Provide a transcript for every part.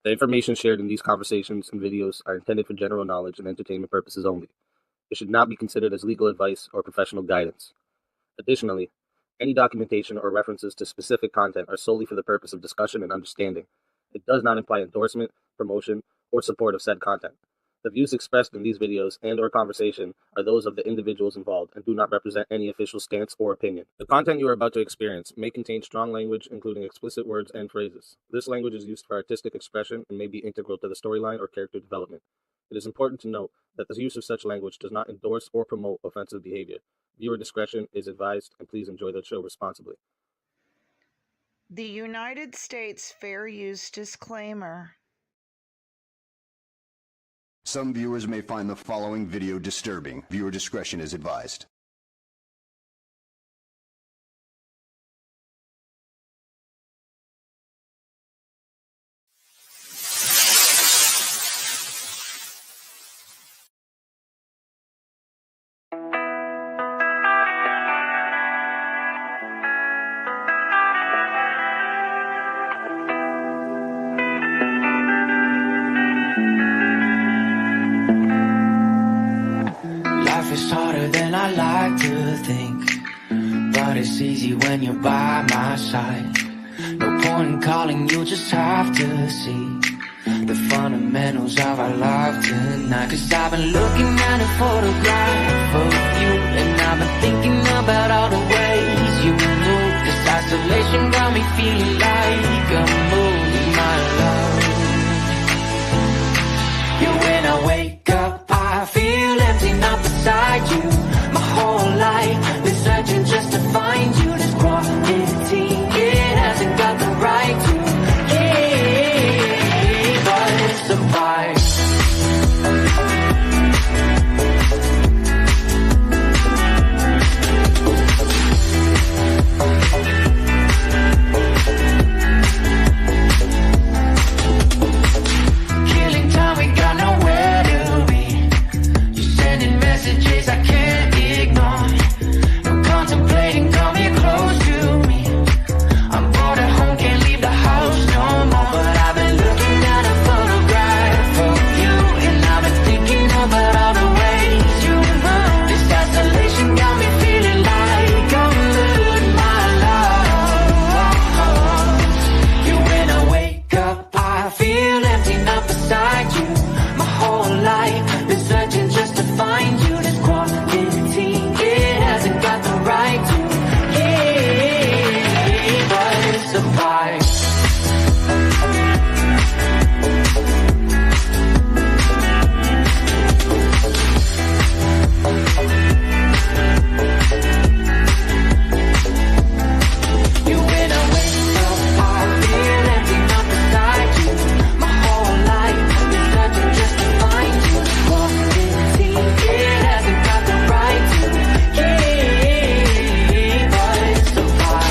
The information shared in these conversations and videos are intended for general knowledge and entertainment purposes only. It should not be considered as legal advice or professional guidance. Additionally, any documentation or references to specific content are solely for the purpose of discussion and understanding. It does not imply endorsement, promotion, or support of said content. The views expressed in these videos and/or conversation are those of the individuals involved and do not represent any official stance or opinion. The content you are about to experience may contain strong language, including explicit words and phrases. This language is used for artistic expression and may be integral to the storyline or character development. It is important to note that the use of such language does not endorse or promote offensive behavior. Viewer discretion is advised, and please enjoy the show responsibly. The United States Fair Use Disclaimer. Some viewers may find the following video disturbing. Viewer discretion is advised. It's harder than I like to think, but it's easy when you're by my side. No point in calling, you just have to see the fundamentals of our life tonight. Cause I've been looking at a photograph of you, and I've been thinking about all the ways you move. This isolation got me feeling like I'm losing my love. Yeah, when I wake up, I feel empty, not beside you. My whole life been searching just to find you. This quarantine, it hasn't got the right to. Yeah, but it's a vibe. Killing time, we got nowhere to be. You sending messages I can't ignore. No contemplating, come here close to me. I'm bored at home, can't leave the house no more. But I've been looking at a photograph of you, and I've been thinking about all the ways you move. This isolation got me feeling like I'm losing my love. Yeah, when I wake up, I feel empty, not beside you. My whole life been searching just to find you. This quarantine, it hasn't got the right to. Yeah, but it's a vibe. You when I wake up, I feel empty, not beside you. My whole life been searching just to find you. Quarantine, it hasn't got the right to. Yeah, but it's a vibe.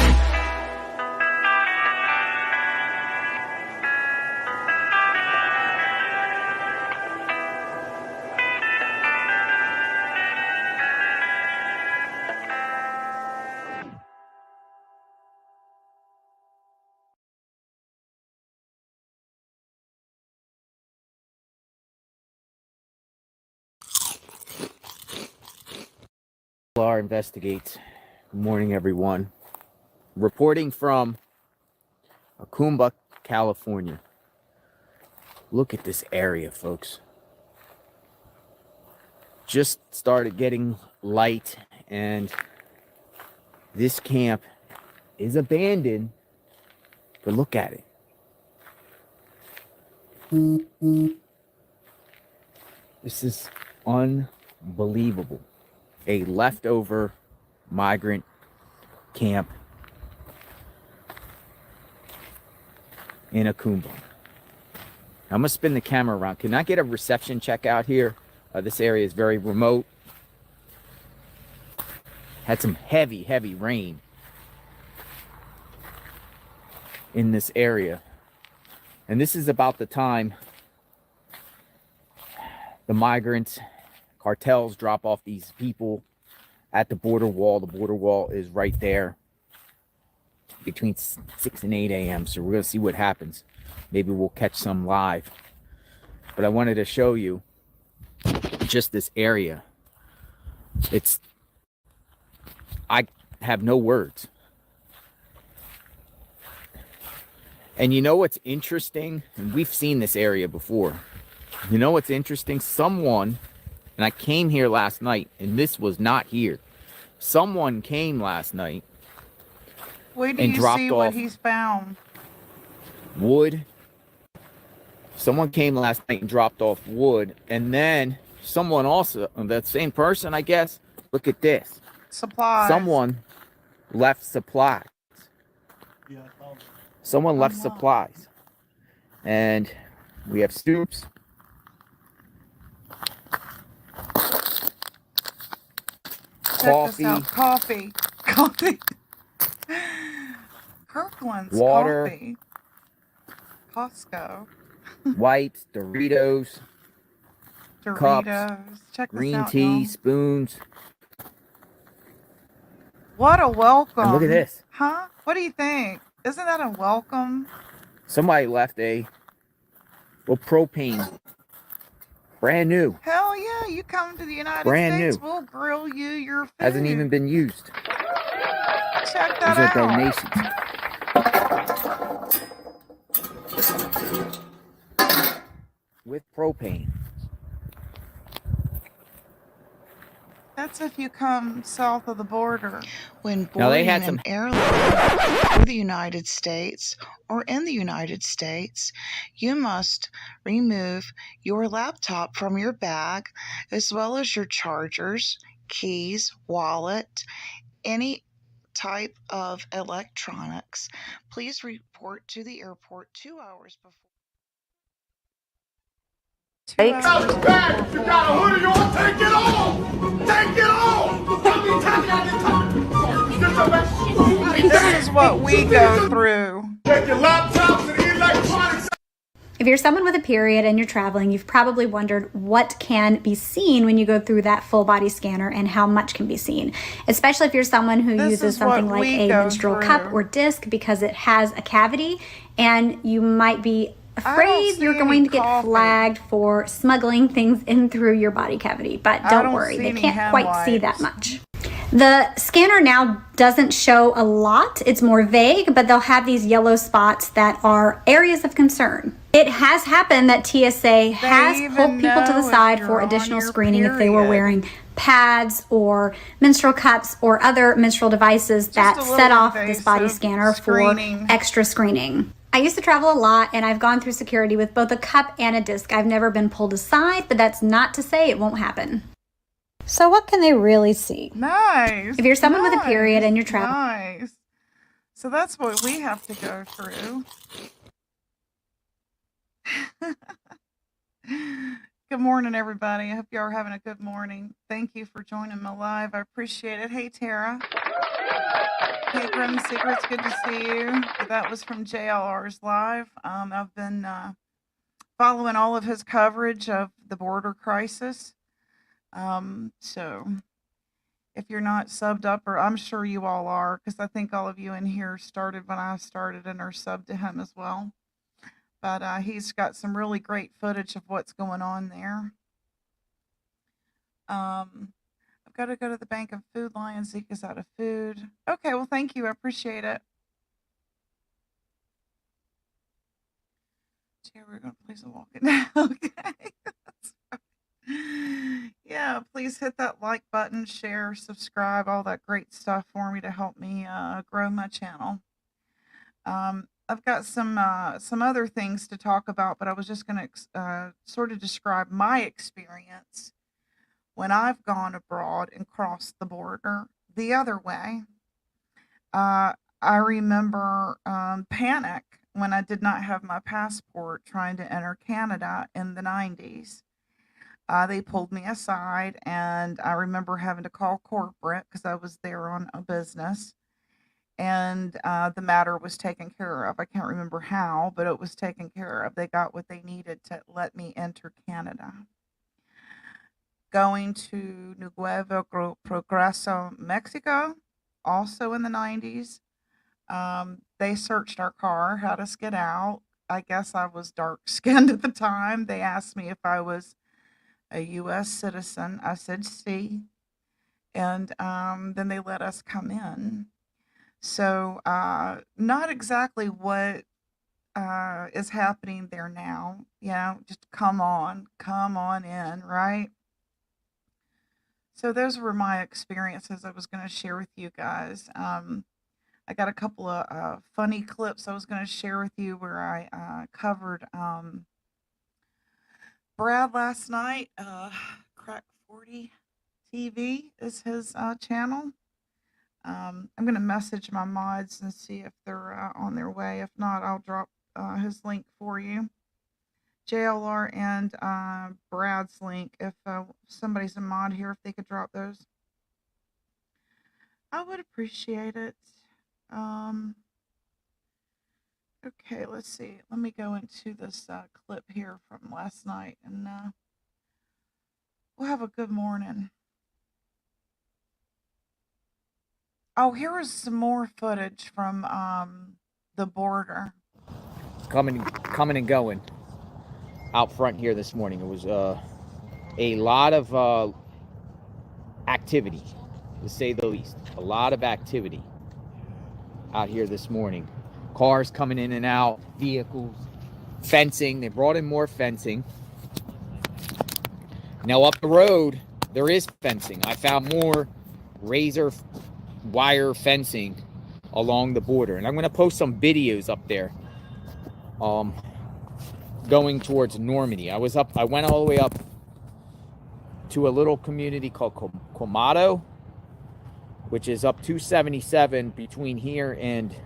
R investigates. Good morning, everyone. Reporting from Acumba, California. Look at this area, folks. Just started getting light, and this camp is abandoned, but look at it. This is unbelievable. A leftover migrant camp in Acumba. I'm gonna spin the camera around. Can I get a reception check out here? This area is very remote. Had some heavy rain in this area. And this is about the time the migrant cartels drop off these people at the border wall. The border wall is right there. between 6 and 8 a.m. So we're going to see what happens. Maybe we'll catch some live. But I wanted to show you just this area. I have no words. And you know what's interesting? And we've seen this area before. You know what's interesting? Someone, and I came here last night, and this was not here. Someone came last night Wait till and you dropped see off what he's found. wood. Someone came last night and dropped off wood. And then someone also, that same person, I guess, look at this. Supplies. Someone left supplies. Someone left supplies. And we have stoops. Check this out. Coffee. Kirkland's water, coffee. Costco. Wipes, Doritos, cups, Check this green out, tea, y'all. spoons. What a welcome. And look at this. Huh? What do you think? Isn't that a welcome? Somebody left propane. Brand new. Hell yeah, you come to the United Brand States, new. we'll grill you your food. Hasn't even been used. Check that These are out. donations. With propane. That's if you come south of the border. When Now, they boarding had an some- airline for the United States or in the United States, you must remove your laptop from your bag, as well as your chargers, keys, wallet, any type of electronics. Please report to the airport 2 hours before. 2 hours before. You got a hoodie on, take it off! Take it off! This is what we go through. Take your laptops and electronics. If you're someone with a period and you're traveling, you've probably wondered what can be seen when you go through that full body scanner and how much can be seen, especially if you're someone who This uses is what something like we a go menstrual through. cup or disc because it has a cavity and you might be don't afraid see you're any going to get coffee. flagged for smuggling things in through your body cavity, but I don't don't worry, see they any can't hand quite see that wipes. much. The scanner now doesn't show a lot. It's more vague, but they'll have these yellow spots that are areas of concern. It has happened that TSA has even pulled people to know the if side you're for on additional your screening if they were period. wearing pads or menstrual cups or other menstrual devices that a set little off this body invasive scanner screening. for extra screening. I used to travel a lot and I've gone through security with both a cup and a disc. I've never been pulled aside, but that's not to say it won't happen. So what can they really see? Nice. If you're someone with a period and you're traveling. Nice. So that's what we have to go through. Good morning, everybody. I hope you are having a good morning. Thank you for joining my live. I appreciate it. Hey, Tara. Hey, Grim Secrets. Good to see you. That was from JLR's live. I've been following all of his coverage of the border crisis. So if you're not subbed up, or I'm sure you all are, because I think all of you in here started when I started and are subbed to him as well. But he's got some really great footage of what's going on there. I've got to go to the bank of Food Lion. Zeke is out of food. Okay, well, thank you. I appreciate it. Here we're going to please walk it down. Okay. That's right. Yeah, please hit that like button, share, subscribe, all that great stuff for me to help me grow my channel. I've got some other things to talk about, but I was just going to sort of describe my experience when I've gone abroad and crossed the border the other way. I remember panic when I did not have my passport trying to enter Canada in the 90s. They pulled me aside, and I remember having to call corporate because I was there on a business. And the matter was taken care of. I can't remember how, but it was taken care of. They got what they needed to let me enter Canada. Going to Nuèvo, Progrèsso, Mexico, also in the 90s. They searched our car, had us get out. I guess I was dark skinned at the time. They asked me if I was a U.S. citizen. I said C. And then they let us come in. So, not exactly what is happening there now. You know, just come on in, right? So, those were my experiences I was going to share with you guys. I got a couple of funny clips I was going to share with you where I covered Brad last night. Crack 40 TV is his channel. I'm going to message my mods and see if they're on their way. If not, I'll drop his link for you. JLR and Brad's link. If somebody's a mod here, if they could drop those, I would appreciate it. Okay, let's see. Let me go into this clip here from last night, and we'll have a good morning. Oh, here is some more footage from the border. Coming and going out front here this morning. It was a lot of activity, to say the least. A lot of activity out here this morning. Cars coming in and out, vehicles, fencing. They brought in more fencing. Now up the road, there is fencing. I found more razor wire fencing along the border, and I'm going to post some videos up there going towards Normandy. I went all the way up to a little community called Comado, which is up 277 between here and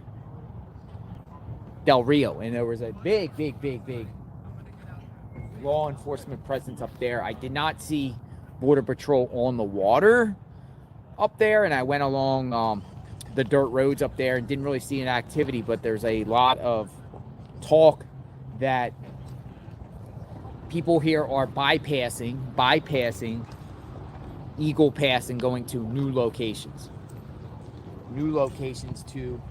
Del Rio, and there was a big law enforcement presence up there. I did not see Border Patrol on the water up there, and I went along the dirt roads up there and didn't really see an activity, but there's a lot of talk that people here are bypassing Eagle Pass and going to new locations to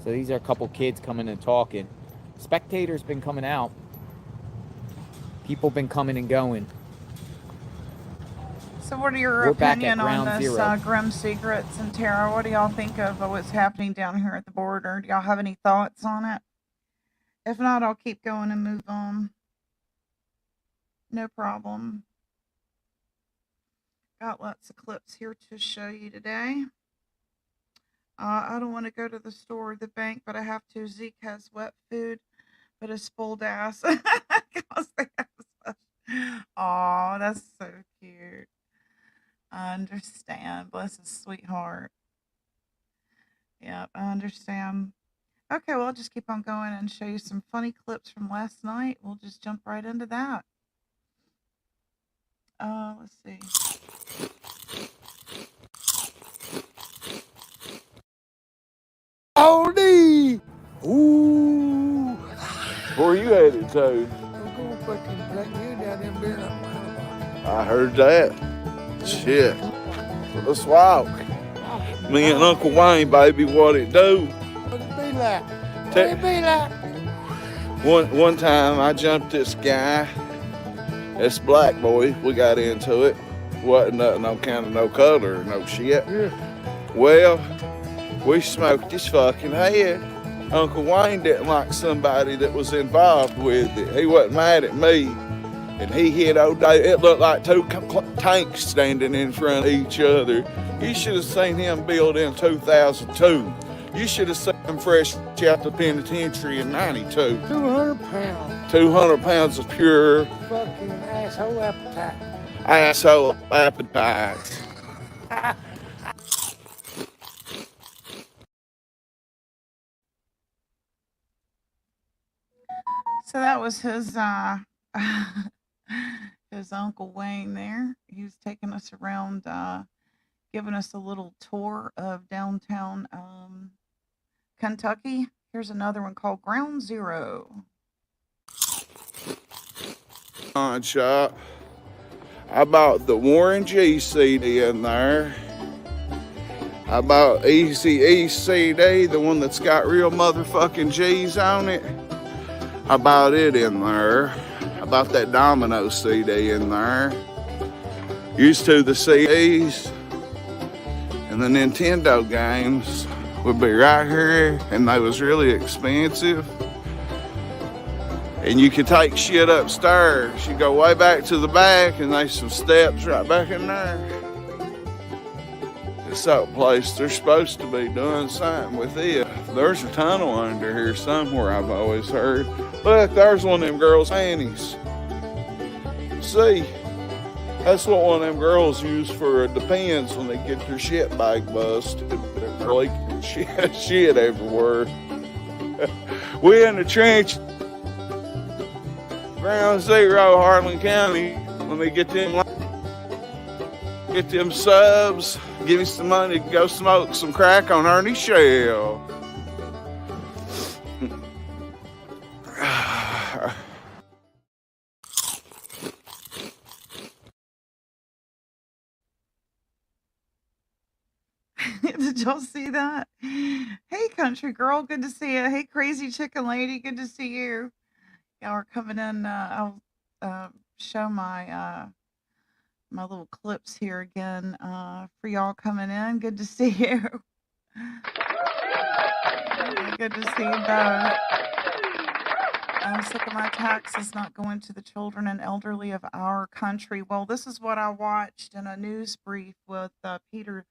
So these are a couple kids coming and talking. Spectators been coming out. People been coming and going. So what are your opinion on this Grim Secrets and Tara? What do y'all think of what's happening down here at the border? Do y'all have any thoughts on it? If not, I'll keep going and move on. No problem. Got lots of clips here to show you today. I don't want to go to the store or the bank, but I have to. Zeke has wet food, but a spoiled ass. Oh, that's so cute. I understand. Bless his sweetheart. Yep, I understand. Okay, well, I'll just keep on going and show you some funny clips from last night. We'll just jump right into that. Let's see. Howdy! Ooh! Where you headed to? I'm going fucking Black Hill down there in Bear Lake. I heard that. Shit. Let's walk. Me and Uncle Wayne, baby, what it do? What it be like? What it be like? One time I jumped this guy. This black boy, we got into it. Wasn't nothing, no kind of no color or no shit. Yeah. Well, we smoked his fucking head. Uncle Wayne didn't like somebody that was involved with it. He wasn't mad at me. And he hit old Dave. It looked like two tanks standing in front of each other. You should have seen him build in 2002. You should have seen him fresh out the penitentiary in 92. 200 pounds. 200 pounds of pure Fucking asshole appetite. asshole appetite. So that was his his Uncle Wayne there. He was taking us around, giving us a little tour of downtown Kentucky. Here's another one called Ground Zero. pawn shop. I bought the Warren G CD in there. I bought Easy East CD, the one that's got real motherfucking G's on it. I bought it in there. I bought that Domino CD in there. Used to the CDs and the Nintendo games would be right here, and they was really expensive. And you could take shit upstairs. You go way back to the back, and there's some steps right back in there. It's that place, they're supposed to be doing something with it. There's a tunnel under here somewhere, I've always heard. Look, there's one of them girls' panties. See, that's what one of them girls use for Depends when they get their shit bag busted. They're leaking shit everywhere. We in the trench, ground zero, Harlan County. When they get them subs, give me some money to go smoke some crack on Ernie Shell. Did y'all see that? Hey, country girl, good to see you. Hey, crazy chicken lady, good to see you. Y'all are coming in. I'll show my my little clips here again for y'all coming in. Good to see you. Good to see you both. I'm sick of my taxes not going to the children and elderly of our country. Well, this is what I watched in a news brief with Peter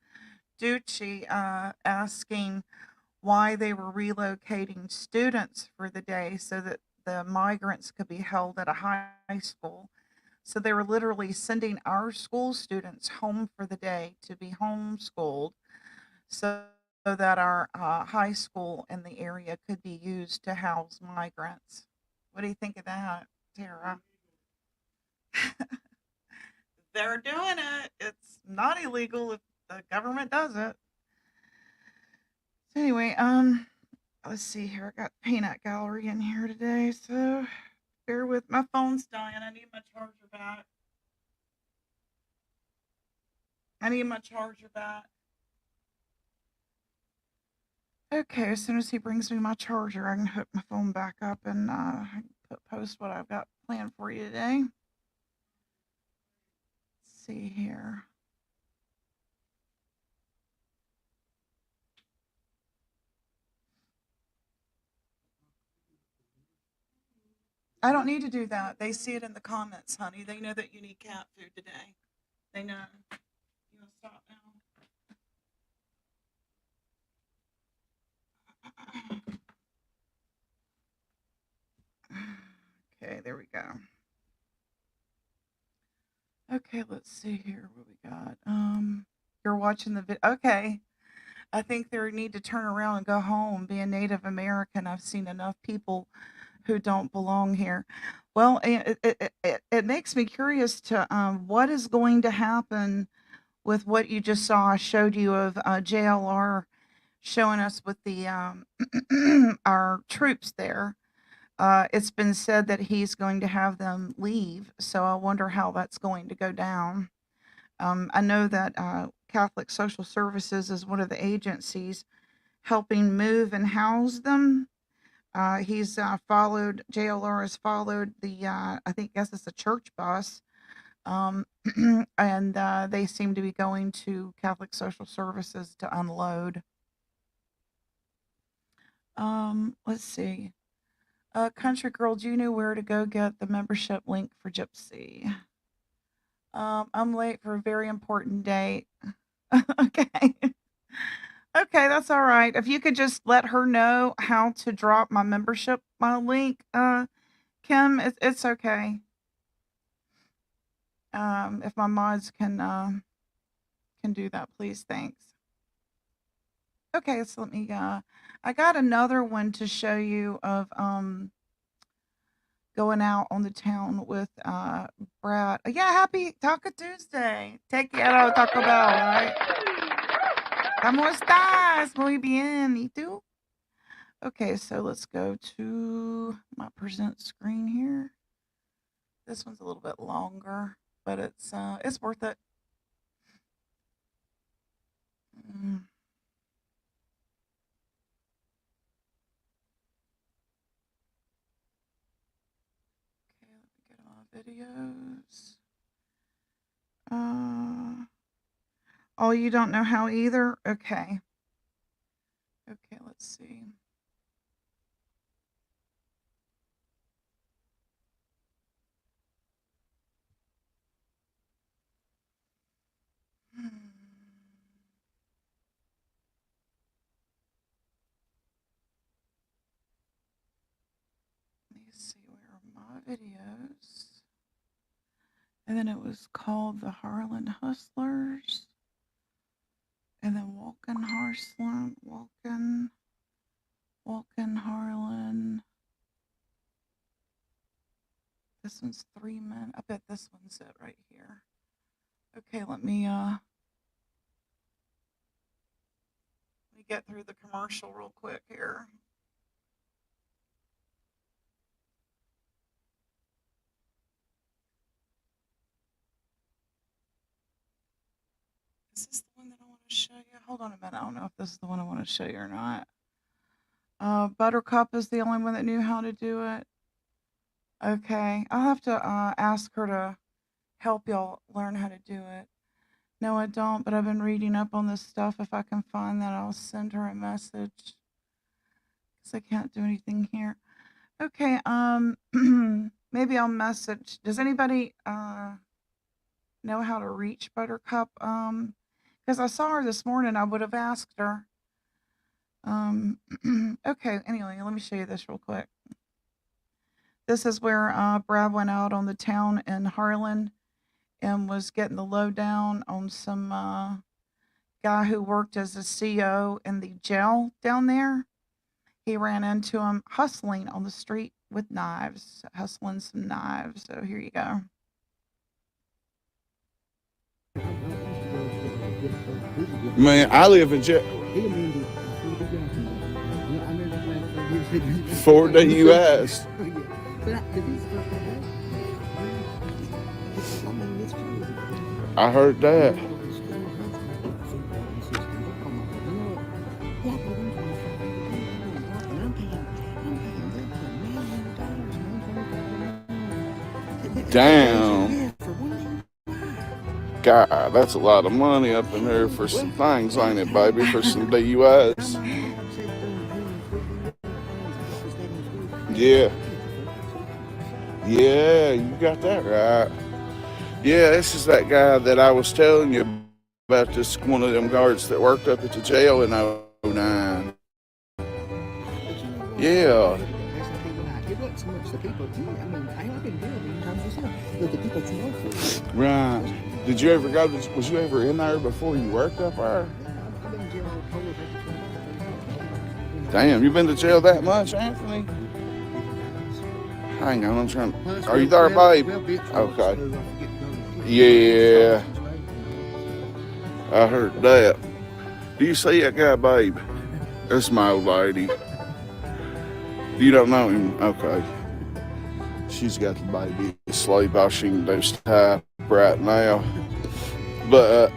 Ducci asking why they were relocating students for the day so that the migrants could be held at a high school. So they were literally sending our school students home for the day to be homeschooled so that our high school in the area could be used to house migrants. What do you think of that, Tara? They're doing it. It's not illegal if the government does it. So anyway, let's see here. I got Peanut Gallery in here today, so bear with. My phone's dying. I need my charger back. Okay, as soon as he brings me my charger, I can hook my phone back up and post what I've got planned for you today. Let's see here. I don't need to do that. They see it in the comments, honey. They know that you need cat food today. They know. You want to stop now? Okay, there we go. Okay, let's see here what we got. You're watching the video. Okay. I think they need to turn around and go home. Being Native American, I've seen enough people who don't belong here. Well, it makes me curious to what is going to happen with what you just saw. I showed you of JLR showing us with the our troops there. It's been said that he's going to have them leave, so I wonder how that's going to go down. I know that Catholic Social Services is one of the agencies helping move and house them. He's followed, JLR has followed the, I guess it's a church bus, and they seem to be going to Catholic Social Services to unload. Let's see. Country Girl, do you know where to go get the membership link for Gypsy? I'm late for a very important date. Okay. Okay, that's all right. If you could just let her know how to drop my membership link, Kim, it's okay. If my mods can do that, please, thanks. Okay, so let me. I got another one to show you of going out on the town with Brad. Yeah, happy Taco Tuesday. Te quiero Taco Bell, right? ¿Cómo estás? Muy bien. ¿Y tú? Okay, so let's go to my present screen here. This one's a little bit longer, but it's worth it. Mm. Okay, let me get my videos. Oh, you don't know how either? Okay. Okay, let's see. Let me see, where are my videos? And then it was called the Harlan Hustlers. And then Walkin' Harlan. This one's 3 minutes. I bet this one's it right here. Okay, let me get through the commercial real quick here. Is this the one that I want to show you? Hold on a minute. I don't know if this is the one I want to show you or not. Buttercup is the only one that knew how to do it. Okay, I'll have to ask her to help y'all learn how to do it. No, I don't, but I've been reading up on this stuff. If I can find that, I'll send her a message. Because I can't do anything here. Okay, maybe I'll message. Does anybody know how to reach Buttercup? Because I saw her this morning, I would have asked her. Okay, anyway, let me show you this real quick. This is where Brad went out on the town in Harlan and was getting the lowdown on some guy who worked as a CO in the jail down there. He ran into him hustling on the street with knives, hustling some knives. So here you go. Man, I live in jail. 4 the U.S. I heard that. Damn. God, that's a lot of money up in there for some things, ain't it, baby? For some DUIs. Yeah. Yeah, you got that right. Yeah, this is that guy that I was telling you about, this one of them guards that worked up at the jail in 09. Yeah. Right. Did you ever go to, was you ever in there before you worked up there? Damn, you been to jail that much, Anthony? Hang on, I'm trying. Are you there, babe? Okay. Yeah. I heard that. Do you see that guy, babe? That's my old lady. You don't know him? Okay. She's got the baby asleep. All she can do is type right now. But,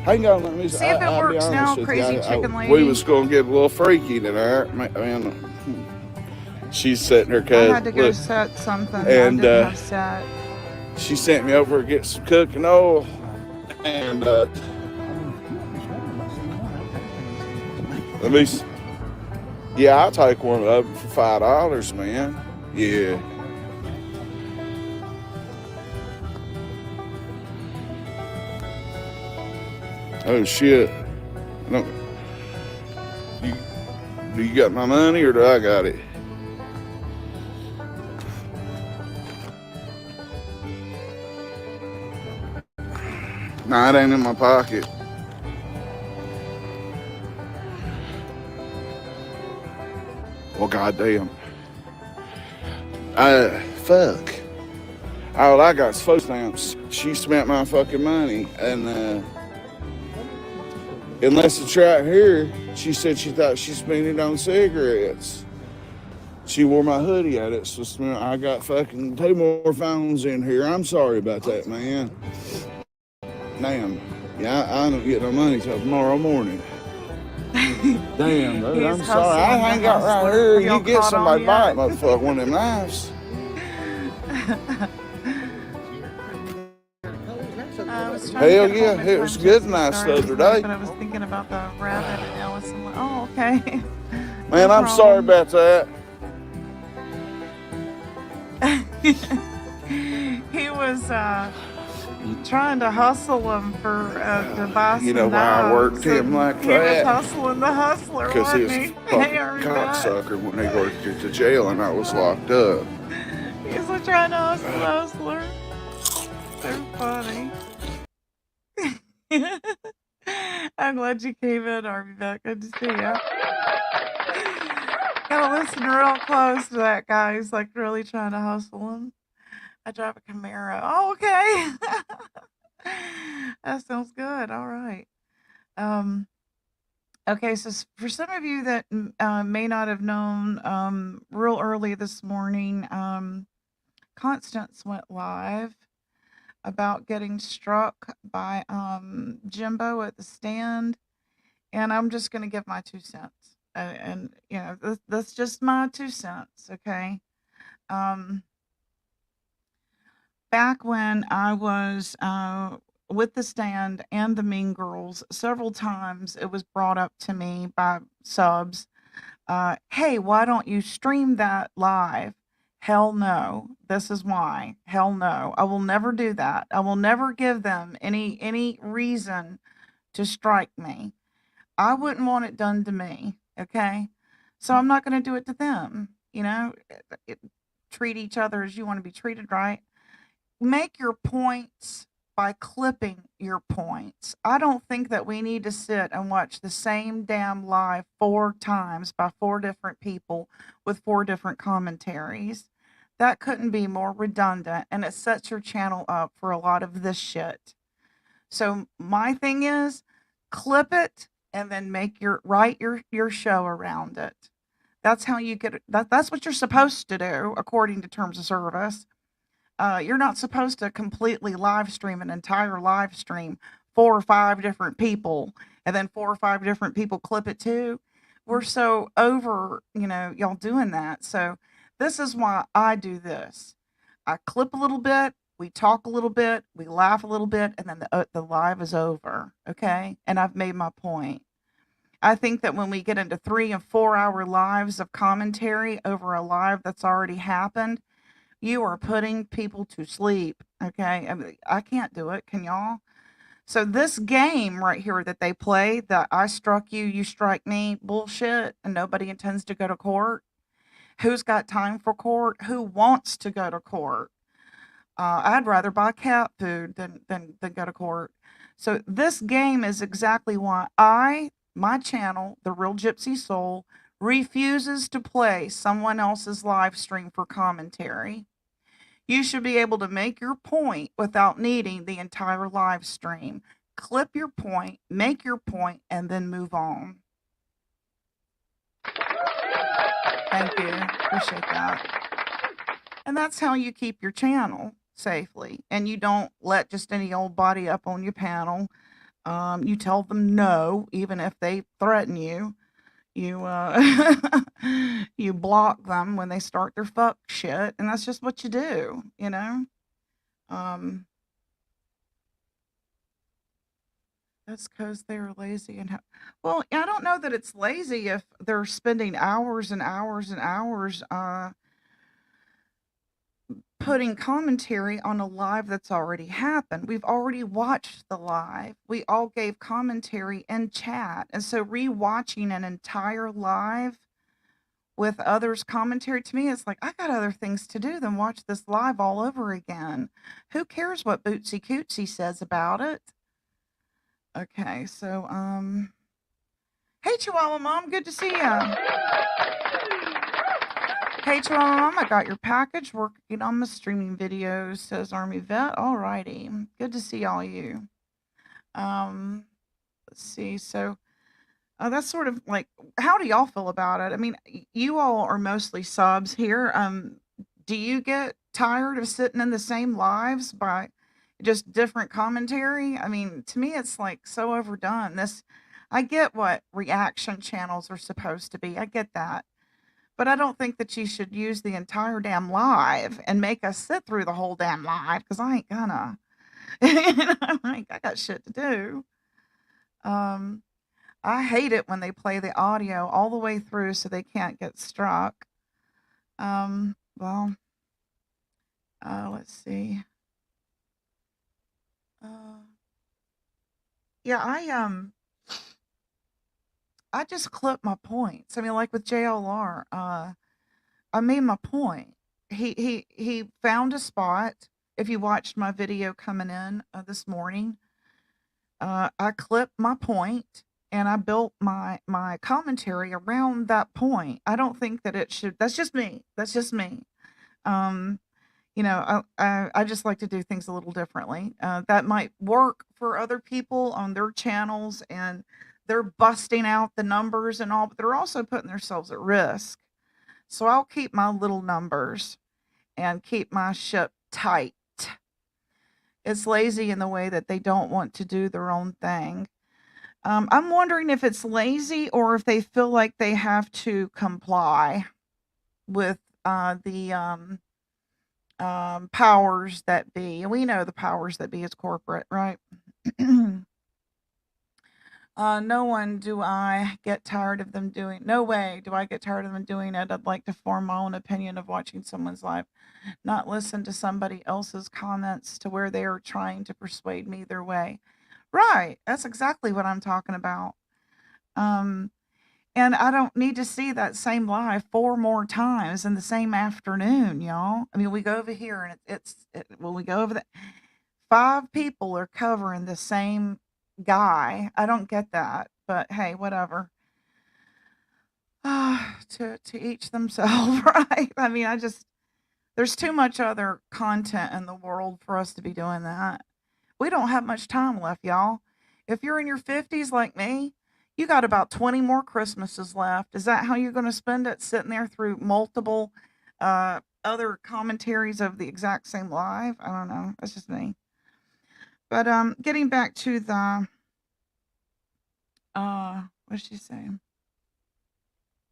hang on, let me see if it works now, crazy chicken lady. We was going to get a little freaky tonight. Man, she's sitting her cousin. I had to go set something. And I didn't have set. She sent me over to get some cooking oil. And, let me, yeah, I'll take one of them for $5, man. Yeah. Oh shit! No, do you got my money or do I got it? Nah, it ain't in my pocket. Well, goddamn. Fuck. All I got is food stamps. She spent my fucking money, and unless it's right here, she said she thought she spent it on cigarettes. She wore my hoodie out. It's just, I got fucking 2 more phones in here. I'm sorry about that, man. Damn. Yeah, I don't get no money till tomorrow morning. Damn, dude, I'm sorry. I ain't got right here. You get somebody buy it, motherfucker, one of them knives. Hell yeah, it was good nice the other day. But I was thinking about the rabbit and Alice. And oh, okay. Man, I'm sorry about that. He was trying to hustle him for to buy some You know why I worked him like he that? He was hustling the hustler, Because he was wasn't a fucking cocksucker when they worked at the jail and I was locked up. He was trying to hustle the hustler. So funny. I'm glad you came in, Army Vet. Good to see you. Gotta listen real close to that guy who's like really trying to hustle him. I drive a Camaro. Oh, okay. That sounds good. All right. Okay, so for some of you that may not have known, real early this morning, Constance went live about getting struck by Jimbo at the stand, and I'm just going to give my 2 cents. And you know, that's just my 2 cents, okay? Back when I was with the stand and the Mean Girls, several times it was brought up to me by subs, hey, why don't you stream that live? Hell no. This is why. Hell no. I will never do that. I will never give them any reason to strike me. I wouldn't want it done to me, okay? So I'm not going to do it to them. You know, treat each other as you want to be treated, right? Make your points by clipping your points. I don't think that we need to sit and watch the same damn live 4 times by 4 different people with 4 different commentaries. That couldn't be more redundant, and it sets your channel up for a lot of this shit. So my thing is, clip it and then write your show around it. That's how you get that's what you're supposed to do according to terms of service. You're not supposed to completely live stream an entire live stream, 4 or 5 different people, and then 4 or 5 different people clip it too. We're so over, y'all doing that. So this is why I do this. I clip a little bit, we talk a little bit, we laugh a little bit, and then the live is over, okay? And I've made my point. I think that when we get into 3 and 4 hour lives of commentary over a live that's already happened, you are putting people to sleep, okay? I mean, I can't do it. Can y'all? So this game right here that they play, the I struck you, you strike me bullshit, and nobody intends to go to court. Who's got time for court? Who wants to go to court? I'd rather buy cat food than go to court. So this game is exactly why my channel, The Real Gypsy Soul, refuses to play someone else's live stream for commentary. You should be able to make your point without needing the entire live stream. Clip your point, make your point, and then move on. Thank you. Appreciate that. And that's how you keep your channel safely. And you don't let just any old body up on your panel. You tell them no, even if they threaten you. You you block them when they start their fuck shit, and that's just what you do, That's because they're lazy and well, I don't know that it's lazy if they're spending hours and hours and hours putting commentary on a live that's already happened. We've already watched the live. We all gave commentary in chat. And so rewatching an entire live with others' commentary, to me, it's like, I got other things to do than watch this live all over again. Who cares what Bootsy Cootsy says about it? Okay, so, hey, Chihuahua Mom, good to see ya. Hey, Chihuahua Mom, I got your package, working on the streaming videos, says Army Vet. Alrighty, good to see all you. Let's see, so, That's sort of like, how do y'all feel about it? I mean, you all are mostly subs here. Do you get tired of sitting in the same lives by just different commentary? I mean, to me, it's like so overdone. I get what reaction channels are supposed to be. I get that. But I don't think that you should use the entire damn live and make us sit through the whole damn live because I ain't gonna. I got shit to do. Um, I hate it when they play the audio all the way through so they can't get struck. Well, let's see. Uh, yeah, I just clip my points. I mean, like with JLR, I made my point. He found a spot. If you watched my video coming in this morning, I clipped my point and I built my commentary around that point. I don't think that it should. That's just me. That's just me. Um, I just like to do things a little differently. That might work for other people on their channels, and they're busting out the numbers and all, but they're also putting themselves at risk. So I'll keep my little numbers and keep my ship tight. It's lazy in the way that they don't want to do their own thing. I'm wondering if it's lazy or if they feel like they have to comply with the powers that be. And we know the powers that be is corporate, right? No one do I get tired of them doing. No way do I get tired of them doing it. I'd like to form my own opinion of watching someone's life, not listen to somebody else's comments to where they are trying to persuade me their way. Right. That's exactly what I'm talking about. Um, and I don't need to see that same live 4 more times in the same afternoon, y'all. I mean, we go over here and when we go over that, 5 people are covering the same guy. I don't get that, but hey, whatever. To each themselves, right? I mean, there's too much other content in the world for us to be doing that. We don't have much time left, y'all. If you're in your 50s like me, you got about 20 more Christmases left. Is that how you're going to spend it, sitting there through multiple other commentaries of the exact same live? I don't know. That's just me. But getting back to the what did she say?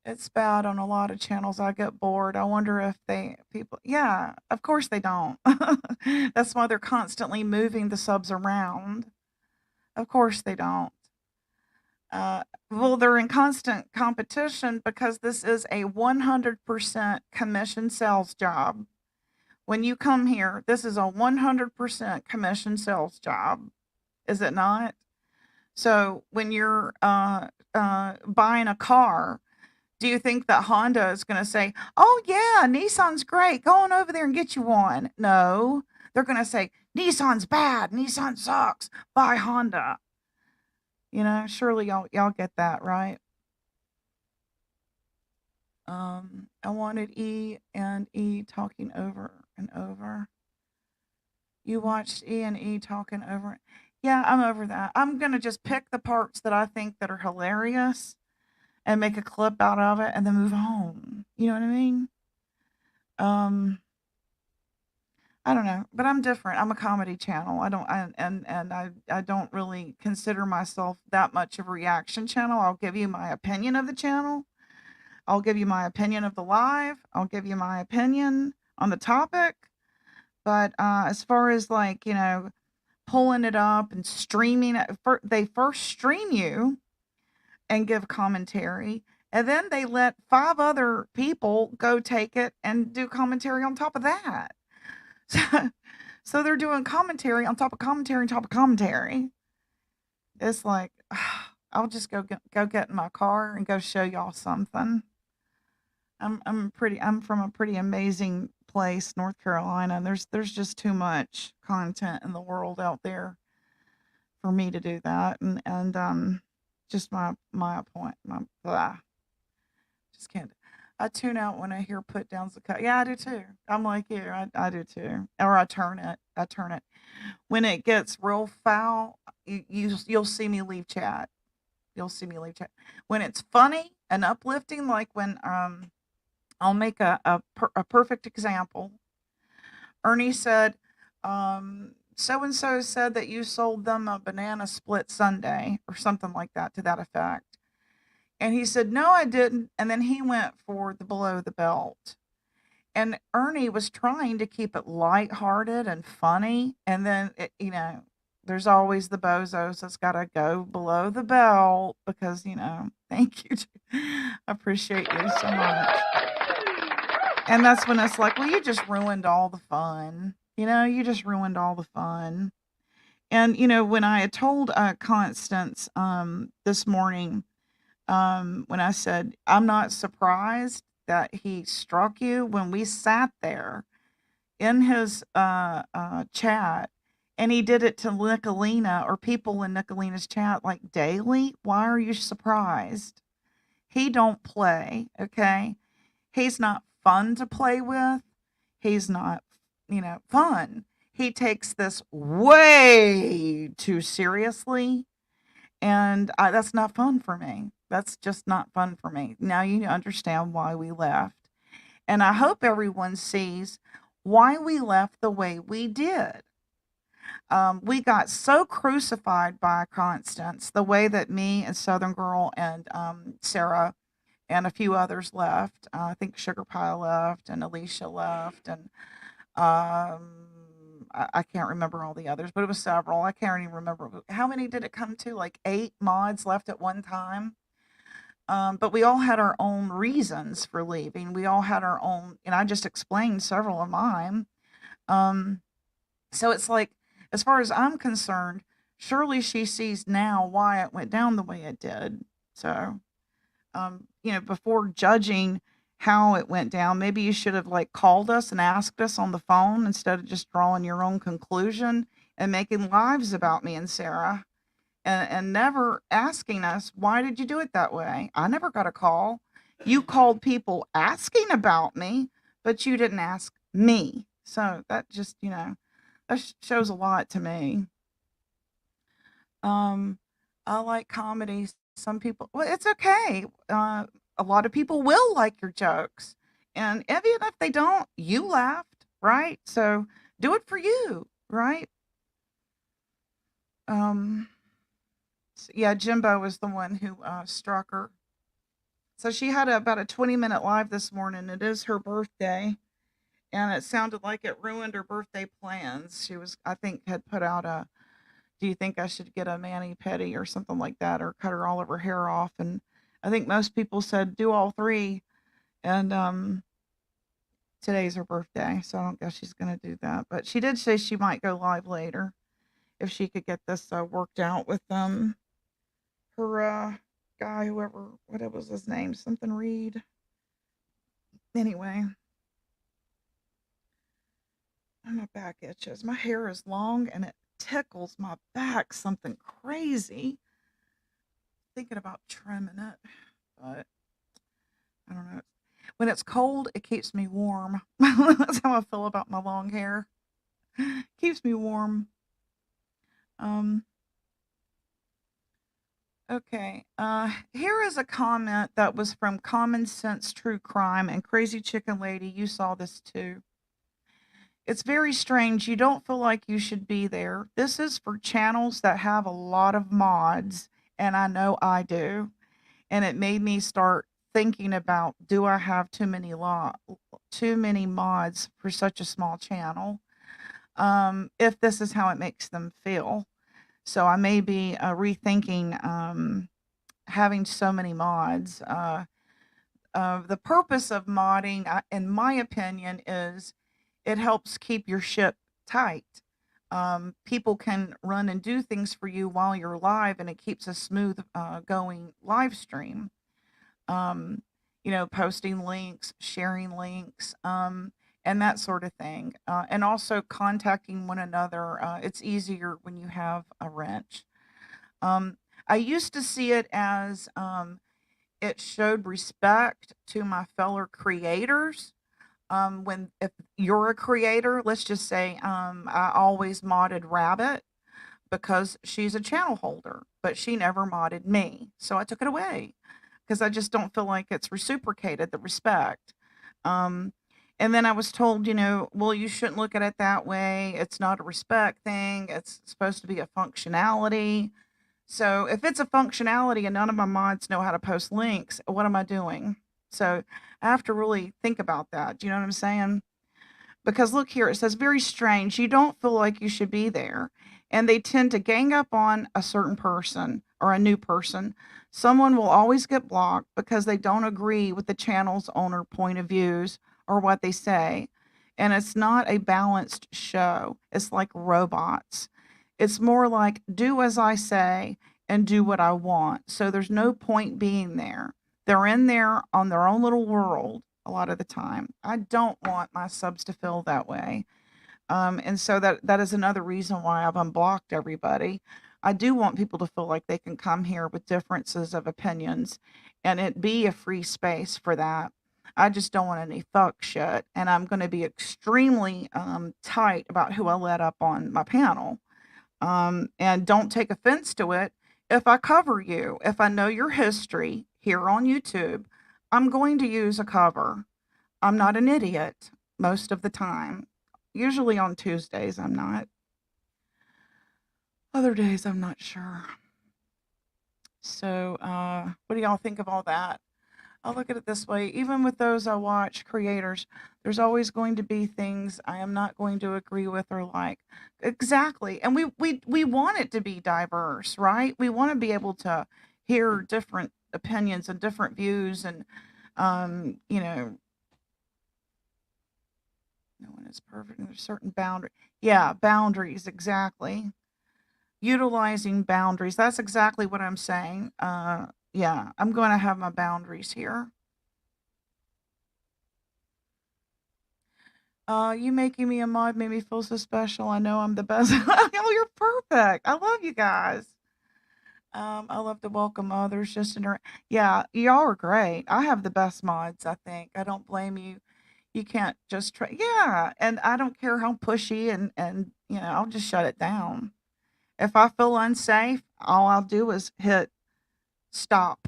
It's bad on a lot of channels. I get bored. I wonder if people, yeah, of course they don't. That's why they're constantly moving the subs around. Of course they don't. Well, they're in constant competition because this is a 100% commission sales job. When you come here, this is a 100% commission sales job. Is it not? So when you're buying a car, do you think that Honda is going to say, "Oh yeah, Nissan's great. Go on over there and get you one"? No, they're going to say, "Nissan's bad. Nissan sucks. Buy Honda." Surely y'all get that, right? I wanted E and E talking over and over. You watched E and E talking over. Yeah, I'm over that. I'm going to just pick the parts that I think that are hilarious and make a clip out of it and then move on. You know what I mean? I don't know, but I'm different. I'm a comedy channel. I don't really consider myself that much of a reaction channel. I'll give you my opinion of the channel. I'll give you my opinion of the live. I'll give you my opinion on the topic. But as far as pulling it up and streaming it, they first stream you and give commentary, and then they let 5 other people go take it and do commentary on top of that. So they're doing commentary on top of commentary on top of commentary. It's like, I'll just go get in my car and go show y'all something. I'm from a pretty amazing place, North Carolina. There's just too much content in the world out there for me to do that, and just my point. Just can't. I tune out when I hear put downs the cut. Yeah, I do too. I'm like you. I do too. Or I turn it. When it gets real foul, you'll see me leave chat you'll see me leave chat. When it's funny and uplifting, like when I'll make a perfect example. Ernie said, so and so said that you sold them a banana split sundae or something like that, to that effect. And he said, no, I didn't. And then he went for the below the belt. And Ernie was trying to keep it lighthearted and funny. And then, there's always the bozos that's got to go below the belt because, thank you. I appreciate you so much. And that's when it's like, well, you just ruined all the fun. You just ruined all the fun. And, when I had told Constance this morning, when I said, I'm not surprised that he struck you, when we sat there in his chat and he did it to Nicolina or people in Nicolina's chat like daily. Why are you surprised? He don't play, okay? He's not fun to play with. He's not, fun. He takes this way too seriously. And that's not fun for me. That's just not fun for me. Now you understand why we left. And I hope everyone sees why we left the way we did. We got so crucified by Constance, the way that me and Southern Girl and Sarah and a few others left. I think Sugar Pie left and Alicia left. And I can't remember all the others, but it was several. I can't even remember. How many did it come to? Like 8 mods left at one time. But we all had our own reasons for leaving. We all had our own, and I just explained several of mine. So it's like, as far as I'm concerned, surely she sees now why it went down the way it did. So, before judging how it went down, maybe you should have called us and asked us on the phone instead of just drawing your own conclusion and making lives about me and Sarah and never asking us, why did you do it that way? I never got a call. You called people asking about me, but you didn't ask me. So that just, that shows a lot to me. I like comedy. Some people, well, it's okay. A lot of people will like your jokes. And even if they don't, you laughed, right? So do it for you, right? Yeah, Jimbo was the one who struck her. So she had about a 20-minute live this morning. It is her birthday. And it sounded like it ruined her birthday plans. She was, I think, had put out a, do you think I should get a mani-pedi or something like that, or cut her all of her hair off? And I think most people said do all 3. And today's her birthday, so I don't guess she's going to do that. But she did say she might go live later if she could get this worked out with her guy, whoever, what was his name, something Reed. Anyway, my back itches. My hair is long and it tickles my back something crazy. Thinking about trimming it, but I don't know. When it's cold, it keeps me warm. That's how I feel about my long hair. Keeps me warm. Okay. Here is a comment that was from Common Sense True Crime and Crazy Chicken Lady. You saw this too. It's very strange. You don't feel like you should be there. This is for channels that have a lot of mods, and I know I do. And it made me start thinking about, do I have too many mods for such a small channel? If this is how it makes them feel. So I may be rethinking having so many mods. The purpose of modding, in my opinion, is it helps keep your ship tight. People can run and do things for you while you're live, and it keeps a smooth going live stream. Posting links, sharing links, and that sort of thing. And also contacting one another. It's easier when you have a wrench. I used to see it as it showed respect to my fellow creators. If you're a creator, let's just say I always modded Rabbit. because she's a channel holder, but she never modded me. So I took it away because I just don't feel like it's reciprocated, the respect. Um, and then I was told, well, you shouldn't look at it that way. It's not a respect thing. It's supposed to be a functionality. So if it's a functionality and none of my mods know how to post links, what am I doing? So I have to really think about that. Do you know what I'm saying? Because look here, it says very strange. You don't feel like you should be there. And they tend to gang up on a certain person or a new person. Someone will always get blocked because they don't agree with the channel's owner point of views or what they say. And it's not a balanced show. It's like robots. It's more like do as I say and do what I want. So there's no point being there. They're in there on their own little world a lot of the time. I don't want my subs to feel that way. And so that is another reason why I've unblocked everybody. I do want people to feel like they can come here with differences of opinions and it be a free space for that. I just don't want any fuck shit. And I'm going to be extremely tight about who I let up on my panel. And don't take offense to it. If I cover you, if I know your history here on YouTube, I'm going to use a cover. I'm not an idiot most of the time. Usually on Tuesdays, I'm not. Other days, I'm not sure. So, what do y'all think of all that? I'll look at it this way. Even with those I watch, creators, there's always going to be things I am not going to agree with or like. Exactly. And we want it to be diverse, right? We want to be able to hear different opinions and different views and, no one is perfect. There's certain boundary. Yeah, boundaries, exactly. Utilizing boundaries. That's exactly what I'm saying. Yeah, I'm going to have my boundaries here. You making me a mod made me feel so special. I know I'm the best. Oh, you're perfect. I love you guys. I love to welcome others. Yeah, y'all are great. I have the best mods, I think. I don't blame you. You can't just try. Yeah, and I don't care how pushy and I'll just shut it down. If I feel unsafe, all I'll do is hit stop.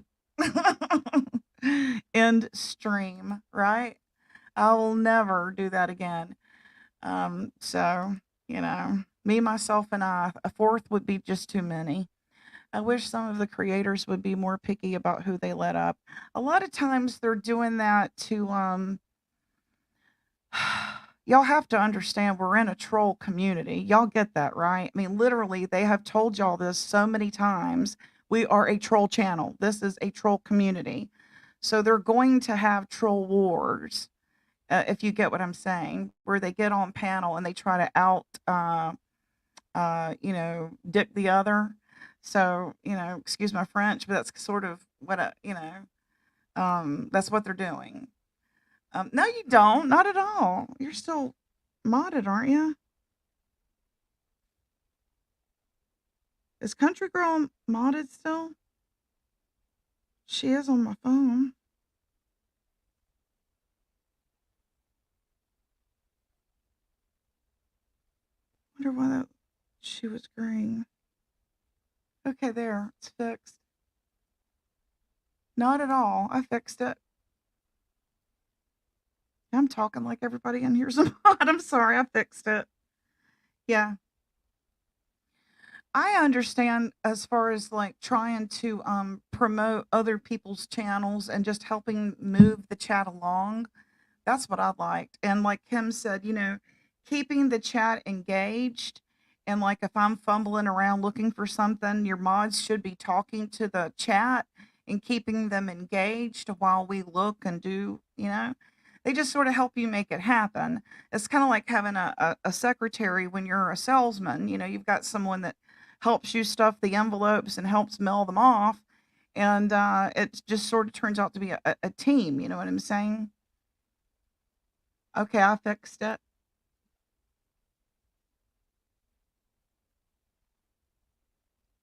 End stream, right? I will never do that again. So, me, myself, and I, a fourth would be just too many. I wish some of the creators would be more picky about who they let up. A lot of times they're doing that to, y'all have to understand we're in a troll community. Y'all get that, right? I mean, literally, they have told y'all this so many times. We are a troll channel. This is a troll community. So they're going to have troll wars, if you get what I'm saying, where they get on panel and they try to dick the other. So, excuse my French, but that's sort of what, that's what they're doing. No, you don't. Not at all. You're still modded, aren't you? Is Country Girl modded still? She is on my phone. Wonder why she was green. Okay, there. It's fixed. Not at all. I fixed it. I'm talking like everybody in here's a mod. I'm sorry. I fixed it. Yeah. I understand as far as like trying to promote other people's channels and just helping move the chat along. That's what I liked. And like Kim said, keeping the chat engaged. And like if I'm fumbling around looking for something, your mods should be talking to the chat and keeping them engaged while we look and do, they just sort of help you make it happen. It's kind of like having a secretary when you're a salesman. You've got someone that helps you stuff the envelopes and helps mail them off. And it just sort of turns out to be a team. You know what I'm saying? Okay, I fixed it.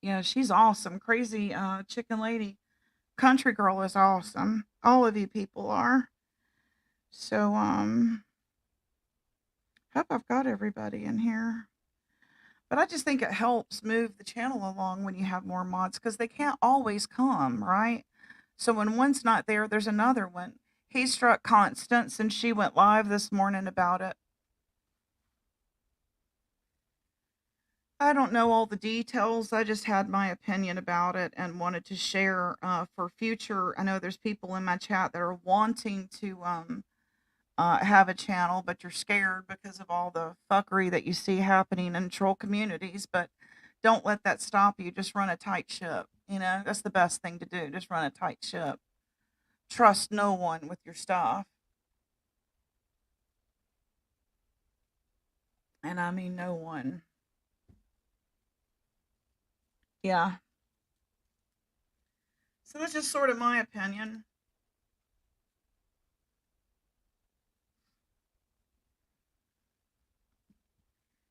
Yeah, she's awesome. Crazy chicken lady. Country Girl is awesome. All of you people are. So, hope I've got everybody in here. But I just think it helps move the channel along when you have more mods because they can't always come, right? So when one's not there, there's another one. He struck Constance and she went live this morning about it. I don't know all the details. I just had my opinion about it and wanted to share for future. I know there's people in my chat that are wanting to have a channel, but you're scared because of all the fuckery that you see happening in troll communities. But don't let that stop you. Just run a tight ship. You know, that's the best thing to do. Just run a tight ship. Trust no one with your stuff. And I mean no one. Yeah. So that's just sort of my opinion.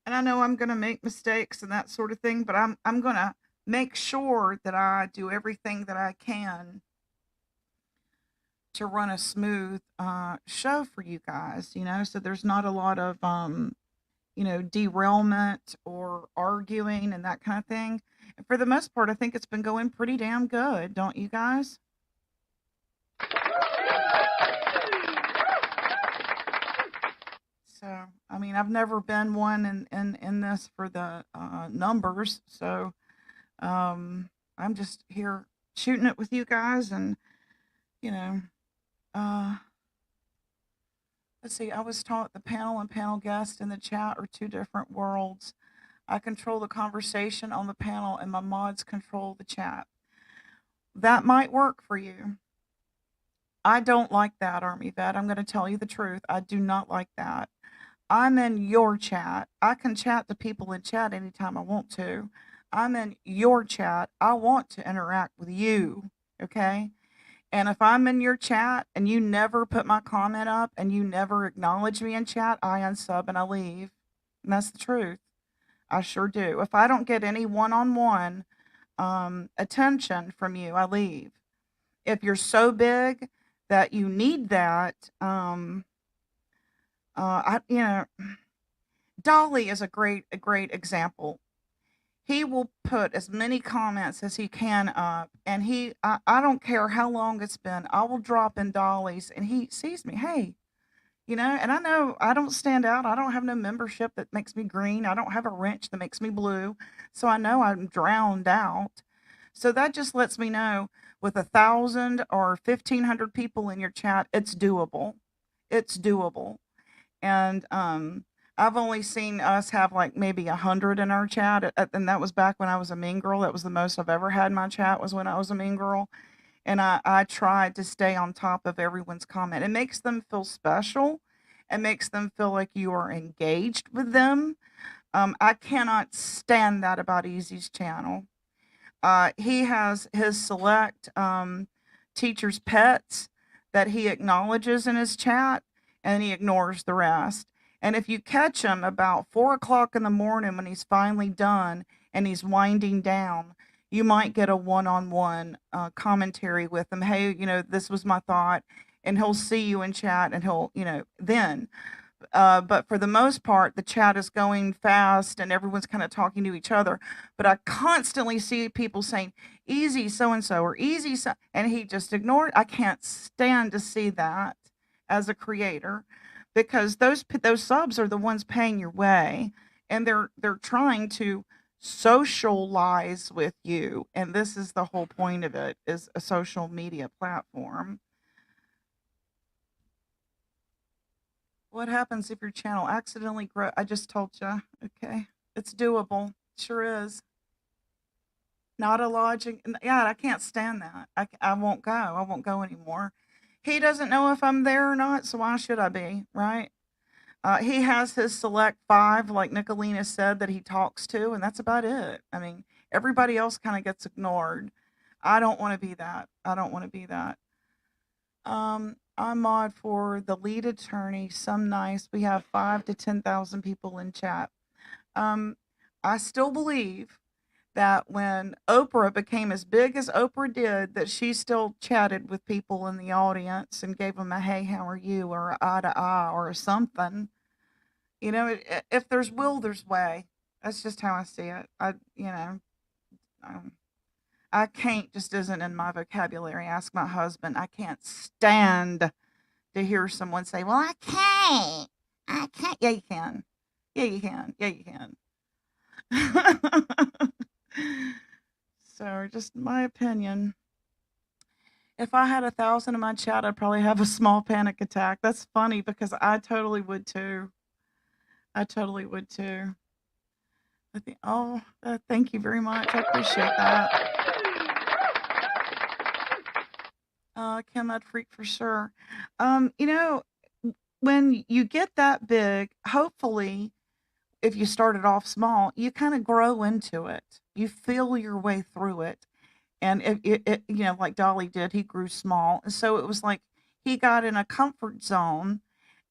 And I know I'm going to make mistakes and that sort of thing, but I'm going to make sure that I do everything that I can to run a smooth show for you guys, you know, so there's not a lot of you know, derailment or arguing and that kind of thing. And for the most part, I think it's been going pretty damn good, don't you guys? So, I mean, I've never been one in this for the numbers. So, I'm just here shooting it with you guys and, you know, let's see, I was taught the panel and panel guest in the chat are two different worlds. I control the conversation on the panel and my mods control the chat. That might work for you. I don't like that, Army Vet. I'm going to tell you the truth. I do not like that. I'm in your chat. I can chat to people in chat anytime I want to. I'm in your chat. I want to interact with you. Okay? And if I'm in your chat and you never put my comment up and you never acknowledge me in chat, I unsub and I leave. And that's the truth. I sure do. If I don't get any one-on-one attention from you, I leave. If you're so big that you need that, you know, Dolly is a great example. He will put as many comments as he can up, and I don't care how long it's been. I will drop in Dolly's, and he sees me. Hey, you know, and I know I don't stand out. I don't have no membership that makes me green. I don't have a wrench that makes me blue. So I know I'm drowned out. So that just lets me know with 1,000 or 1,500 people in your chat, it's doable. It's doable. And I've only seen us have like maybe 100 in our chat, and that was back when I was a mean girl. That was the most I've ever had in my chat was when I was a mean girl. And I tried to stay on top of everyone's comment. It makes them feel special. It makes them feel like you are engaged with them. I cannot stand that about Easy's channel. He has his select teachers' pets that he acknowledges in his chat, and he ignores the rest. And if you catch him about 4 o'clock in the morning when he's finally done and he's winding down, you might get a one-on-one commentary with him. Hey, you know, this was my thought. And he'll see you in chat and he'll, you know, then. But for the most part, the chat is going fast and everyone's kind of talking to each other. But I constantly see people saying, easy so-and-so or easy so, and he just ignored. I can't stand to see that as a creator because those subs are the ones paying your way and they're trying to socialize with you. And this is the whole point of it, is a social media platform. What happens if your channel accidentally grow? I just told you. Okay. It's doable. Sure is. Not a logic. Yeah, I can't stand that. I won't go. I won't go anymore. He doesn't know if I'm there or not, so why should I be, right? He has his select 5, like Nicolina said, that he talks to, and that's about it. I mean, everybody else kind of gets ignored. I don't want to be that. I don't want to be that. I'm mod for the lead attorney. Some nice. We have 5 to 10,000 people in chat. I still believe that when Oprah became as big as Oprah did, that she still chatted with people in the audience and gave them a hey, how are you, or eye to eye, or something. You know, if there's will, there's way. That's just how I see it. Um, I can't just isn't in my vocabulary. Ask my husband. I can't stand to hear someone say, "Well, I can't. I can't." Yeah, you can. Yeah, you can. Yeah, you can. So, just my opinion. If I had 1,000 in my chat, I'd probably have a small panic attack. That's funny because I totally would too. I totally would too. I think, oh, thank you very much. I appreciate that. Kim, I'd freak for sure. You know, when you get that big, hopefully, if you started off small, you kind of grow into it. You feel your way through it. And like Dolly did, he grew small. And so it was like he got in a comfort zone,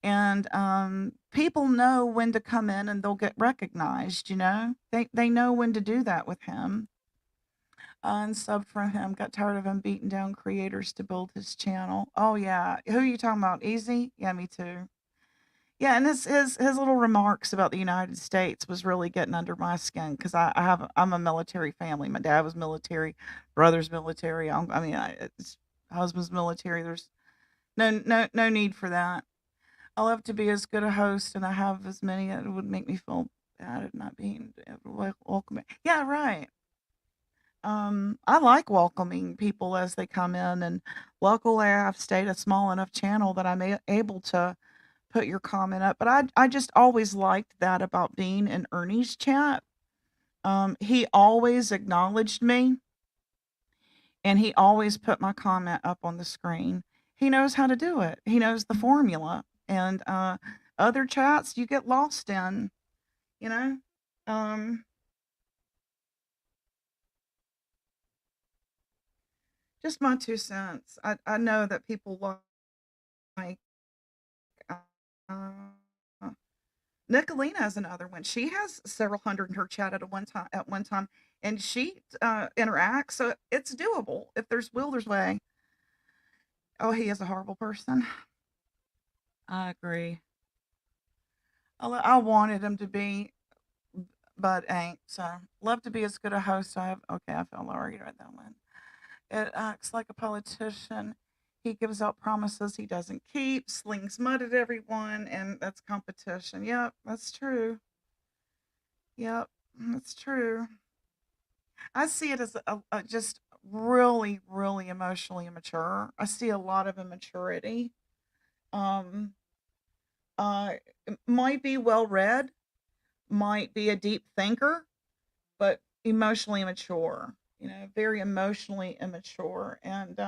and people know when to come in and they'll get recognized, they know when to do that with him. Unsubbed from him, got tired of him beating down creators to build his channel. Oh yeah. Who are you talking about? Easy? Yeah, me too. Yeah, and his little remarks about the United States was really getting under my skin because I'm a military family. My dad was military, brother's military. Husband's military. There's no need for that. I love to be as good a host, and I have as many. It would make me feel bad at not being welcome. Yeah, right. I like welcoming people as they come in, and luckily I've stayed a small enough channel that I'm able to put your comment up. But I just always liked that about being in Ernie's chat. He always acknowledged me, and he always put my comment up on the screen. He knows how to do it. He knows the formula. And other chats you get lost in, you know. Just my 2 cents. I know that people like uh, Nicolina is another one. She has several hundred in her chat at one time, and she interacts, so it's doable. If there's will, there's way. Oh, he is a horrible person. I agree. I wanted him to be, but ain't. So love to be as good a host. Okay, I felt already read that one. It acts like a politician. He gives out promises he doesn't keep, slings mud at everyone, and that's competition. Yep, that's true. Yep, that's true. I see it as just really, really emotionally immature. I see a lot of immaturity. Um, might be well read, might be a deep thinker, but emotionally immature. Very emotionally immature. And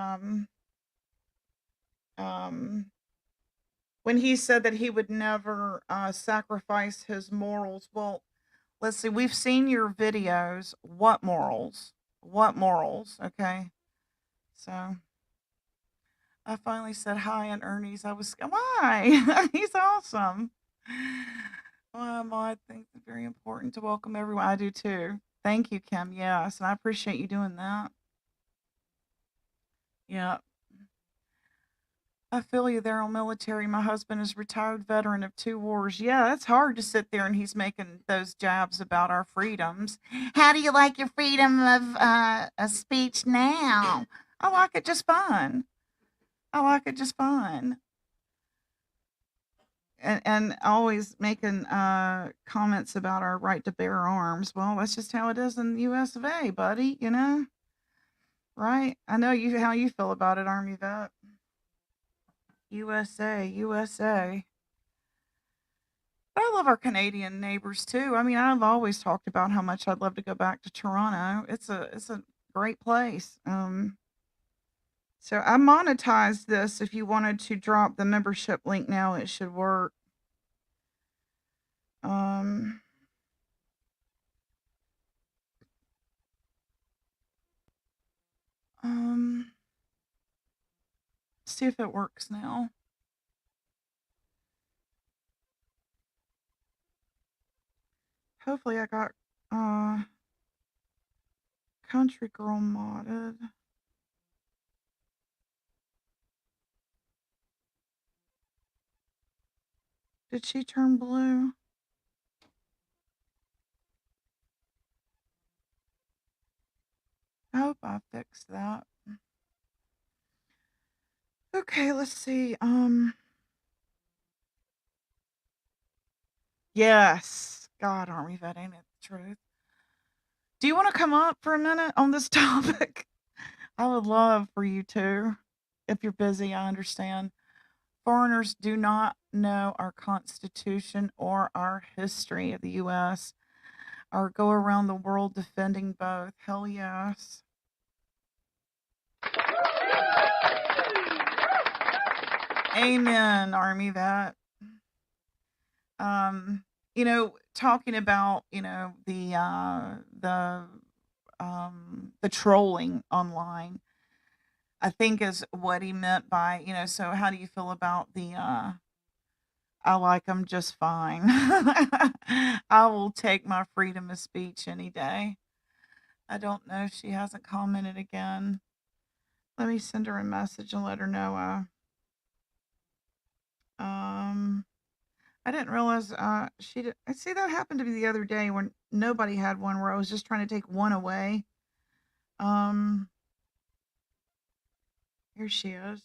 um, when he said that he would never sacrifice his morals, well, let's see. We've seen your videos. What morals? What morals? Okay. So I finally said hi in Ernie's. Why? He's awesome. Well, I think it's very important to welcome everyone. I do too. Thank you, Kim. Yes, and I appreciate you doing that. Yeah. I feel you there on military. My husband is retired veteran of 2 wars. Yeah, that's hard to sit there and he's making those jabs about our freedoms. How do you like your freedom of a speech now? I like it just fine. I like it just fine. And always making comments about our right to bear arms. Well, that's just how it is in the U.S. of A, buddy. Right? I know how you feel about it, Army vet. USA, USA. But I love our Canadian neighbors too. I mean, I've always talked about how much I'd love to go back to Toronto. It's a great place. So I monetized this. If you wanted to drop the membership link now, it should work. Um, see if it works now. Hopefully I got Country Girl modded. Did she turn blue? I hope I fixed that. Okay, let's see. Yes. God, aren't we that ain't it the truth? Do you want to come up for a minute on this topic? I would love for you to. If you're busy, I understand. Foreigners do not know our Constitution or our history of the U.S. or go around the world defending both. Hell yes. Amen, Army vet. Talking about, the trolling online, I think is what he meant by, so how do you feel about the I like them just fine. I will take my freedom of speech any day. I don't know if she hasn't commented again. Let me send her a message and let her know. I didn't realize she did. I see that happened to me the other day when nobody had one where I was just trying to take one away. Um, Here she is.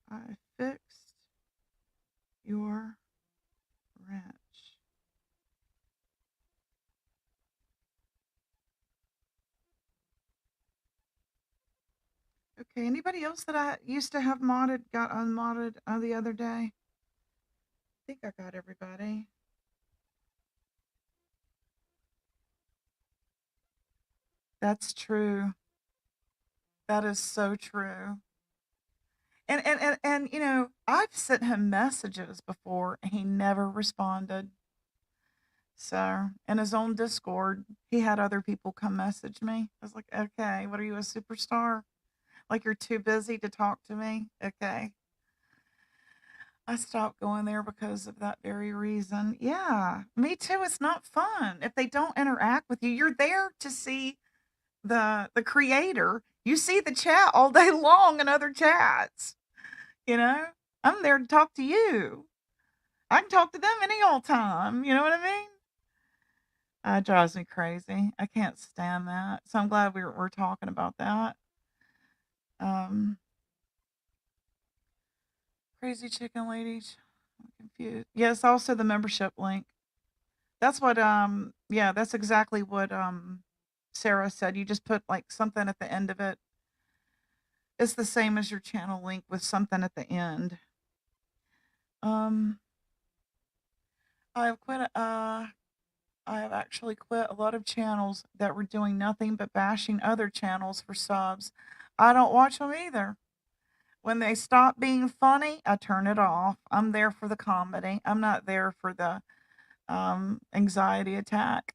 I fixed your wrench. Okay, anybody else that I used to have modded got unmodded the other day? I think I got everybody. That's true. That is so true. And I've sent him messages before and he never responded. So, in his own Discord, he had other people come message me. I was like, okay, what are you, a superstar? Like you're too busy to talk to me? Okay. I stopped going there because of that very reason. Yeah, me too. It's not fun if they don't interact with you. You're there to see the creator. You see the chat all day long in other chats. You know, I'm there to talk to you. I can talk to them any old time. You know what I mean? It drives me crazy. I can't stand that. So I'm glad we're talking about that. Um, Crazy chicken ladies. I'm confused. Yes, also the membership link. That's what yeah, that's exactly what Sarah said. You just put like something at the end of it. It's the same as your channel link with something at the end. Um I have quit I have actually quit a lot of channels that were doing nothing but bashing other channels for subs. I don't watch them either. When they stop being funny, I turn it off. I'm there for the comedy. I'm not there for the anxiety attack.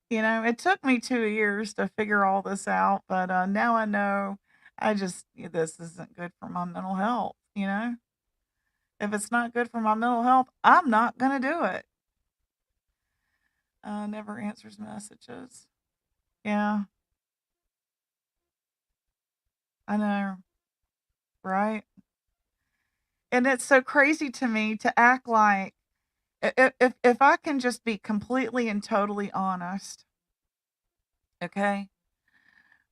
It took me 2 years to figure all this out, but now I know this isn't good for my mental health. If it's not good for my mental health, I'm not going to do it. Never answers messages. Yeah, I know, right? And it's so crazy to me to act like if I can just be completely and totally honest, okay?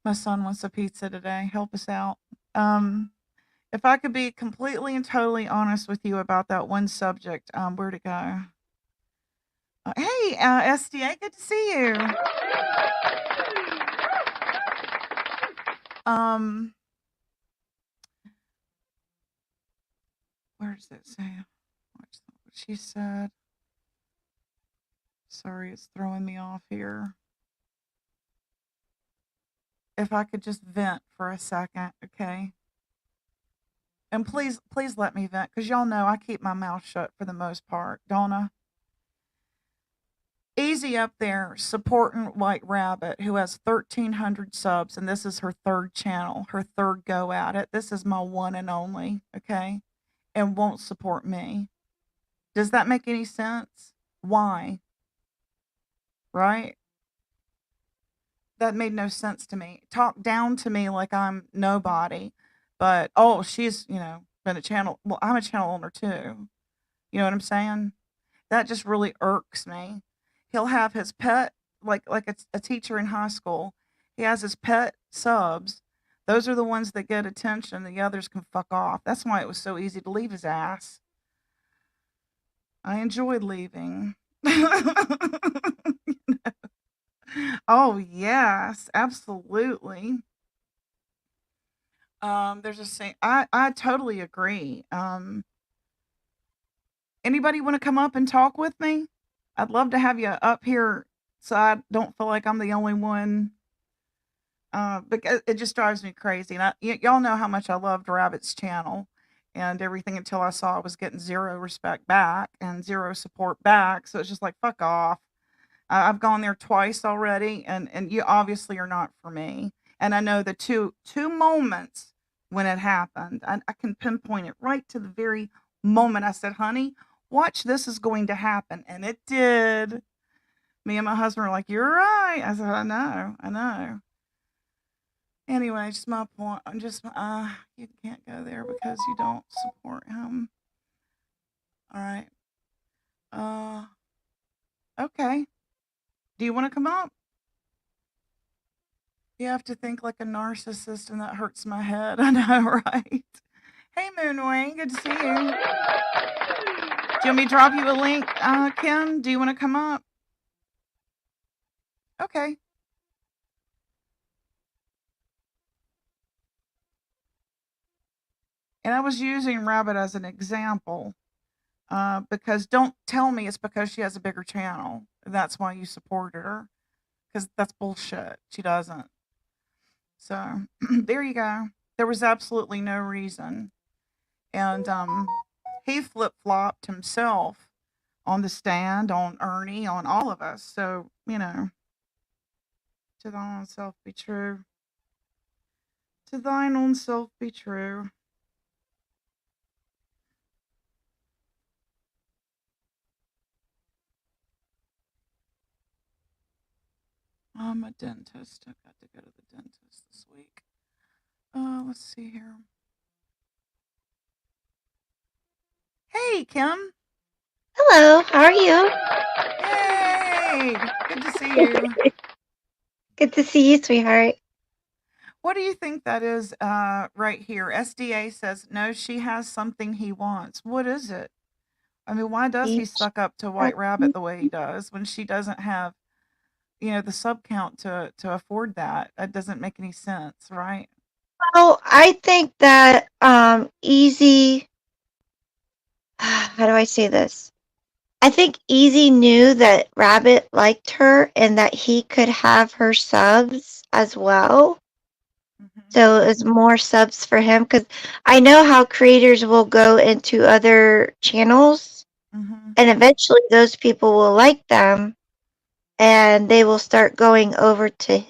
My son wants a pizza today. Help us out. If I could be completely and totally honest with you about that one subject, where'd it go? Hey, SDA, good to see you. Um, where does it say? What's what she said? Sorry, it's throwing me off here. If I could just vent for a second, okay? And please let me vent, because y'all know I keep my mouth shut for the most part, don't I? Easy up there supporting White Rabbit, who has 1,300 subs, and this is her third channel, her third go at it. This is my one and only, okay? And won't support me. Does that make any sense? Why? Right? That made no sense to me. Talk down to me like I'm nobody, but she's, been a channel. Well, I'm a channel owner too. You know what I'm saying? That just really irks me. he'll have his pet, like a teacher in high school. He has his pet subs. Those are the ones that get attention. The others can fuck off. That's why it was so easy to leave his ass. I enjoyed leaving. Oh yes, absolutely. There's a saying. I totally agree. Anybody want to come up and talk with me? I'd love to have you up here so I don't feel like I'm the only one. Because it just drives me crazy. And y'all know how much I loved Rabbit's channel and everything until I saw I was getting zero respect back and zero support back. So it's just like, fuck off. I've gone there twice already, and you obviously are not for me. And I know the two moments when it happened. I can pinpoint it right to the very moment I said, honey, watch, this is going to happen. And it did. Me and my husband were like, you're right. I said, I know. Anyway, just my point. I'm just, you can't go there because you don't support him. All right. Okay. Do you want to come up? You have to think like a narcissist, and that hurts my head. I know, right? Hey, Moonway, good to see you. Do you want me to drop you a link, Kim? Do you want to come up? Okay. And I was using Rabbit as an example because don't tell me it's because she has a bigger channel. That's why you supported her, because that's bullshit. She doesn't. So there you go. There was absolutely no reason. And he flip-flopped himself on the stand, on Ernie, on all of us. So, to thine own self be true. To thine own self be true. I'm a dentist. I've got to go to the dentist this week. Let's see here. Hey, Kim. Hello, how are you? Hey, good to see you. Good to see you, sweetheart. What do you think that is right here? SDA says, no, she has something he wants. What is it? I mean, why does he suck up to White Rabbit the way he does when she doesn't have, the sub count to afford that? That doesn't make any sense, right? Well, I think that Easy, how do I say this? I think Easy knew that Rabbit liked her and that he could have her subs as well. So it was more subs for him, because I know how creators will go into other channels and eventually those people will like them and they will start going over to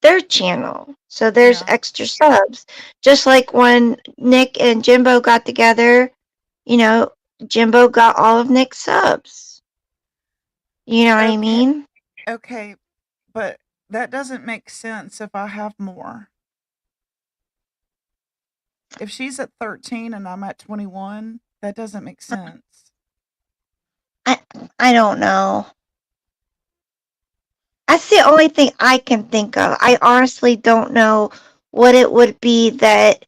their channel. So there's extra subs. Just like when Nick and Jimbo got together, Jimbo got all of Nick's subs. You know what I mean? Okay, but that doesn't make sense if I have more. If she's at 13 and I'm at 21, that doesn't make sense. I don't know. That's the only thing I can think of. I honestly don't know what it would be that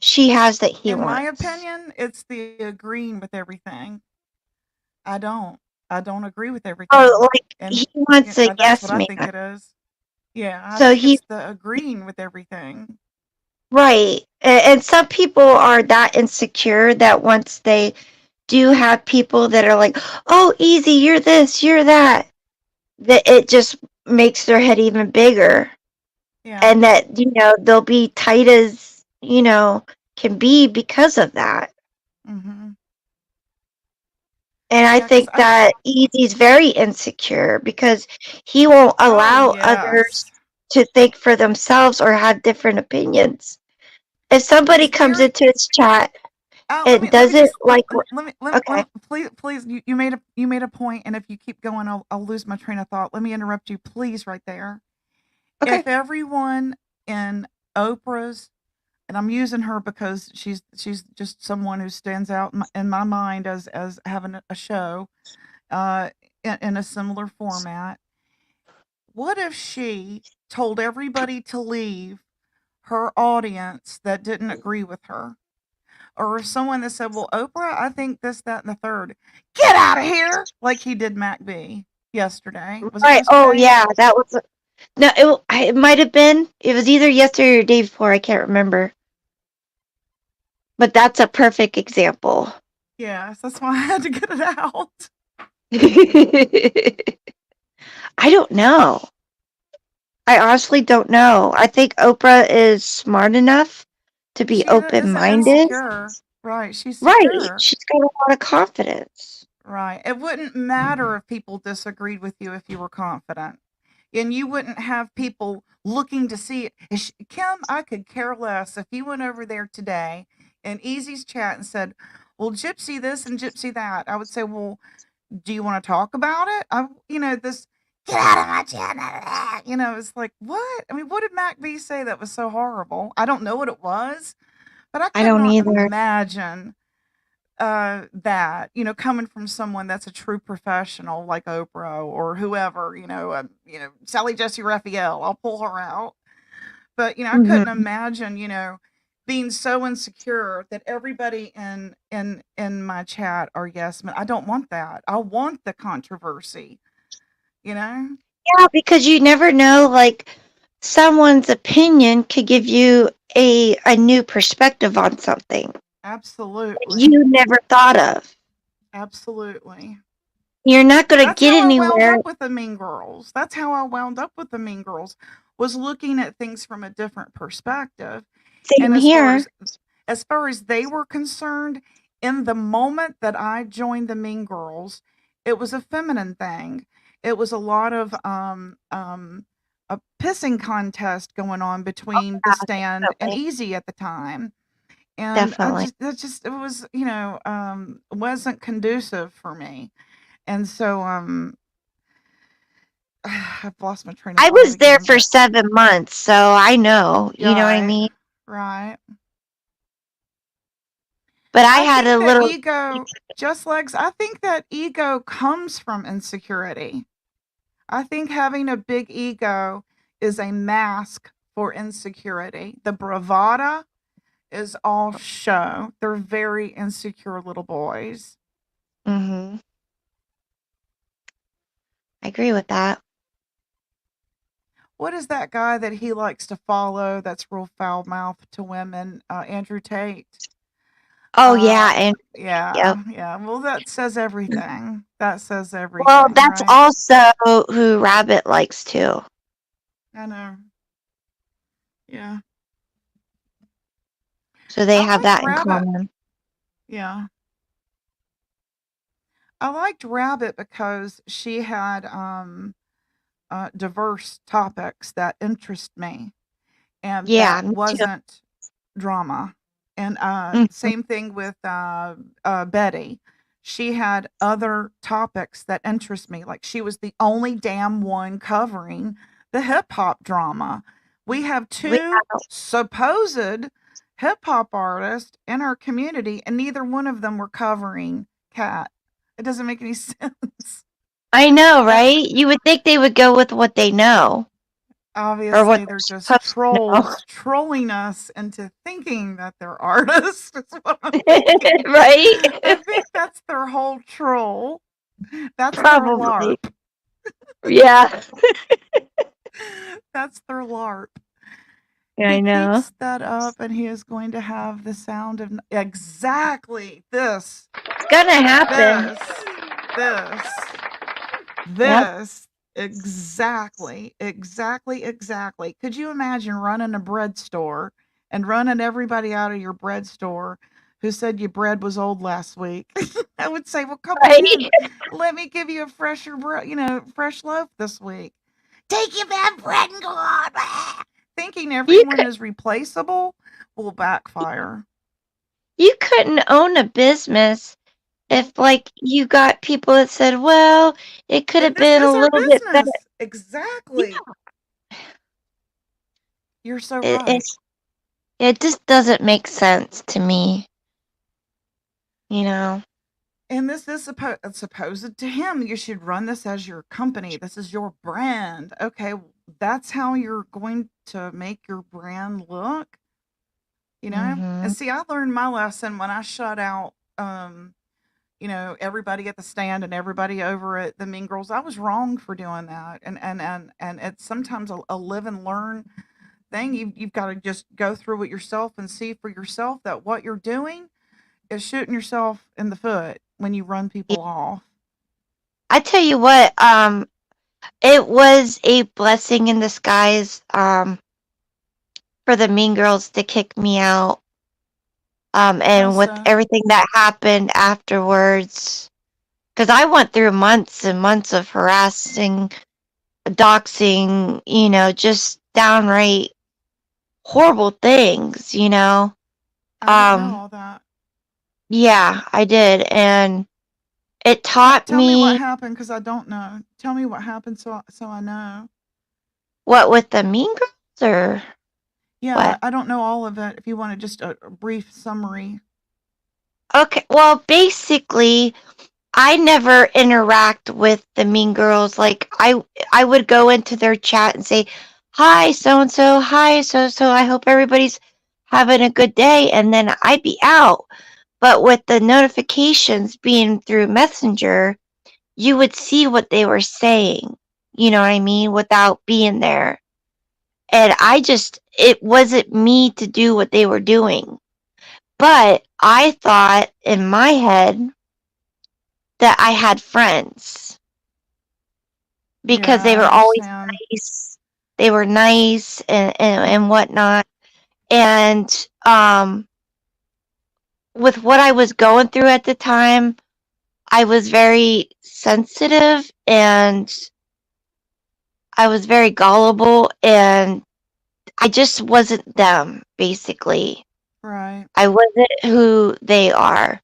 she has that he wants. In my opinion, it's the agreeing with everything. I don't agree with everything. Oh, like he wants a that's yes what I man. think it is. Yeah, I So think it's the agreeing with everything. Right. And some people are that insecure that once they do have people that are like, oh, Easy, you're this, you're that it just makes their head even bigger. Yeah. And that, they'll be tight as, can be because of that. Mm-hmm. And I think that Easy's very insecure because he won't allow others to think for themselves or have different opinions. If somebody comes into his chat and doesn't like, please, you made a point, and if you keep going, I'll lose my train of thought. Let me interrupt you, please, right there. Okay. If everyone in Oprah's, and I'm using her because she's just someone who stands out in my mind as having a show. in a similar format. What if she told everybody to leave her audience that didn't agree with her? Or someone that said, "Well, Oprah, I think this, that, and the third. Get out of here!" Like he did Mac B yesterday. Was it Right. Oh, yesterday? yeah. That was. No, it might have been. It was either yesterday or the day before. I can't remember. But that's a perfect example. Yes, that's why I had to get it out. I don't know. I honestly don't know. I think Oprah is smart enough to be She isn't open-minded. insecure. Right, she's Right. secure. She's got a lot of confidence. Right. It wouldn't matter if people disagreed with you if you were confident. And you wouldn't have people looking to see it. Kim, I could care less if you went over there today in Easy's chat and said, "Well, Gypsy this and Gypsy that." I would say, "Well, do you want to talk about it?" This get out of my channel. It's like, what? I mean, what did Mac B say that was so horrible? I don't know what it was, but I I could don't not either. imagine that, coming from someone that's a true professional like Oprah or whoever, Sally Jesse Raphael, I'll pull her out. But, I couldn't Mhm. imagine, being so insecure that everybody in my chat are yes men. I don't want that. I want the controversy, you know? Yeah, because you never know, like, someone's opinion could give you a new perspective on something that Absolutely. you never thought of. Absolutely. You're not gonna That's get how I wound anywhere. up with the Mean Girls. That's how I wound up with the Mean Girls, was looking at things from a different perspective. Same And here. as far as they were concerned, in the moment that I joined the Mean Girls, it was a feminine thing. It was a lot of a pissing contest going on between the Stand and Definitely. Easy at the time. And Definitely. it was, wasn't conducive for me. And so, I've lost my train of I thought was there again, for but 7 months, so I know. You know what I right, mean? right. But I I had think a that little. ego, just legs, I think that ego comes from insecurity. I think having a big ego is a mask for insecurity. The bravada is all show. They're very insecure little boys. Mhm. I agree with that. What is that guy that he likes to follow that's real foul mouthed to women? Andrew Tate. Oh, yeah, and yep. Yeah. Well, that says everything. That says Well, everything, that's right? also who Rabbit likes too. I know. Yeah. So they I have liked that in Rabbit. common. Yeah. I liked Rabbit because she had diverse topics that interest me and Yeah, that me too. wasn't drama. And Mhm. same thing with Betty. She had other topics that interest me. Like she was the only damn one covering the hip hop drama. We have We two supposed hip hop artists in our community, and neither one of them were covering Cat. It doesn't make any sense. I know, right? You would think they would go with what they know or what Obviously, they're they're just supposed to know. trolls trolling us into thinking that they're artists. That's what I'm thinking. Right? I think that's their whole troll. That's their Probably. LARP. Yeah. That's their LARP. I He know. keeps that up and he is going to have the sound of exactly this, It's gonna happen. this, Yep. this, exactly. Could you imagine running a bread store and running everybody out of your bread store who said your bread was old last week? I would say, well, come on Right? in. Let me give you a fresher bread, fresh loaf this week. Take your bad bread and go on. Thinking You everyone could is replaceable will backfire. you couldn't own a business if like you got people that said, "Well, it could And have this been a is our little bit better." business. Exactly. You're so It, right. it's it just doesn't make sense to me, you know. And this is supposed to him. You should run this as your company. This is your brand. Okay, that's how you're going to make your brand look, you know? Mm-hmm. And see, I learned my lesson when I shut out, everybody at the stand and everybody over at the Mean Girls. I was wrong for doing that. And it's sometimes a live and learn thing. You've got to just go through it yourself and see for yourself that what you're doing is shooting yourself in the foot when you run people off. I tell you what, it was a blessing in disguise, for the Mean Girls to kick me out. And with everything that happened afterwards, because I went through months and months of harassing, doxing, just downright horrible things, I didn't know all that. Yeah, I did. And it taught Tell me what me happened, because I don't know. Tell me what happened so I know. what with the Mean Girls or Yeah, what? I don't know all of it. If you want to just a brief summary. Okay, well, basically, I never interact with the Mean Girls. Like I would go into their chat and say, "Hi, so and so. Hi, so so. I hope everybody's having a good day," and then I'd be out. But with the notifications being through Messenger, you would see what they were saying. You know what I mean? Without being there. And it wasn't me to do what they were doing. But I thought in my head that I had friends because Yeah, they I were always understand. nice. They were nice and whatnot. And with what I was going through at the time, I was very sensitive and I was very gullible, and I just wasn't them, basically. Right. I wasn't who they are.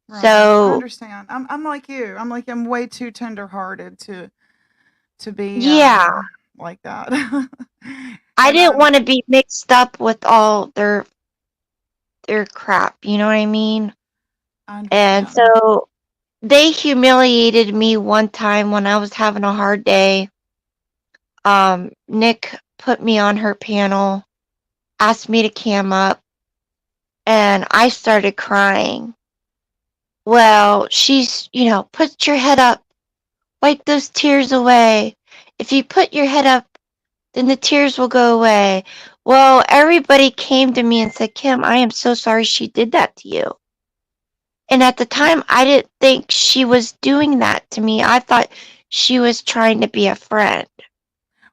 Right. I So understand. I'm like you. I'm way too tenderhearted to be yeah, like that. I And didn't want to be mixed up with all their crap, you know what I mean? I And understand. so they humiliated me one time when I was having a hard day. Nick put me on her panel, asked me to cam up, and I started crying. Well, she's, put your head up, wipe those tears away. If you put your head up, then the tears will go away. Well, everybody came to me and said, Kim, I am so sorry she did that to you. And at the time, I didn't think she was doing that to me. I thought she was trying to be a friend.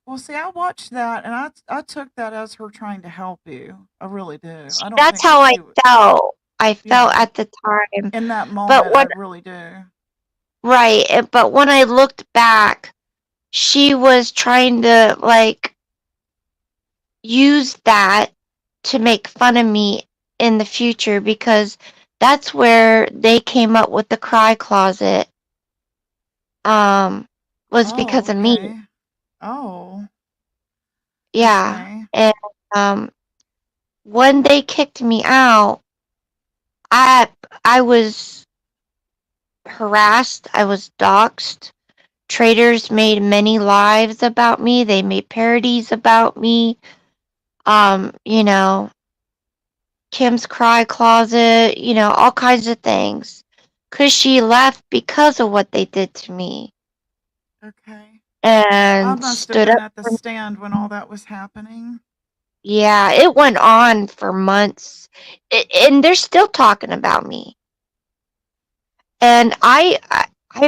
Well, see, I watched that and I took that as her trying to help you. I really do. See, I don't that's think that how I she would. felt. I felt Yeah. at the time. In that But moment, I when, really do. right, but when I looked back, she was trying to, use that to make fun of me in the future because that's where they came up with the cry closet. Was because Oh, of me. okay. Oh, Yeah. okay. And when they kicked me out, I I was harassed, I was doxxed. Traders made many lives about me. They made parodies about me. You know, Kim's cry closet, all kinds of things. 'Cause she left because of what they did to me. Okay. I And must have stood been up at the for me. stand when all that was happening. Yeah, it went on for months. And they're still talking about me. And I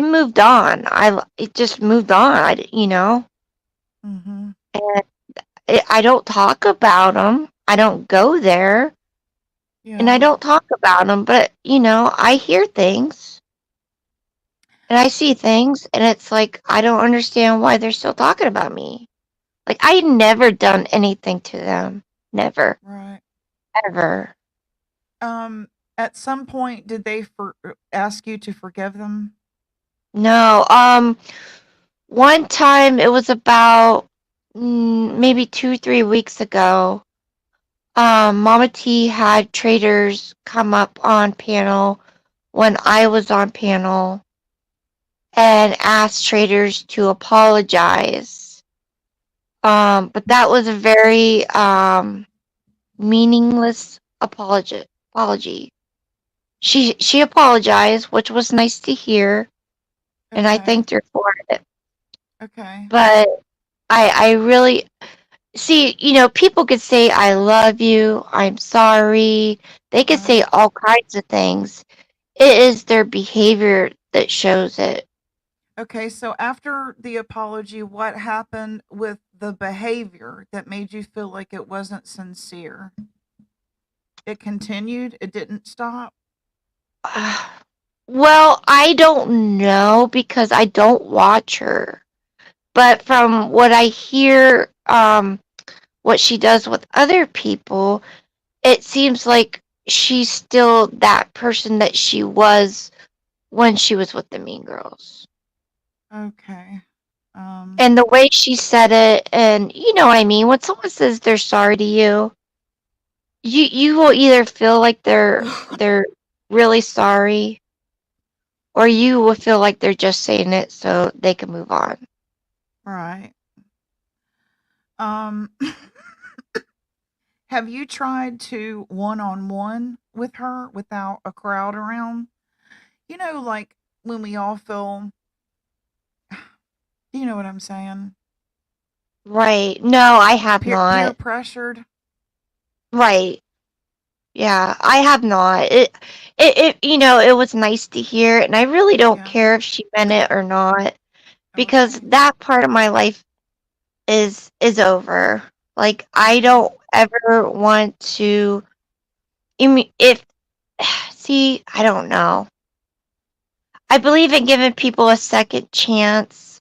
moved on. It just moved on, Mhm. And I don't talk about them. I don't go there. And I Yeah. don't talk about them, but, I hear things. And I see things, and it's like, I don't understand why they're still talking about me. Like, I never done anything to them. Never. Right. Ever. At some point, did they ask you to forgive them? No. One time, it was about maybe 2, 3 weeks ago. Mama T had traders come up on panel when I was on panel and asked traders to apologize. But that was a very meaningless apology. She apologized, which was nice to hear, and I Okay. thanked her for it. Okay. But I really see, people could say I love you, I'm sorry. They could say Right. all kinds of things. It is their behavior that shows it. Okay, so after the apology, what happened with the behavior that made you feel like it wasn't sincere? It continued? It didn't stop? Well, I don't know because I don't watch her. But from what I hear, what she does with other people, it seems like she's still that person that she was when she was with the Mean Girls. Okay. And the way she said it, and you know what I mean, when someone says they're sorry to you, you will either feel like they're really sorry, or you will feel like they're just saying it so they can move on. Right. Have you tried to one-on-one with her without a crowd around? Like when we all feel, do you know what I'm saying? Right. No, I have Peer not. pressured? Right. Yeah, I have not. It was nice to hear, and I really don't Yeah. care if she meant it or not, because Okay. that part of my life is over. Like, I Okay. don't ever want to. I mean, if see, I don't know. I believe in giving people a second chance,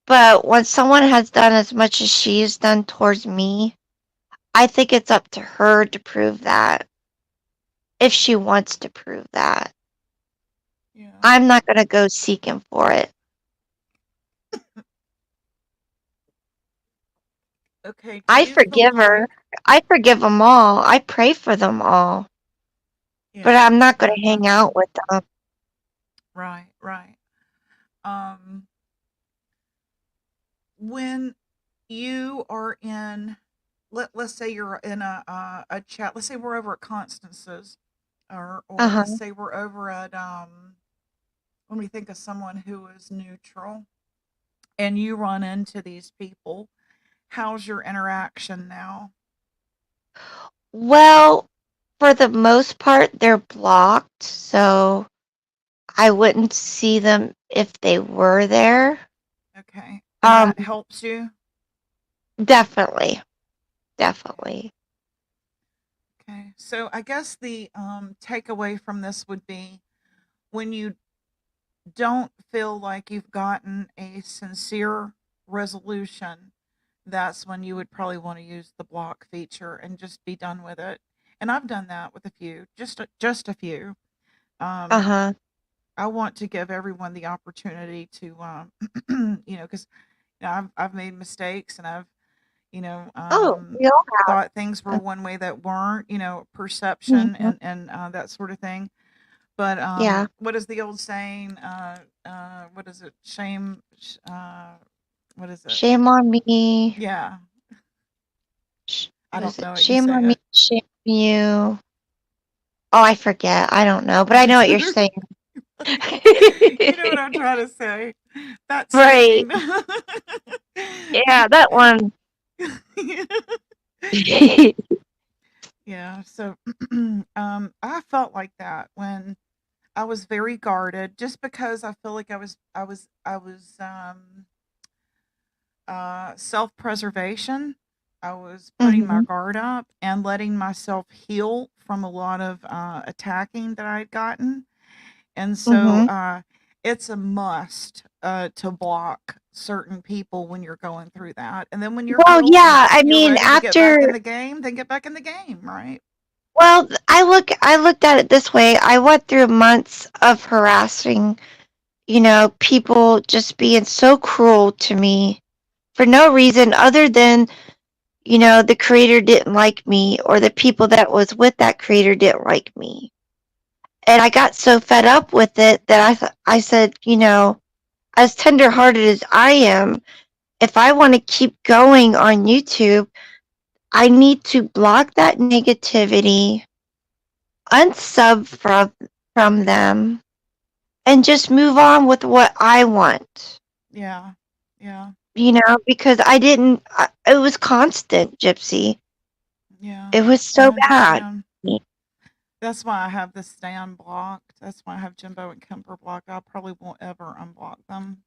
but when someone has done as much as she has done towards me, I think it's up to her to prove that, if she wants to prove that. Yeah. I'm not going to go seeking for it. Okay. Do I you feel forgive her. like, I forgive them all. I pray for them all. But yeah, I'm not going yeah, to hang out with them. right, right. Um, when you are in, let's say you're in a chat. Let's say we're over at Constance's, or Uh-huh. let's say we're over at when we think of someone who is neutral, and you run into these people. How's your interaction now? Well, for the most part, they're blocked, so I wouldn't see them if they were there. Okay, and Um, that helps you. definitely. Definitely. Okay, so I guess the takeaway from this would be when you don't feel like you've gotten a sincere resolution, that's when you would probably want to use the block feature and just be done with it. And I've done that with a few, just a few. Um, Uh-huh. I want to give everyone the opportunity to, because I've made mistakes, and I've you know Oh, um, we all thought things were have. one way that weren't, perception Mhm. and that sort of thing. But Yeah. what is the old saying? What is it? What is it? Shame on me. Yeah, I What is don't it? know it. You Shame on say me, it. shame on you. Oh, I forget. I don't know, but I know what you're saying. You know what I'm trying to say. That Right. saying. Yeah, that one. Yeah. So, I felt like that when I was very guarded, just because I feel like I was self-preservation. I was putting my Mhm. guard up and letting myself heal from a lot of attacking that I'd gotten. And so Mhm. it's a must to block certain people when you're going through that. And then when you're Well, healed yeah, I and you're mean, ready to get back in after the game, then get back in the game, right? well, I looked at it this way. I went through months of harassing, people just being so cruel to me for no reason other than, the creator didn't like me or the people that was with that creator didn't like me. And I got so fed up with it that I said, as tenderhearted as I am, if I want to keep going on YouTube, I need to block that negativity, unsub from them, and just move on with what I want. Yeah. Yeah. Because it was constant, Gypsy. Yeah. It was I so bad. understand. That's why I have the Stan blocked. That's why I have Jimbo and Kemper blocked. I probably won't ever unblock them.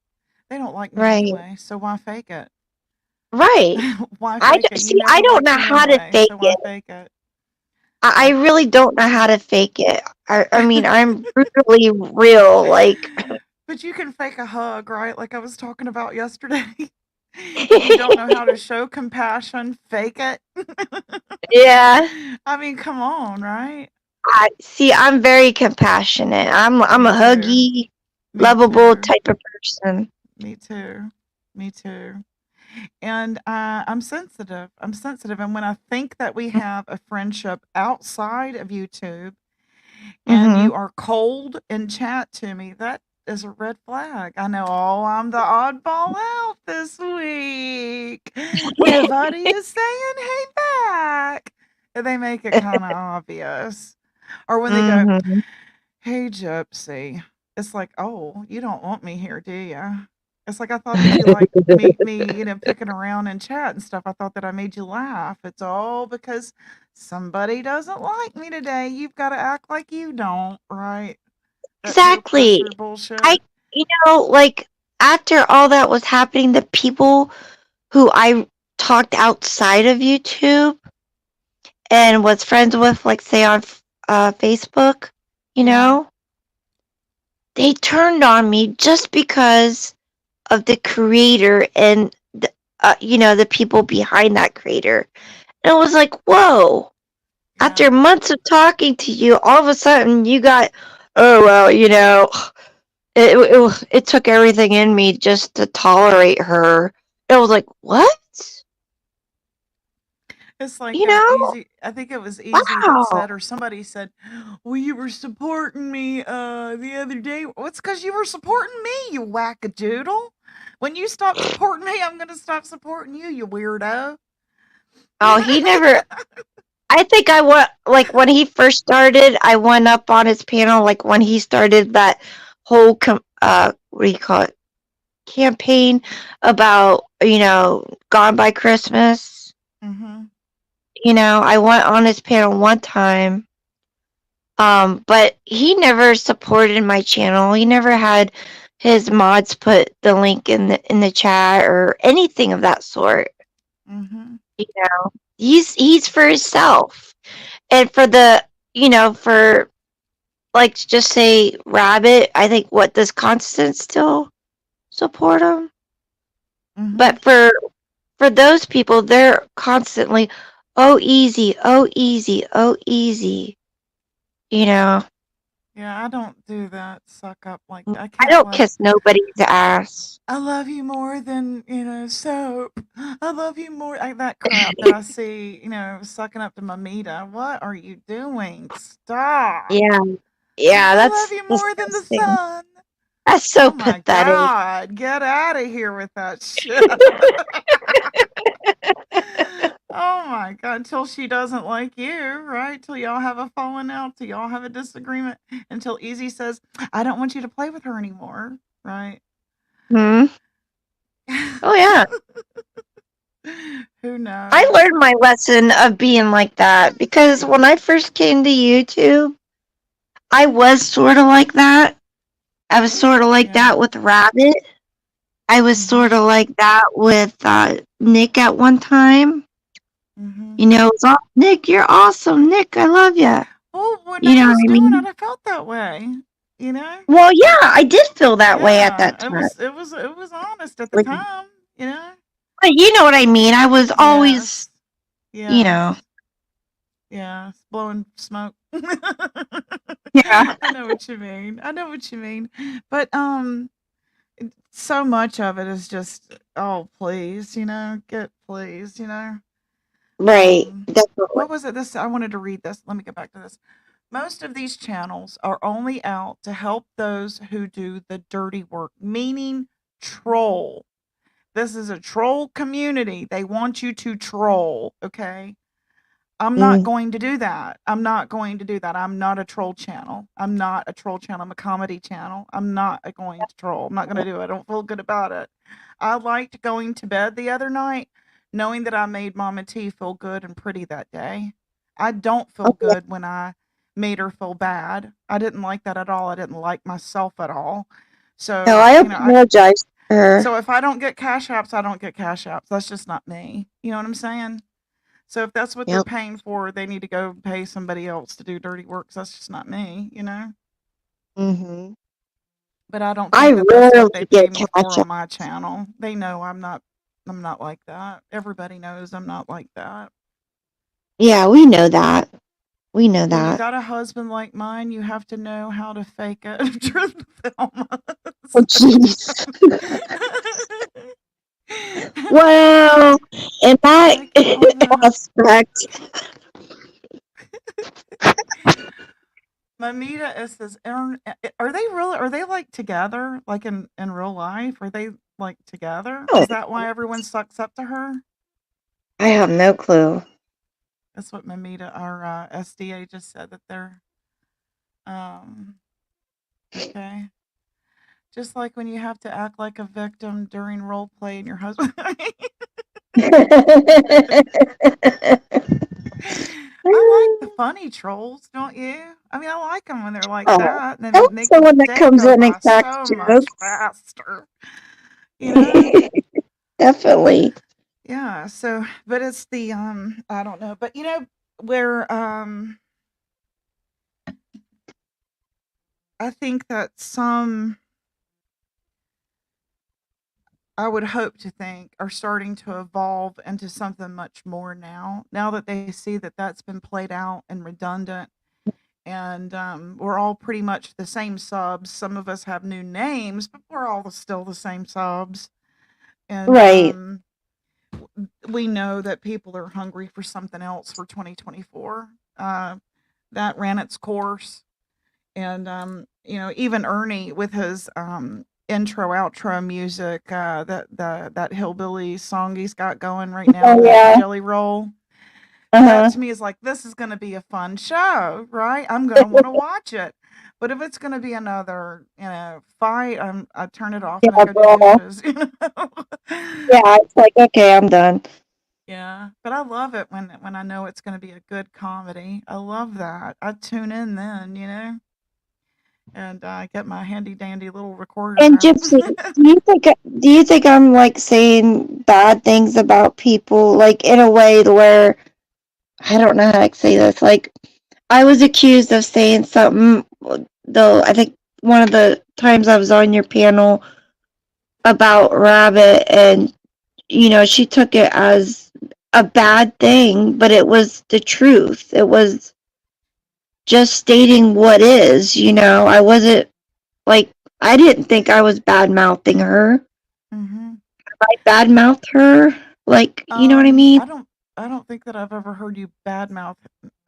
They don't like me Right. anyway, so why fake it? Right. Why fake it? You never I don't liked know me how to anyway, fake so why it. fake it? I really don't know how to fake it. I mean, I'm brutally real. Like, But you can fake a hug, right? Like I was talking about yesterday. If you don't know how to show compassion, fake it. yeah. I mean, come on, right? I'm very compassionate. I'm a Me too. huggy, Me lovable too. type of person. Me too. Me too. And I'm sensitive. I'm sensitive. And when I think that we have a friendship outside of YouTube and Mm-hmm. you are cold in chat to me, that is a red flag. I know, oh, I'm the oddball out this week. Nobody is saying hey back. And they make it kind of obvious. Or when they go, Mm-hmm. hey, Gypsy. It's like, oh, you don't want me here, do you? It's like I thought that you like me, picking around in chat and stuff. I thought that I made you laugh. It's all because somebody doesn't like me today. You've got to act like you don't, right? That peer Exactly. pressure bullshit. Like after all that was happening, the people who I talked outside of YouTube and was friends with, like, say on Facebook, Yeah. they turned on me just because of the creator and the people behind that creator. And it was like, whoa! Yeah. After months of talking to you, all of a sudden you got, oh well, it took everything in me just to tolerate her. It was like, what? It's like You know? Easy. I think it was Easy that Wow. said, or somebody said, "Well, you were supporting me the other day." Well, it's because you were supporting me, you wackadoodle. When you stop supporting me, I'm gonna stop supporting you, you weirdo. Oh, he never. I think I went, like, when he first started, I went up on his panel, like when he started that whole what do you call it, campaign about, Gone by Christmas. Mm-hmm. I went on his panel one time, but he never supported my channel. He never had his mods put the link in the chat or anything of that sort. Mm-hmm. He's for himself, and for for, like, just say Rabbit. I think, what does Constant still support him? Mm-hmm. But for those people, they're constantly, oh easy, oh easy, oh easy. Yeah, I don't do that suck up like that. I I can't don't kiss nobody's ass. I love you more than, soap. I love you more. That crap that I see, sucking up to Mamita. What are you doing? Stop. Yeah, yeah, I love that's you more than the disgusting. sun. That's so Oh my pathetic. God. Get out of here with that shit. Oh my God. Until she doesn't like you, right? Till y'all have a falling out, till y'all have a disagreement, until Easy says, I don't want you to play with her anymore, right? Hmm. Oh yeah. Who knows? I learned my lesson of being like that because when I first came to YouTube, I was sort of like that. I was sort of like that with Rabbit. I was sort of like that with Nick at one time. It's all, Nick, you're awesome. Nick, I love you. Oh, when You I know was what I doing mean? it, I felt that way. Well, yeah, I did feel that way at that It time. was honest at the time, But you know what I mean? I was always, Yes. Yeah, blowing smoke. Yeah. I know what you mean. I know what you mean. But so much of it is just, oh please, get please. Right. Definitely. What was it? This I wanted to read this. Let me get back to this. Most of these channels are only out to help those who do the dirty work, meaning troll. This is a troll community. They want you to troll, okay? I'm not Mm. going to do that. I'm not going to do that. I'm not a troll channel. I'm not a troll channel. I'm a comedy channel. I'm not going to troll. I'm not going to do it. I don't feel good about it. I liked going to bed the other night knowing that I made Mama T feel good and pretty that day. I don't feel Okay. good when I made her feel bad. I didn't like that at all. I didn't like myself at all. No, So, I you know, apologize to her. so if I don't get cash apps, I don't get cash apps. That's just not me. You know what I'm saying? So if that's what they're Yep. paying for, they need to go pay somebody else to do dirty work. 'Cause that's just not me, you know? Hmm. But I don't I think that that's rarely what they pay get me cash for on out. my channel. They know I'm not like that. Everybody knows I'm not like that. Yeah, we know that. We know When you that. got a husband like mine, you have to know how to fake it during the Oh, film. jeez. Well, in that I cannot. aspect, Mamita, it says, are they really? Are they like together? Like in real life? Are they like together? oh, Is that why everyone sucks up to her? I have no clue. That's what Mamita, our SDA, just said that they're um okay. Just like when you have to act like a victim during role play and your husband. I like the funny trolls, don't you? I mean, I like them when they're like Oh, that, and then I it like makes the someone that day comes go in and by cracks so much jokes. faster, you know? Definitely. Yeah, so but it's the, I don't know, but, you know, where, I think that some I would hope to think are starting to evolve into something much more now that they see that that's been played out and redundant, and, we're all pretty much the same subs. Some of us have new names, but we're all still the same subs, and, Right. we know that people are hungry for something else for 2024. That ran its course. And, you know, even Ernie with his intro outro music, that hillbilly song he's got going right now, Oh, that yeah. Jelly Roll, that Uh-huh. to me is like, this is going to be a fun show, right? I'm going to want to watch it. But if it's going to be another, you know, fight, I turn it off and I Yeah, go do bro. dishes. You know? Yeah, it's like, okay, I'm done. Yeah, but I love it when I know it's going to be a good comedy. I love that. I tune in then, you know, and I get my handy dandy little recorder And there. Gypsy, do you think I'm like saying bad things about people, like in a way where I don't know how to say this. Like I was accused of saying something, though I think one of the times I was on your panel about Rabbit, and she took it as a bad thing, but it was the truth. It was just stating what is. I wasn't like I didn't think I was bad mouthing her. Mhm. I bad mouthed her, like, you know what I mean? I don't think that I've ever heard you badmouth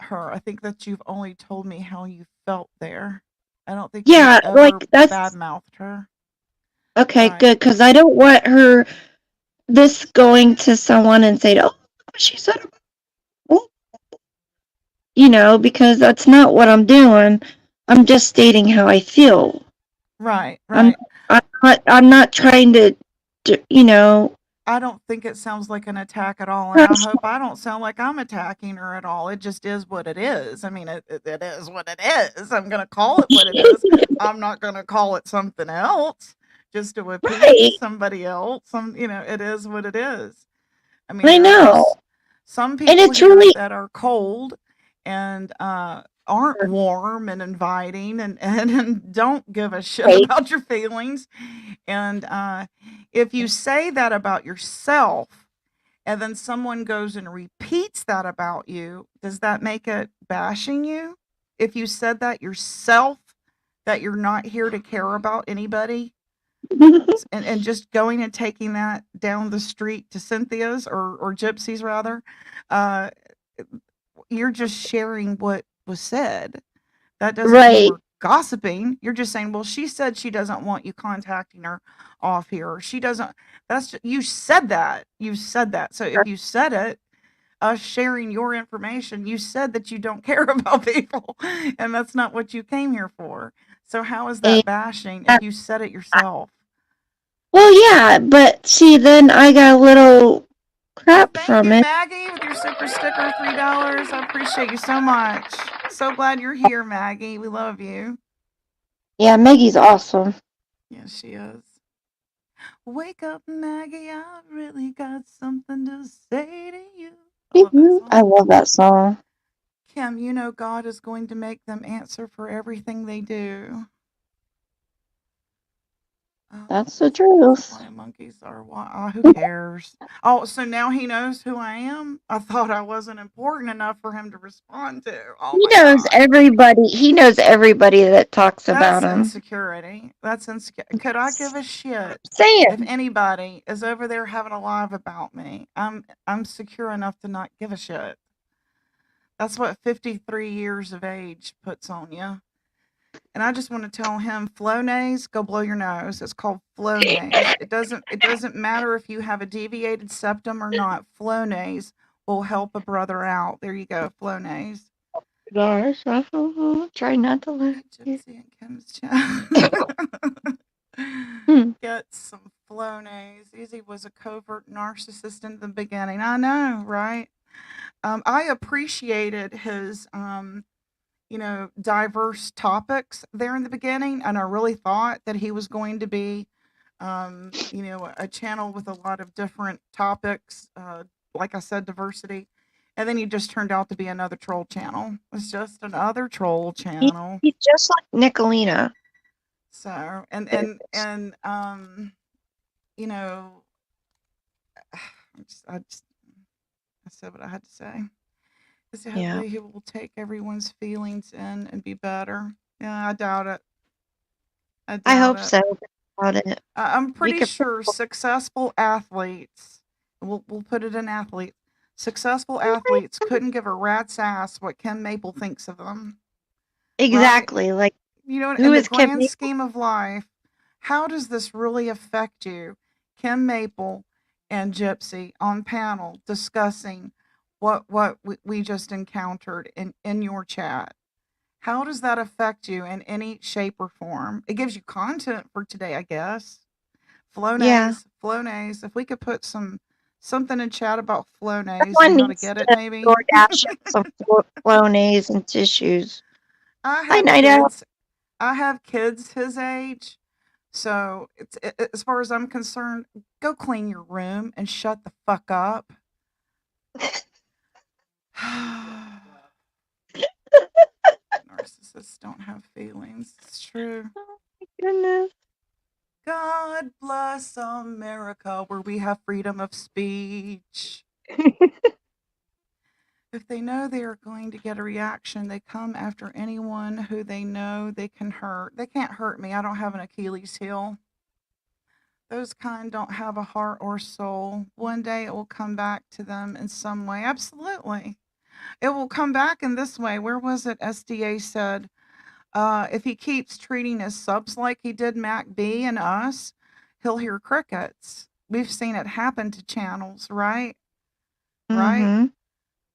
her. I think that you've only told me how you felt there. I don't think you've Yeah, like ever that's badmouthed her. okay, Right. good, because I don't want her this going to someone and say, "Oh, she said," because that's not what I'm doing. I'm just stating how I feel. Right, I'm right. I'm not trying to, I don't think it sounds like an attack at all, and I hope I don't sound like I'm attacking her at all. It just is what it is. I mean, it is what it is. I'm gonna call it what it is. I'm not gonna call it something else just to appease right. somebody else. It is what it is. I mean, I there are know, just some and people it's here really that are cold and aren't warm and inviting and don't give a shit right. about your feelings. And if you say that about yourself and then someone goes and repeats that about you, does that make it bashing you? If you said that yourself, that you're not here to care about anybody, and just going and taking that down the street to Cynthia's or Gypsy's rather, uh, you're just sharing what was said. That doesn't mean Right. we're gossiping. You're just saying, well, she said she doesn't want you contacting her off here. Or she doesn't. That's just, you said that. You said that. So if you said it, us sharing your information, you said that you don't care about people, and that's not what you came here for. So how is And, that bashing if you said it yourself? well, yeah, but see, then I got a little Well, crap thank from you, it. Maggie, with your super sticker, $3. I appreciate you so much. So glad you're here, Maggie. We love you. Yeah, Maggie's awesome. Yes, she is. Wake up, Maggie. I really got something to say to you. I love that I song. love that song. Kim, you know God is going to make them answer for everything they do. That's the truth. Flying monkeys are who cares? Oh, so now he knows who I am? I thought I wasn't important enough for him to respond to. Oh He my knows God. everybody. He knows everybody that talks about That's him. insecurity. That's insecure. Could I give a shit Saying. if anybody is over there having a live about me? I'm secure enough to not give a shit. That's what 53 years of age puts on you. And I just want to tell him, Flonase, go blow your nose. It's called Flonase. It doesn't matter if you have a deviated septum or not. Flonase will help a brother out. There you go, Flonase. Gosh, try not to laugh. Gypsy and Kim's chat. Get some Flonase. Easy was a covert narcissist in the beginning. I know, right? I appreciated his diverse topics there in the beginning. And I really thought that he was going to be, a channel with a lot of different topics. Like I said, diversity. And then he just turned out to be another troll channel. It's just another troll channel. He's just like Nicolina. So, and, you know, I said what I had to say. So hopefully he will take everyone's feelings in and be better. Yeah, I doubt it. I hope so. About it. I'm pretty sure successful athletes, we'll put it in athletes, successful athletes couldn't give a rat's ass what Kim Maple thinks of them. Exactly. Right? Like, you know, who in the is Kim grand Maple? scheme of life, how does this really affect you? Kim Maple and Gypsy on panel discussing what we just encountered in your chat. How does that affect you in any shape or form? It gives you content for today, I guess. Flonase. If we could put something in chat about Flonase and how to get it, maybe. DoorDash some Flonase and tissues. I have kids his age, so as far as I'm concerned, go clean your room and shut the fuck up. Narcissists don't have feelings. It's true. Oh my goodness. God bless America, where we have freedom of speech. If they know they are going to get a reaction, they come after anyone who they know they can hurt. They can't hurt me. I don't have an Achilles heel. Those kind don't have a heart or soul. One day it will come back to them in some way. Absolutely. It will come back in this way. Where was it? SDA said, if he keeps treating his subs like he did Mac B and us, he'll hear crickets. We've seen it happen to channels, right? Mm-hmm.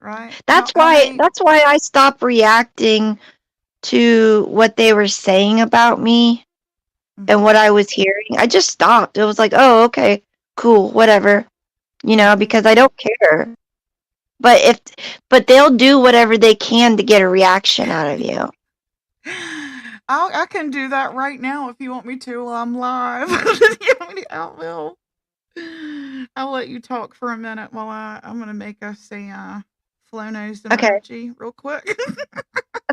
Right. That's why I stopped reacting to what they were saying about me and what I was hearing. I just stopped. It was like, oh, okay, cool, whatever. Because I don't care. But they'll do whatever they can to get a reaction out of you. I can do that right now if you want me to while I'm live. I will. I'll let you talk for a minute while I'm gonna make us a Flonase emoji real quick.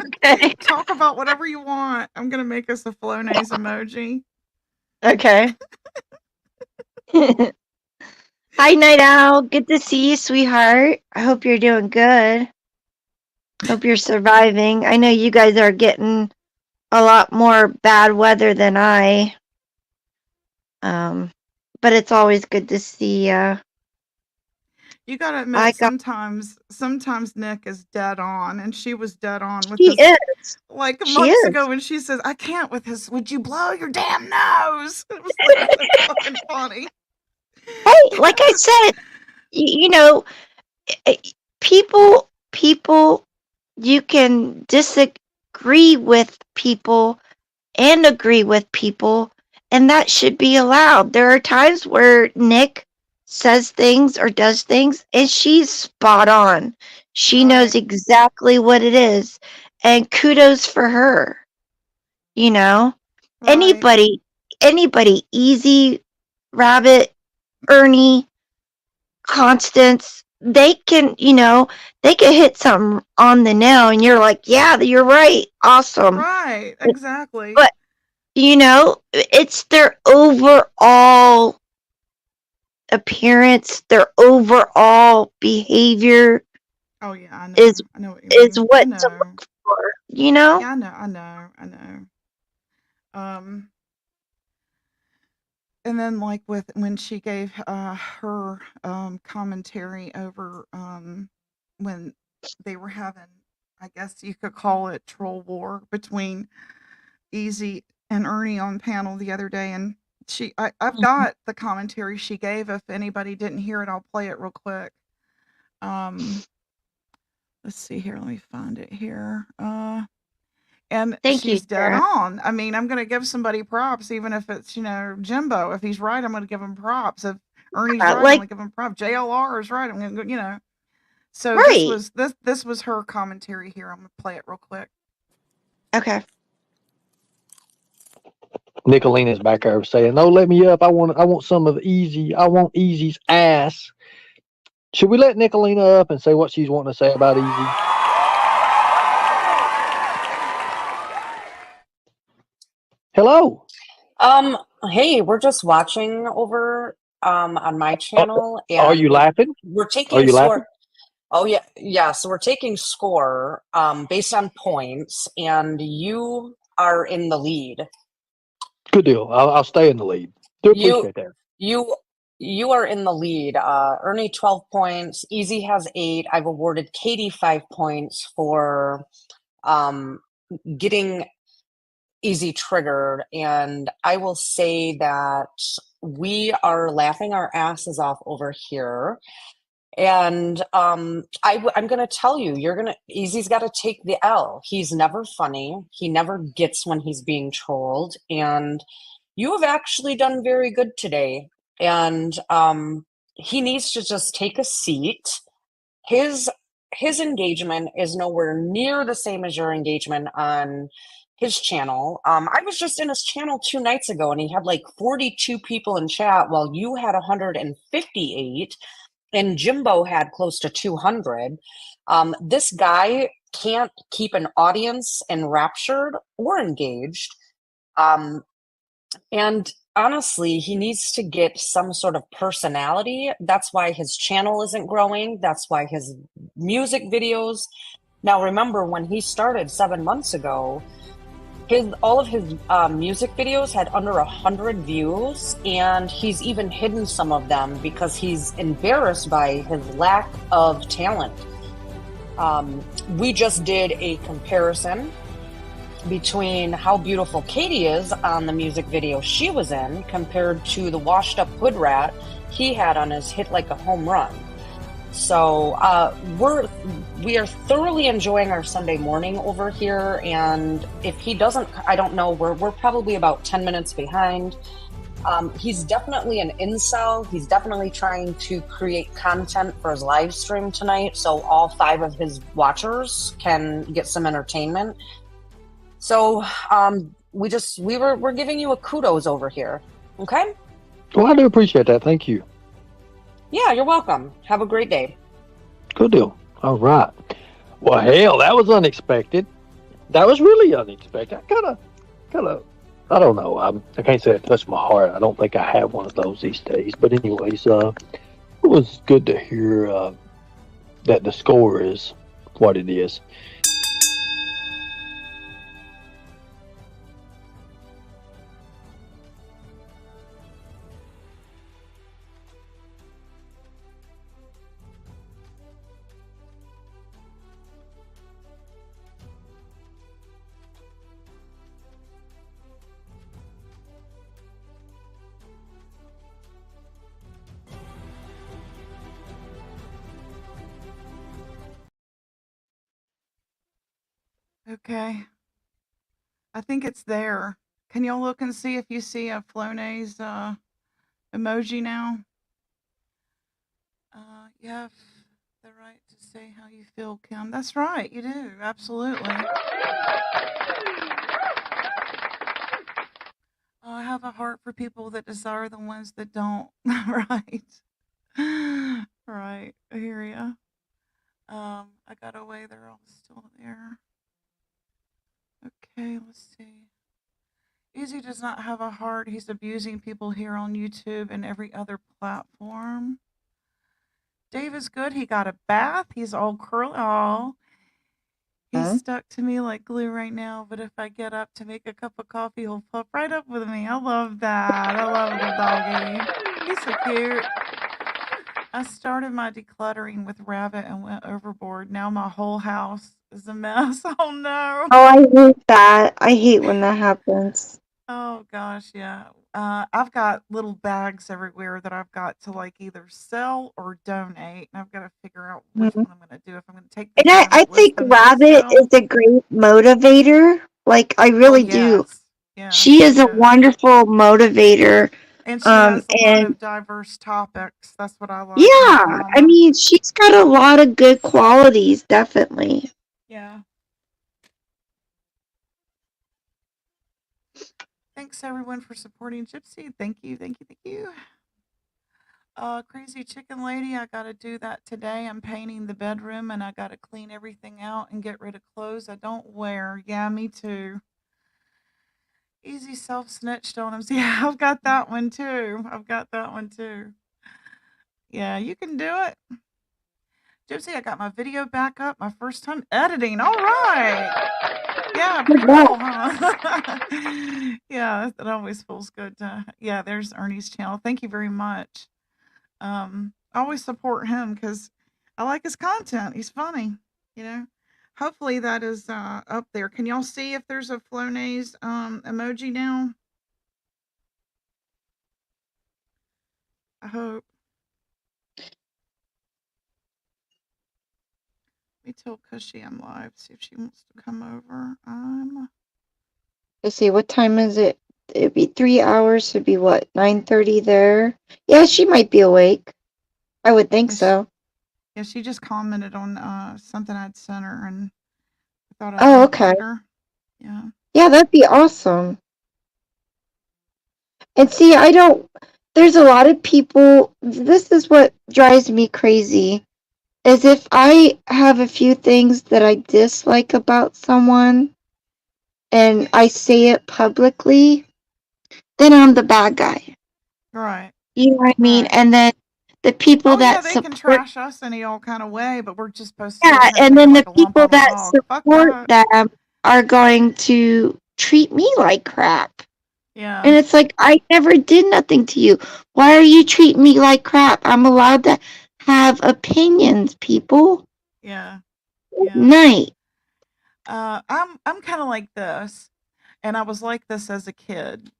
Okay. Talk about whatever you want. I'm gonna make us a Flonase emoji. Okay. Hi, Night Owl. Good to see you, sweetheart. I hope you're doing good. Hope you're surviving. I know you guys are getting a lot more bad weather than I. But it's always good to see You gotta I admit, got. sometimes Nick is dead on, and she was dead on with She his is. like She months is. ago when she says, "I can't with his. Would you blow your damn nose?" It was like so fucking funny. Hey, like I said, you know, eh, people, you can disagree with people and agree with people, and that should be allowed. There are times where Nick says things or does things, and she's spot on. She knows Right, exactly what it is, and kudos for her. You know, right, anybody, Easy, Rabbit, Ernie, Constance, they can hit something on the nail, and you're like, yeah, you're right, awesome. right, exactly. But it's their overall appearance, their overall behavior Oh yeah, is I know what you is mean. I what to know. look for, you know? Yeah, I know. Um, and then like with when she gave her commentary over when they were having, I guess you could call it troll war between Easy and Ernie on panel the other day, and I've got the commentary she gave. If anybody didn't hear it, I'll play it real quick. Um, let's see here. Let me find it here. And Thank you, she's dead Sarah. on. I mean, I'm gonna give somebody props, even if it's, Jimbo. If he's right, I'm gonna give him props. If Ernie's right, I'm Like, gonna give him props. JLR is right. I'm gonna go. So right. this was her commentary here. I'm gonna play it real quick. Okay. Nicolina's back there saying, "No, let me up. I want some of Easy. I want Easy's ass." Should we let Nicolina up and say what she's wanting to say about Easy? Hello. Hey, we're just watching over on my channel, Are and you laughing? we're Are taking you laughing? score. Oh yeah. So we're taking score based on points, and you are in the lead. Good deal. I'll stay in the lead. Do You appreciate that. you you are in the lead. Ernie 12 points, Easy has 8. I've awarded Katie 5 points for um getting Easy triggered, and I will say that we are laughing our asses off over here. And I'm gonna tell you, Easy's got to take the L. He's never funny. He never gets when he's being trolled, and you have actually done very good today. And he needs to just take a seat. His engagement is nowhere near the same as your engagement on his channel. I was just in his channel 2 nights ago, and he had like 42 people in chat, while you had 158, and Jimbo had close to 200. This guy can't keep an audience enraptured or engaged. And honestly, he needs to get some sort of personality. That's why his channel isn't growing. That's why his music videos. Now, remember when he started 7 months ago, all of his music videos had under 100 views, and he's even hidden some of them because he's embarrassed by his lack of talent. We just did a comparison between how beautiful Katie is on the music video she was in compared to the washed up hood rat he had on his Hit Like a Home Run. So we are thoroughly enjoying our Sunday morning over here, and if he doesn't, I don't know, we're probably about 10 minutes behind. He's definitely an incel. He's definitely trying to create content for his live stream tonight, so all 5 of his watchers can get some entertainment. So we're giving you a kudos over here. Okay? Well, I do appreciate that. Thank you. Yeah, you're welcome. Have a great day. Good deal. All right. Well, hell, that was unexpected. That was really unexpected. I I don't know. I can't say it touched my heart. I don't think I have one of those these days. But anyways, it was good to hear that the score is what it is. Okay. I think it's there. Can y'all look and see if you see a Flonase emoji now? You have the right to say how you feel, Kim. That's right, you do. Absolutely. I have a heart for people that desire the ones that don't. Right. Right. I hear ya. I got away. They're all still there. Okay, let's see. Easy does not have a heart. He's abusing people here on YouTube and every other platform. Dave is good. He got a bath. He's all curly. Oh, he's stuck to me like glue right now. But if I get up to make a cup of coffee, he'll pop right up with me. I love that. I love the doggy. He's so cute. I started my decluttering with Rabbit and went overboard. Now my whole house is a mess. Oh no. Oh, I hate that. I hate when that happens. Oh gosh, yeah. I've got little bags everywhere that I've got to like either sell or donate, and I've got to figure out which one I'm going to do. If I'm going to take this And bag I of think wisdom to Rabbit sell. is a great motivator. Like, I really do. Yes. Yeah, She is she a is. wonderful motivator. And she has a lot And of diverse topics. That's what I like yeah, about I Mama. mean, she's got a lot of good qualities, definitely. Yeah. Thanks everyone for supporting Gypsy. Thank you, thank you, thank you. Crazy Chicken Lady, I gotta do that today. I'm painting the bedroom and I gotta clean everything out and get rid of clothes I don't wear. Yeah, me too. Easy self snitched on him. Yeah, I've got that one too. I've got that one too. Yeah, you can do it. Gypsy, I got my video back up. My first time editing. All right. Yeah, pretty cool, huh? Yeah, that always feels good. Yeah, there's Ernie's channel. Thank you very much. I always support him because I like his content. He's funny, you know. Hopefully that is up there. Can y'all see if there's a Flonase emoji now? I hope. Let me tell Cushy I'm live. See if she wants to come over. Let's see, what time is it? It'd be 3 hours. It'd be what, 9:30 there? Yeah, she might be awake. I would think so. Yeah, she just commented on something I'd sent her, and I thought I'd Oh, okay. invite her. Yeah. Yeah, that'd be awesome. And see, there's a lot of people, this is what drives me crazy, is if I have a few things that I dislike about someone and I say it publicly, then I'm the bad guy. Right. You know what I mean? And then the people Oh yeah, that they can support, trash us any old kind of way, but we're just supposed to sit yeah, here and and take then it the like a lump people on the that log. Fuck support that. them are going to treat me like crap. Yeah. And it's like, I never did nothing to you. Why are you treating me like crap? I'm allowed to have opinions, people. Yeah. Night. I'm kind of like this, and I was like this as a kid.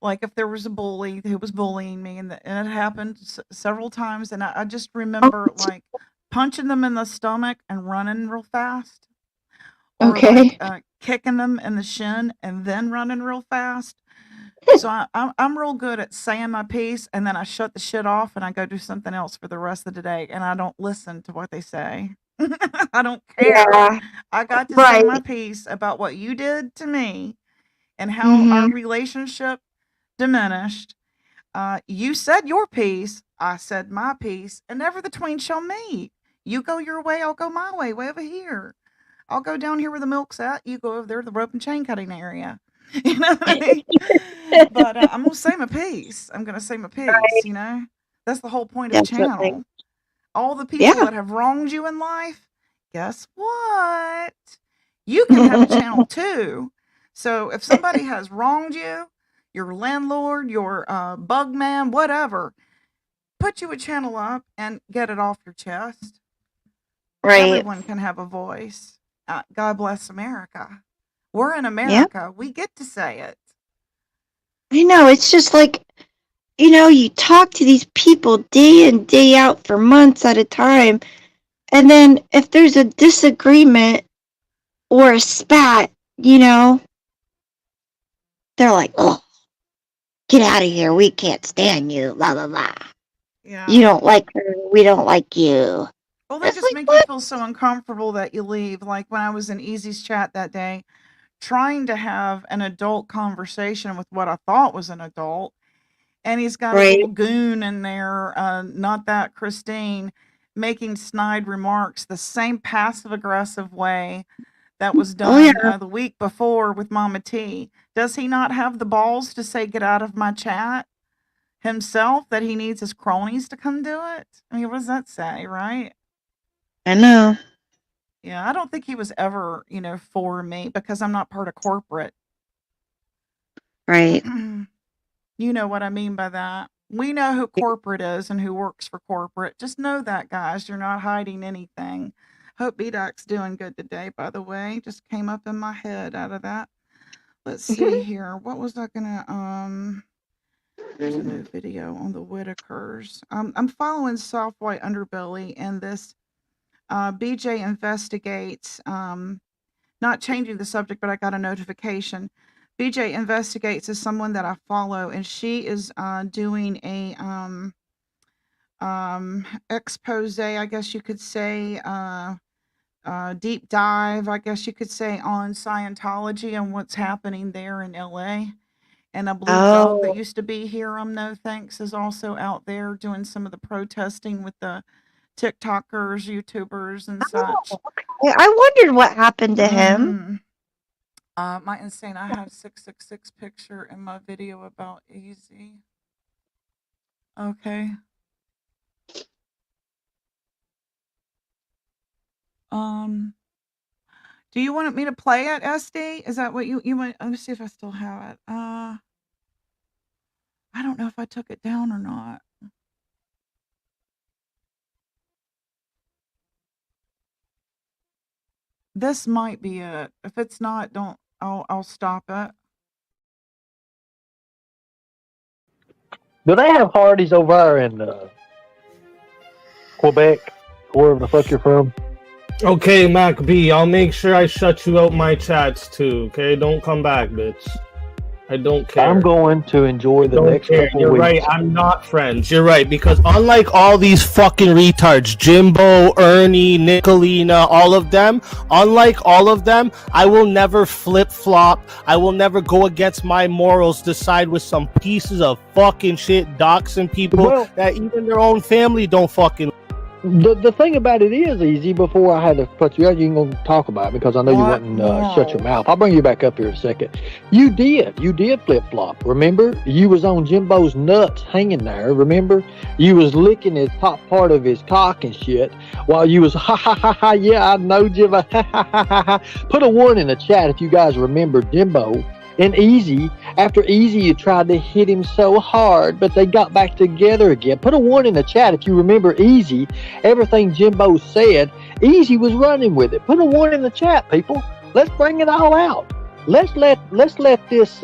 Like if there was a bully who was bullying me, and it happened several times, and I just remember like punching them in the stomach and running real fast, or Okay. like kicking them in the shin and then running real fast. So I'm real good at saying my piece, and then I shut the shit off and I go do something else for the rest of the day, and I don't listen to what they say. I don't care. Yeah. I got to say Right. my piece about what you did to me and how our relationship diminished. You said your piece, I said my piece, and never the twain shall meet. You go your way, I'll go my way, way over here. I'll go down here where the milk's at. You go over there to the rope and chain cutting area. You know what I mean? But I'm going to say my piece. I'm going to say my piece, you know? That's the whole point of a channel. All the people that have wronged you in life, guess what? You can have a channel too. So if somebody has wronged you, your landlord, your bug man, whatever, put you a channel up and get it off your chest. Right. Everyone can have a voice. God bless America. We're in America. We get to say it. I know. It's just like, you talk to these people day in, day out for months at a time. And then if there's a disagreement, or a spat, you know, they're like, oh, get out of here. We can't stand you. Blah, blah, blah. Yeah. You don't like her. We don't like you. Well, they It's just like, make you what? feel so uncomfortable that you leave. Like when I was in Easy's chat that day, trying to have an adult conversation with what I thought was an adult. And he's got a Right. little goon in there, not that Christine, making snide remarks the same passive aggressive way that was Oh, yeah. done the week before with Mama T. Does he not have the balls to say, get out of my chat himself, that he needs his cronies to come do it? I mean, what does that say, right? I know. Yeah, I don't think he was ever, for me because I'm not part of corporate. Right. You know what I mean by that. We know who corporate is and who works for corporate. Just know that, guys. You're not hiding anything. Hope BDAC's doing good today, by the way. Just came up in my head out of that. Let's see here. What was I gonna there's a new video on the Whitakers. I'm following Soft White Underbelly and this BJ Investigates, not changing the subject, but I got a notification. BJ Investigates is someone that I follow, and she is doing a expose, I guess you could say, deep dive, I guess you could say, on Scientology and what's happening there in LA. And a blue dog that Oh. used to be here, no thanks, is also out there doing some of the protesting with the TikTokers, YouTubers, and such. Yeah, I wondered what happened to him. Mhm. My insane, I have 666 picture in my video about Easy. Okay. Do you want me to play it, SD? Is that what you want? Let me see if I still have it. I don't know if I took it down or not. This might be it. If it's not, don't. I'll stop it. Do they have Hardee's over there in Quebec, wherever the fuck you're from? Okay, Mac B, I'll make sure I shut you out my chats too, okay? Don't come back, bitch. I don't care. I'm going to enjoy the next couple You're weeks. right, I'm not friends. You're right, because unlike all these fucking retards, Jimbo, Ernie, Nicolina, all of them, unlike all of them, I will never flip-flop. I will never go against my morals to side with some pieces of fucking shit doxing people that even their own family don't fucking... The thing about it is, Easy, before I had to put you out, you ain't going to talk about it because I know you wouldn't shut your mouth. I'll bring you back up here in a second. You did flip-flop, remember? You was on Jimbo's nuts hanging there, remember? You was licking his top part of his cock and shit while you was, ha, ha, ha, ha, yeah, I know Jimbo, ha, ha, ha, ha, ha. Put a 1 in the chat if you guys remember Jimbo and Easy. After Easy, you tried to hit him so hard, but they got back together again. Put a 1 in the chat if you remember Easy. Everything Jimbo said, Easy was running with it. Put a 1 in the chat, people. Let's bring it all out. Let's let this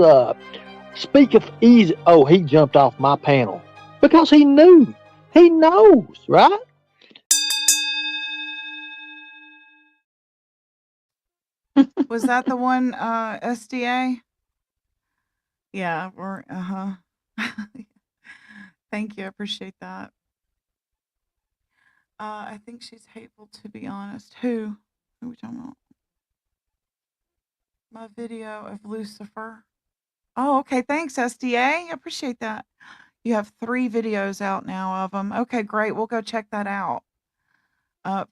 speak of Easy. Oh, he jumped off my panel because he knew. He knows, right? Was that the one, SDA? Yeah, we're, Thank you, I appreciate that. I think she's hateful, to be honest. Who are we talking about? My video of Lucifer. Oh, okay, thanks, SDA. I appreciate that. You have 3 videos out now of them. Okay, great, we'll go check that out.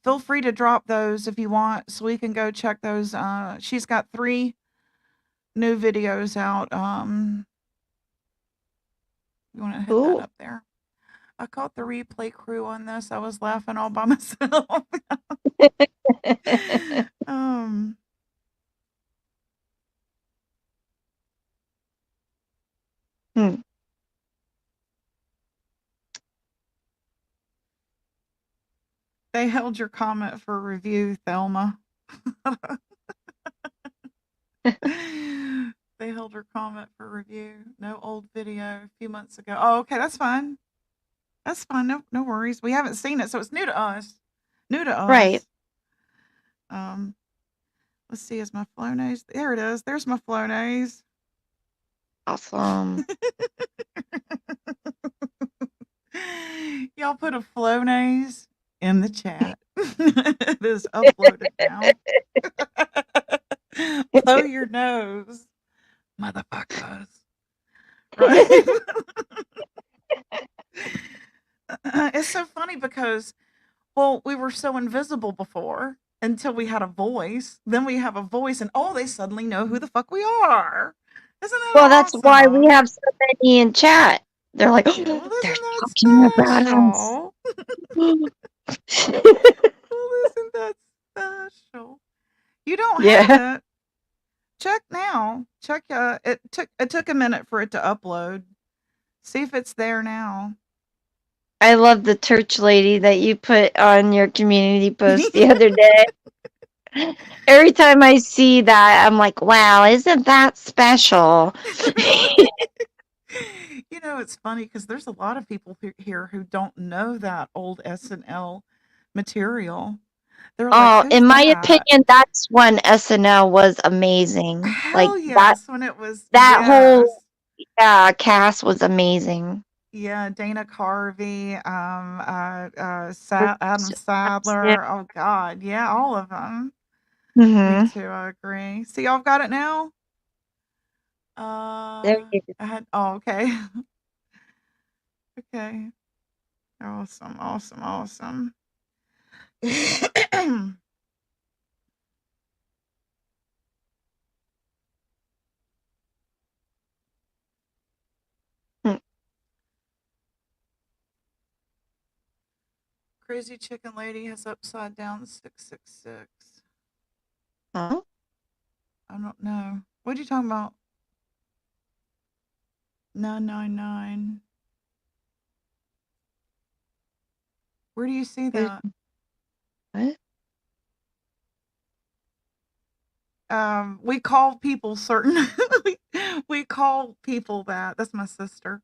Feel free to drop those if you want so we can go check those. She's got 3 new videos out. You want to hit that up there? I caught the replay crew on this. I was laughing all by myself. They held your comment for review, Thelma. They held her comment for review. No old video a few months ago. Oh, okay, that's fine. That's fine. No worries. We haven't seen it, so it's new to us. New to us. Right. Let's see, is my Flonase? There it is. There's my Flonase. Awesome. Y'all put a Flonase in the chat. It is uploaded now. Blow your nose, motherfuckers. Right? It's so funny because, well, we were so invisible before until we had a voice. Then we have a voice, and oh, they suddenly know who the fuck we are. Isn't that Well, that's why we awesome? have so many in chat. They're like, Yeah, well, they're isn't that talking about us. special? Well, isn't that special? You don't Yeah. have it. Check now. Check. It took a minute for it to upload. See if it's there now. I love the church lady that you put on your community post the other day. Every time I see that, I'm like, wow, isn't that special? You know, it's funny because there's a lot of people here who don't know that old SNL material. They're like, Oh, "Who's in my that?" opinion, that's when SNL was amazing. Like Hell yes, when it was that whole yes. cast was amazing. Yeah, Dana Carvey, Adam Yeah. Sadler. Oh God, yeah, all of them. Me Mhm. too. I agree. See, y'all got it now. There you go. I had. Oh, okay. Okay. Awesome. Awesome. Awesome. Hmm. Crazy chicken lady has upside down 666. Huh? I don't know. What are you talking about? 999. Where do you see that? What? We call people certain. we call people that. That's my sister.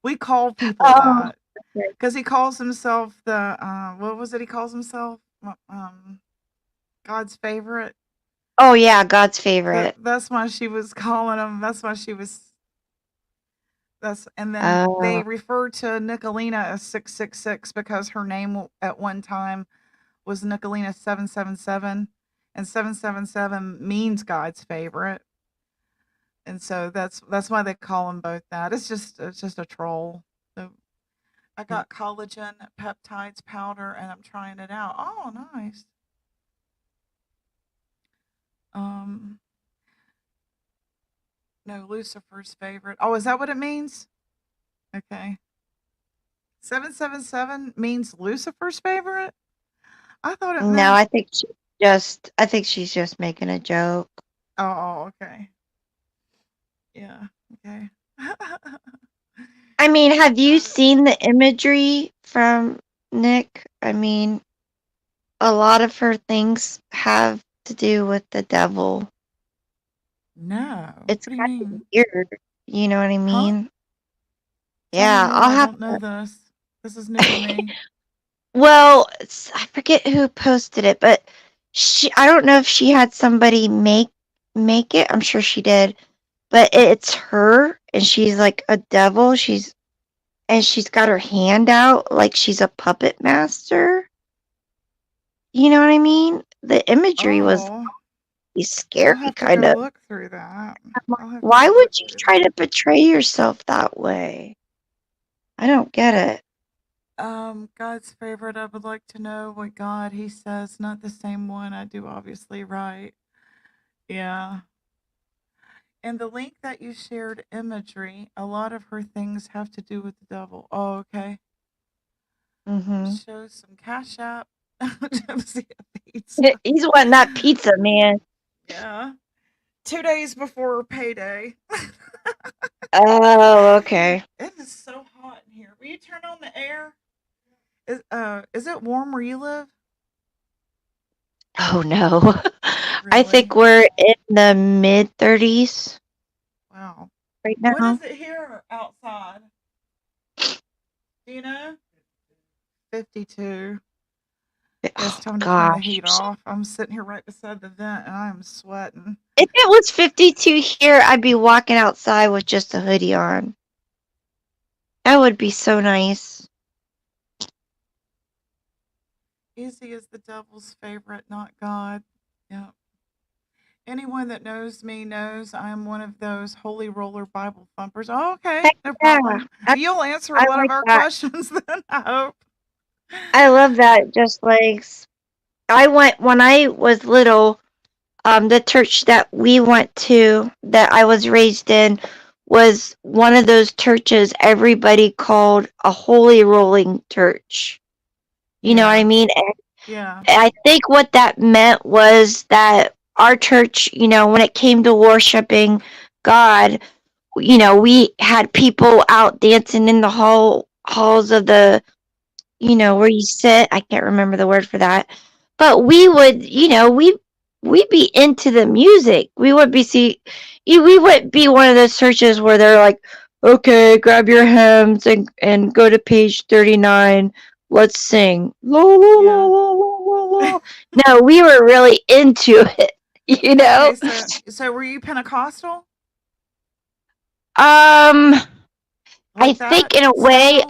We call people Oh, that okay. because he calls himself the. What was it? He calls himself God's favorite. Oh yeah, God's favorite. That's why she was calling him. That's why she was. And then they Oh. refer to Nicolina as 666 because her name at one time was Nicolina 777, and 777 means God's favorite. And so that's why they call them both that. It's just a troll. So I got collagen peptides powder and I'm trying it out. Oh, nice. Um, no, Lucifer's favorite. Oh, is that what it means? Okay. 777 means Lucifer's favorite? I thought it No, meant. I think she's just making a joke. Oh, okay. Yeah. Okay. I mean, have you seen the imagery from Nick? I mean, a lot of her things have to do with the devil. No. It's What do you kind of mean? weird. You know what I Huh? mean? Tell me Yeah, more. I'll I have don't know to. this. This is new to me. Well, I forget who posted it, but I don't know if she had somebody make it. I'm sure she did, but it's her, and she's like a devil. She's got her hand out like she's a puppet master. You know what I mean? The imagery was Oh, I'll scary, have to kind go of. look through that. I'm like, I'll have to why go look would you through try that. to portray yourself that way? I don't get it. God's favorite. I would like to know what God he says, not the same one I do, obviously, right? Yeah. And the link that you shared imagery, a lot of her things have to do with the devil. Oh, okay. Hmm. Show some Cash App. See a pizza. He's wanting that pizza, man. Yeah. 2 days before payday. Oh, okay. It is so hot in here. Will you turn on the air? Is it warm where you live? Oh no. I Really? think we're in the mid 30s Wow. right What now. is it here outside? Do you know? 52. It's Oh time to turn the heat gosh. off. I'm sitting here right beside the vent and I'm sweating. If it was 52 here, I'd be walking outside with just a hoodie on. That would be so nice. Easy is the devil's favorite, not God. Yeah. Anyone that knows me knows I'm one of those holy roller Bible thumpers. Oh, okay, Heck no yeah. problem. You'll answer a I lot of like our that. questions then, I hope. I love that. Just legs. I went when I was little. The church that we went to, that I was raised in, was one of those churches everybody called a holy rolling church. You know what I Yeah. mean? Yeah. I think what that meant was that our church, when it came to worshiping God, we had people out dancing in the halls of the, where you sit. I can't remember the word for that. But we would, we'd be into the music. We would be one of those churches where they're like, okay, grab your hymns and go to page 39. Let's sing. La, la, la, Yeah. la, la, la. No, we were really into it, Okay, so were you Pentecostal? I Like that think in a way, style?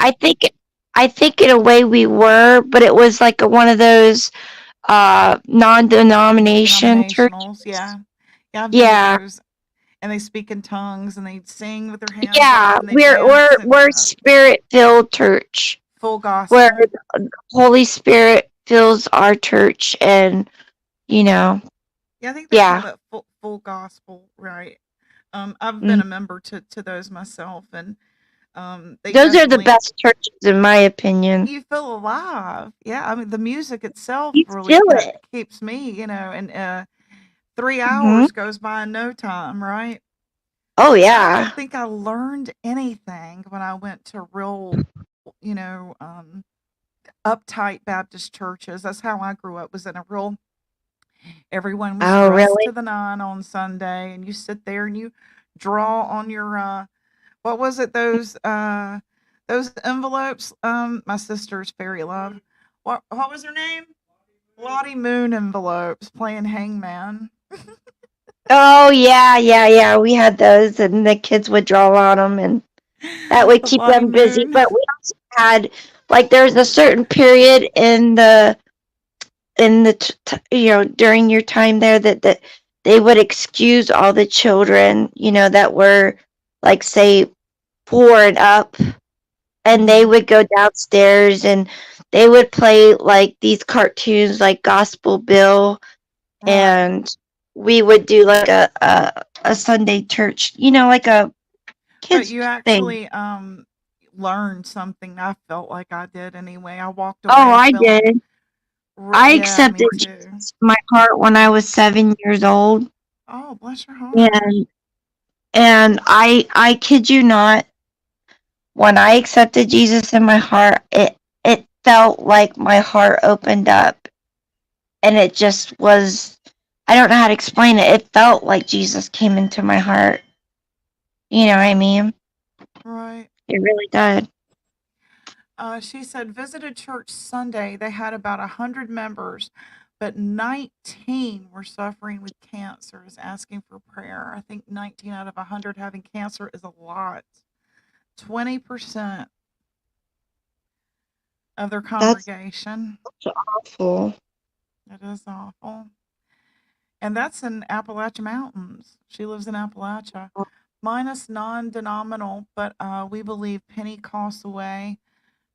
I think in a way we were, but it was like one of those non-denomination churches. Denominationals, yeah. Yeah, I've been to Yeah. those. And they speak in tongues and they sing with their hands Yeah, up and they we're dance we're and we're yeah. spirit-filled church Full where gospel. the Holy Spirit fills our church, and Yeah, I think they call yeah. that full gospel, right? I've been Mm. a member to those myself, and they Those are the definitely best churches in my opinion. you feel alive. Yeah, I mean the music itself You really feel it. keeps me, and 3 Mhm. hours goes by in no time, right? Oh I yeah. don't think I learned anything when I went to real, you know, uptight Baptist churches. That's how I grew up. Was in a real. Everyone was Oh dressed really? to the nine on Sunday, and you sit there and you draw on your what was it? Those envelopes. My sister's fairy love. What was her name? Lottie Moon envelopes playing hangman. Oh yeah, yeah, yeah. We had those, and the kids would draw on them, and that would The keep Lottie them busy. Moon. But we also had, like, there's a certain period in the during your time there that they would excuse all the children, that were, like, say 4 and up, and they Mhm. would go downstairs and they would play like these cartoons like Gospel Bill, Right. and we would do like a Sunday church, like a But kids you thing. actually learned something. I felt like I did anyway. I walked Oh, away I feeling did. I yeah, me accepted too. Jesus in my heart when I was 7 years old, Oh, bless your heart. and I kid you not, when I accepted Jesus in my heart, it felt like my heart opened up, and it just was. I don't know how to explain it. It felt like Jesus came into my heart. You know what I mean? Right. It really did. She said visited church Sunday. They had about 100 members, but 19 were suffering with cancer. Is asking for prayer. I think 19 out of 100 having cancer is a lot. 20% of their That's congregation. awful. It is awful. And that's in Appalachian Mountains. She lives in Appalachia. Minus non-denominational, but we believe penny costs away,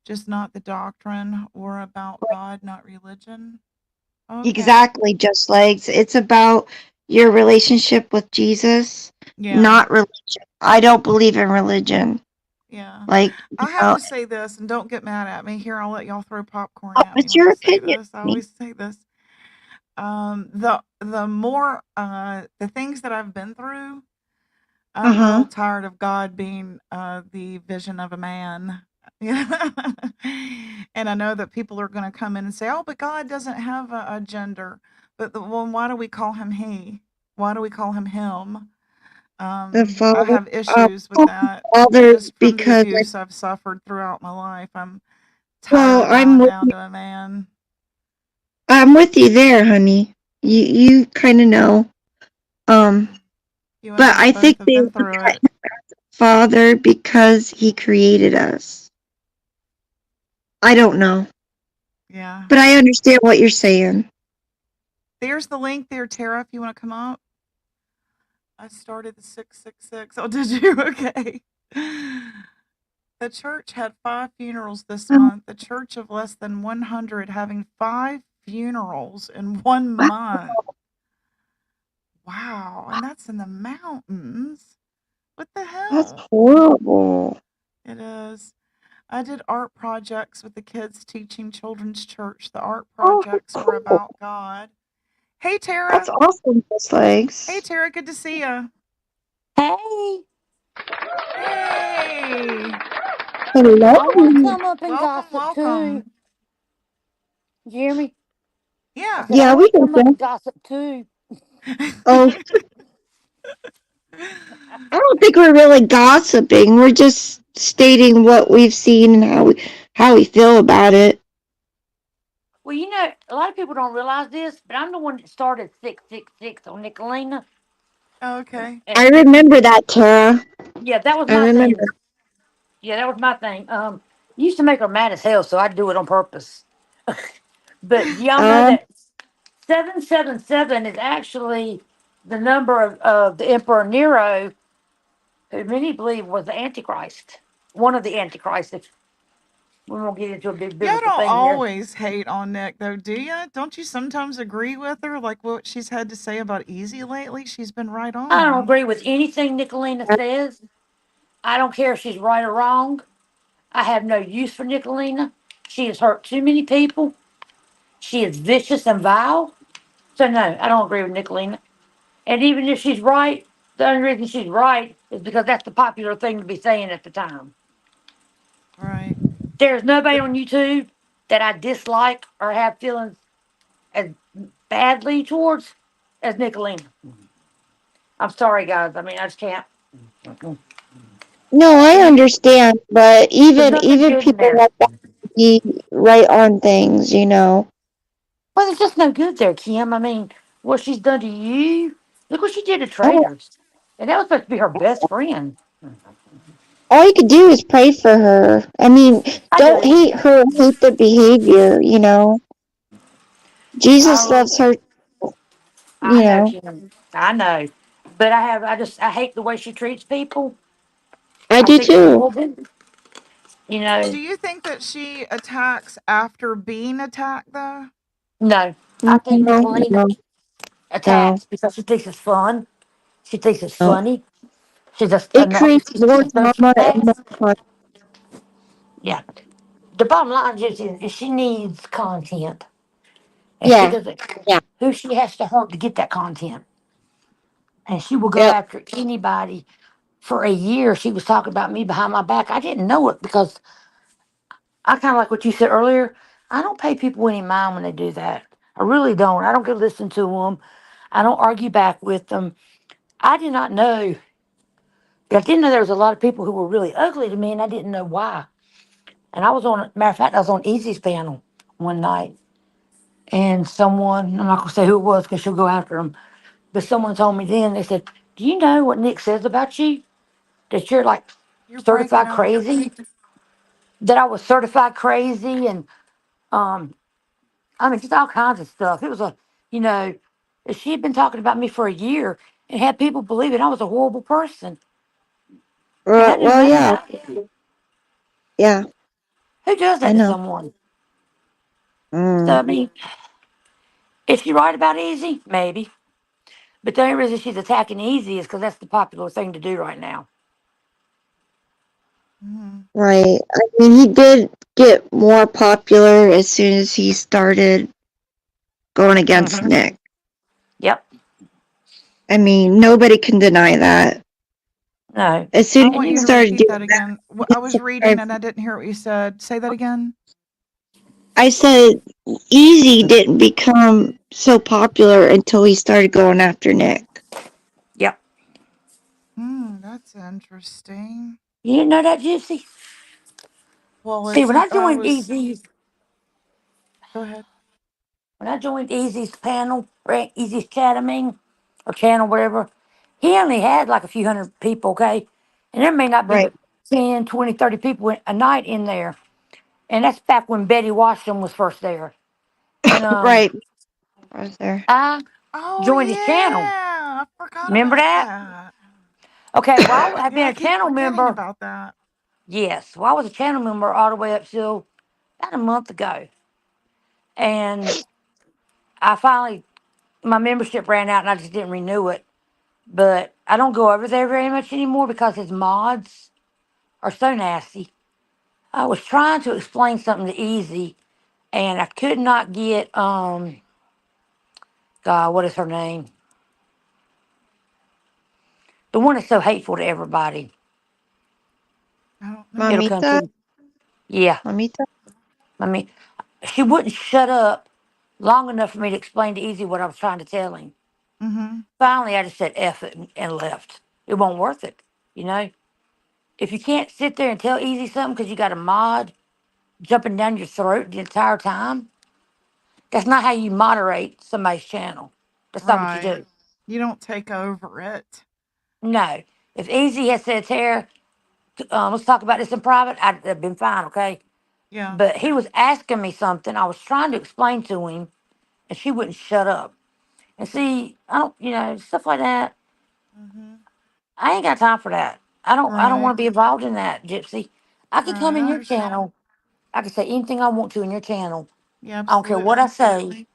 just not the doctrine or about God, not religion. Okay. Exactly, just legs. It's about your relationship with Jesus, Yeah. not religion. I don't believe in religion. Yeah. Like, I have to say this, and don't get mad at me. Here, I'll let y'all throw popcorn at me it's when your I say opinion. this. I always say this. The more the things that I've been through, I'm Uh-huh. real tired of God being the vision of a man. Yeah. And I know that people are going to come in and say, "Oh, but God doesn't have a gender." But well, why do we call him he? Why do we call him him? The I father, have issues with that father, just from the because abuse I've suffered throughout my life. I'm tired well, of I'm bowing with down you. to a man. I'm with you there, honey. You kind of know. You and But I I both think have they been look through at it. Father because he created us. I don't know. Yeah. But I understand what you're saying. There's the link there, Tara, if you want to come up. I started the 666. Oh, did you? Okay. The church had 5 funerals this month. The church of less than 100 having 5 funerals in 1 month. Wow. And that's in the mountains. What the That's hell? horrible. It is. I did art projects with the kids teaching children's church. The art Oh, projects were cool. about God. Hey, That's Tara. awesome, Miss Hey, Legs. Tara. Good to see you. Hey, Hey. Hello. I want to come up and Welcome, gossip too. welcome. You hear me? I Yeah. said, I Yeah, we want to can come up go. and gossip too. Oh, I don't think we're really gossiping. We're just stating what we've seen and how we feel about it. Well, you know, a lot of people don't realize this, but I'm the one that started 666 on Nicolina. Okay. I And remember that, Tara. yeah, that was I my thing. remember. Yeah, that was my thing. Used to make her mad as hell, so I'd do it on purpose. But y'all know Um, that 777 is actually the number of the Emperor Nero, who many believe was the Antichrist. One of the Antichrists, if we won't get into a big Y'all biblical don't thing here. always hate on Nick, though, do you? Don't you sometimes agree with her? Like what she's had to say about Easy lately? She's been right I don't on. agree with anything Nicolina says. I don't care if she's right or wrong. I have no use for Nicolina. She has hurt too many people. She is vicious and vile. So no, I don't agree with Nicolina. And even if she's right, the only reason she's right is because that's the popular thing to be saying at the time. Right. There's nobody on YouTube that I dislike or have feelings as badly towards as Nicolina. I'm sorry, guys. I mean, I just can't. no, I There's understand, but nothing even good in people there. like that be right on things. Well, there's just no good there, Kim. I mean, what she's done to you. Look what she did to Oh, traitors. And that was supposed to be her best friend. all you could do is pray for her. I mean, I don't do. hate her, hate the behavior. Jesus I, loves her, I you know, know. Kim. I know. But I hate the way she treats people. I I do think it's too. horrible. You know, Do you think that she attacks after being attacked, though? no. I No, think Nicolina no, no, attacks because she thinks it's fun. She thinks it's no. funny. She's just a It creates more drama and more narcissist. fun. Yeah. The bottom line is she needs content. And she Yeah, doesn't care who she has to hurt to get that content. And she will go yep. after anybody. For a year, she was talking about me behind my back. I didn't know it because I kind of like what you said earlier. I don't pay people any mind when they do that. I really don't. I don't go listen to them. I don't argue back with them. I did not know. I didn't know there was a lot of people who were really ugly to me, and I didn't know why. And I was on, matter of fact, I was on Easy's panel one night, and someone, I'm not going to say who it was because she'll go after them, but someone told me then, they said, do you know what Nick says about you? That you're like You're breaking certified up. crazy? That I was certified crazy and um I mean just all kinds of stuff. It was you know, she had been talking about me for a year and had people believing I was a horrible person. And I Well, knew well, nothing yeah, about it. yeah. Who does I that to know. someone? So Mm, I mean, is she right about Easy? Maybe. But the only reason she's attacking Easy is because that's the popular thing to do right now. Mm. right. I mean, he did get more popular as soon as he started going against Mm-hmm. Nick. Yep. I mean, nobody can deny that. No. As soon I as And want he you to even started repeat doing that that, again. he I got was reading subscribed. and I didn't hear what you said. Say that again. I said Easy didn't become so popular until he started going after Nick. yep. That's interesting. You didn't know that, Gypsy? Well, See, it's when I I joined was. Easy, Go ahead. when I joined Easy's panel, or Easy's chatting, or channel, whatever, he only had like a few hundred people, okay? And there may not be Right. but 10, 20, 30 people a night in there. And that's back when Betty Washington was first there. And Right. I was there. I Oh joined his channel. yeah, I forgot Remember about that? that. Okay, well, I've Yeah, been I a keep channel forgetting member. about that. Yes, well, I was a channel member all the way up till about a month ago. And I finally, my membership ran out and I just didn't renew it. But I don't go over there very much anymore because his mods are so nasty. I was trying to explain something to Easy and I could not get, God, what is her name? The one that's so hateful to everybody. I don't know. It'll come to Mamita. you. Yeah. Mamita. I mean, she wouldn't shut up long enough for me to explain to Easy what I was trying to tell him. Mm-hmm. Finally, I just said F it and left. It won't worth it, you know? If you can't sit there and tell Easy something because you got a mod jumping down your throat the entire time, that's not how you moderate somebody's channel. That's not what you Right. do. You don't take over it. No. If Easy had said, Tara, let's talk about this in private, I'd have been fine, okay? Yeah. But he was asking me something. I was trying to explain to him, and she wouldn't shut up. And see, I don't, stuff like that. Mm-hmm. I ain't got time for that. I don't Right. want to be involved in that, Gypsy. I could come Right. in I your understand. channel. I could say anything I want to in your channel. Yeah, I don't care what I absolutely. say.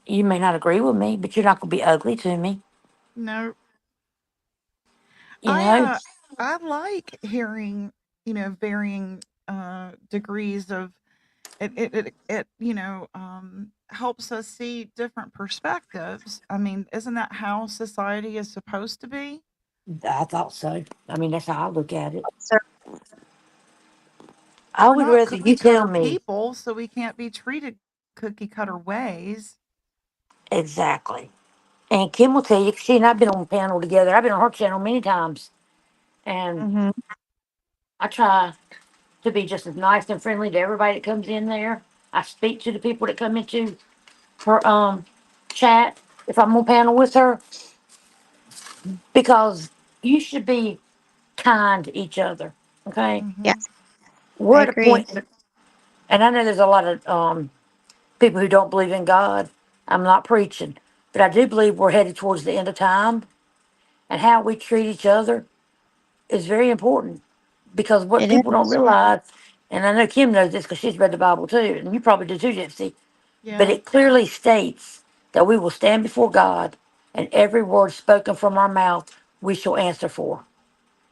You may not agree with me, but you're not gonna be ugly to me. No. You know? I like hearing, varying degrees of it helps us see different perspectives. I mean, isn't that how society is supposed to be? I thought so. I mean, that's how I look at it. So, I We're would not rather cookie you tell cutter me people, so we can't be treated cookie cutter ways. exactly. And Kim will tell you, 'cause she and I've been on panel together. I've been on her channel many times, and hmm I try to be just as nice and friendly to everybody that comes in there. I speak to the people that come into her chat if I'm on panel with her because you should be kind to each other. Okay, Yeah, Mm-hmm. I we're at a agree. point, and I know there's a lot of people who don't believe in God. I'm not preaching, but I do believe we're headed towards the end of time, and how we treat each other is very important because what It people don't is. realize, and I know Kim knows this because she's read the Bible too, and you probably do too, Gypsy, but Yeah. it clearly states that we will stand before God and every word spoken from our mouth we shall answer for.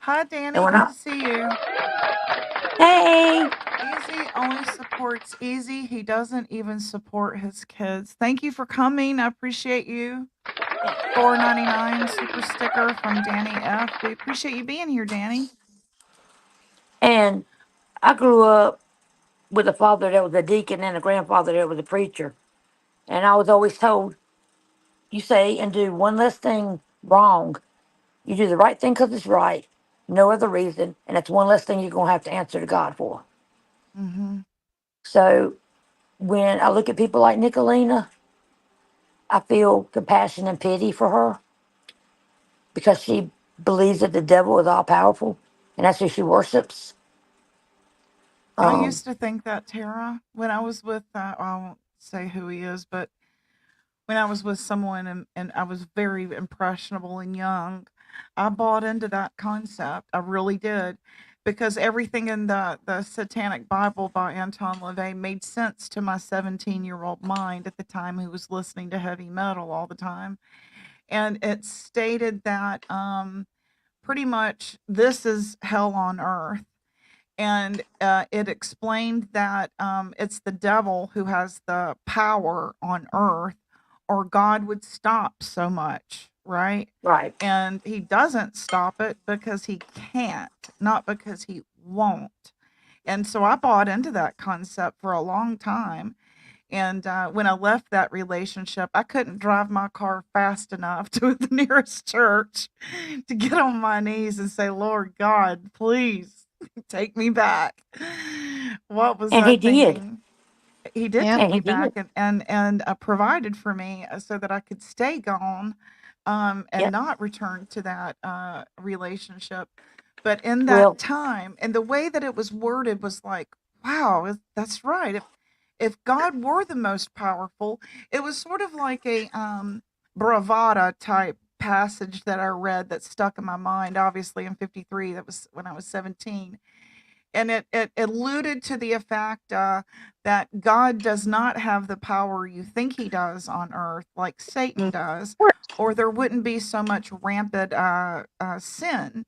Hi, And Danny. when Good I, to see you. hey, Easy only supports Easy. He doesn't even support his kids. Thank you for coming. I appreciate you. $4.99 super sticker from Danny F. We appreciate you being here, Danny. and I grew up with a father that was a deacon and a grandfather that was a preacher. And I was always told, you say and do one less thing wrong. You do the right thing because it's right, no other reason, and that's one less thing you're going to have to answer to God for. Mm-hmm. So when I look at people like Nicolina, I feel compassion and pity for her because she believes that the devil is all powerful and that's who she worships. I Um, used to think that, Tara, when I was with, I won't say who he is, but when I was with someone and I was very impressionable and young, I bought into that concept. I really did. Because everything in the Satanic Bible by Anton LaVey made sense to my 17-year-old mind at the time who was listening to heavy metal all the time. And it stated that pretty much this is hell on earth. And it explained that it's the devil who has the power on earth, or God would stop so much, right? right. And he doesn't stop it because he can't, not because he won't. And so I bought into that concept for a long time. And when I left that relationship, I couldn't drive my car fast enough to the nearest church to get on my knees and say, Lord God, please take me back. What was And I he did. thinking? He did Yep. take And me he back did. and provided for me so that I could stay gone and Yep. not return to that relationship. But in that Well, time, and the way that it was worded was like, wow, that's right. If God were the most powerful, it was sort of like a bravada type passage that I read that stuck in my mind. Obviously, in '53, that was when I was 17, and it alluded to the fact that God does not have the power you think he does on earth, like Satan does, or there wouldn't be so much rampant sin.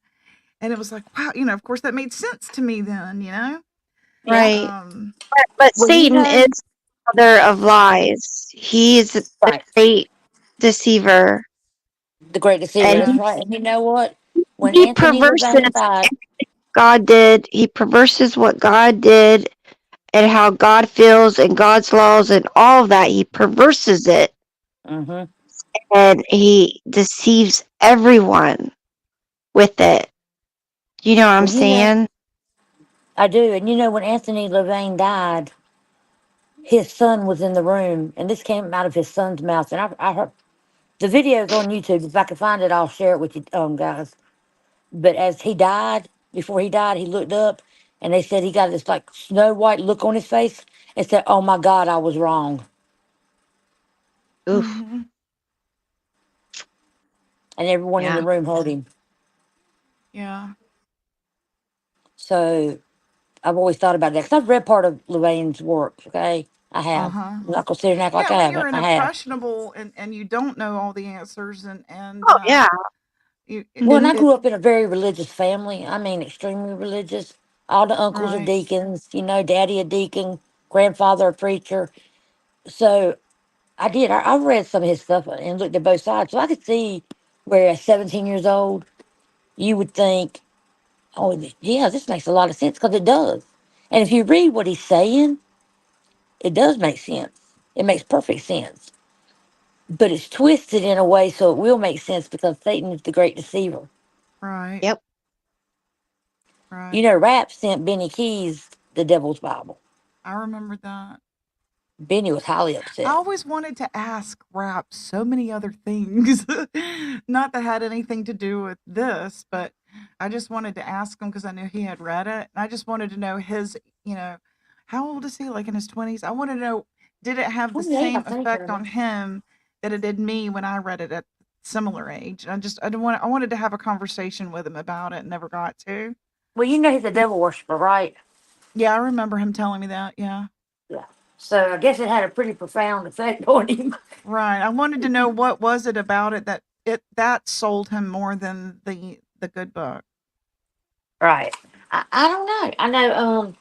And it was like, wow, of course that made sense to me then. yeah. Right. Um, But Well, you Satan is know, the father of lies. He's the right. great deceiver. The great deceiver. And That's yes. right. And you know what? When he Anthony perverses Levine died, God did. He perverses what God did and how God feels and God's laws and all of that. He perverses it mm-hmm. and he deceives everyone with it. You know what I'm Well, you know, saying? I do. And you know, when Anthony Levine died, his son was in the room, and this came out of his son's mouth. And I heard the video's on YouTube. If I can find it, I'll share it with you, guys. But as he died, before he died, he looked up, and they said he got this like snow white look on his face, and said, "Oh my God, I was wrong." Oof. Hmm. And everyone in the Yeah. room heard him. Yeah. So I've always thought about that because I've read part of Levine's work. Okay, I Uh have. huh. I'm not gonna sit here and act like Yeah, I when haven't. you're an I have. impressionable and you don't know all the answers and Oh, yeah. you Well, and I Mhm. grew up in a very religious family. I mean, extremely religious. All the uncles are right. deacons. You know, daddy a deacon, grandfather a preacher. So I did. I read some of his stuff and looked at both sides. So I could see where at 17 years old, you would think, oh, yeah, this makes a lot of sense because it does. And if you read what he's saying, it does make sense. It makes perfect sense. But it's twisted in a way so it will make sense because Satan is the great deceiver. Right. Yep. You Right. know, Rap sent Benny Keys the Devil's Bible. I remember that. Benny was highly I upset. always wanted to ask Rap so many other things, not that had anything to do with this, but I just wanted to ask him because I knew he had read it, and I just wanted to know his, you know, how old is he? Like in his 20s? I wanted to know, did it have the 28, I same think. effect on him that it did me when I read it at similar age? I didn't want. I wanted to have a conversation with him about it, and never got to. Well, you know he's a devil worshiper, right? Yeah, I remember him telling me that. Yeah. Yeah. So I guess it had a pretty profound effect on him. Right. I wanted to know what was it about it that sold him more than the good book. Right. I don't know. I know,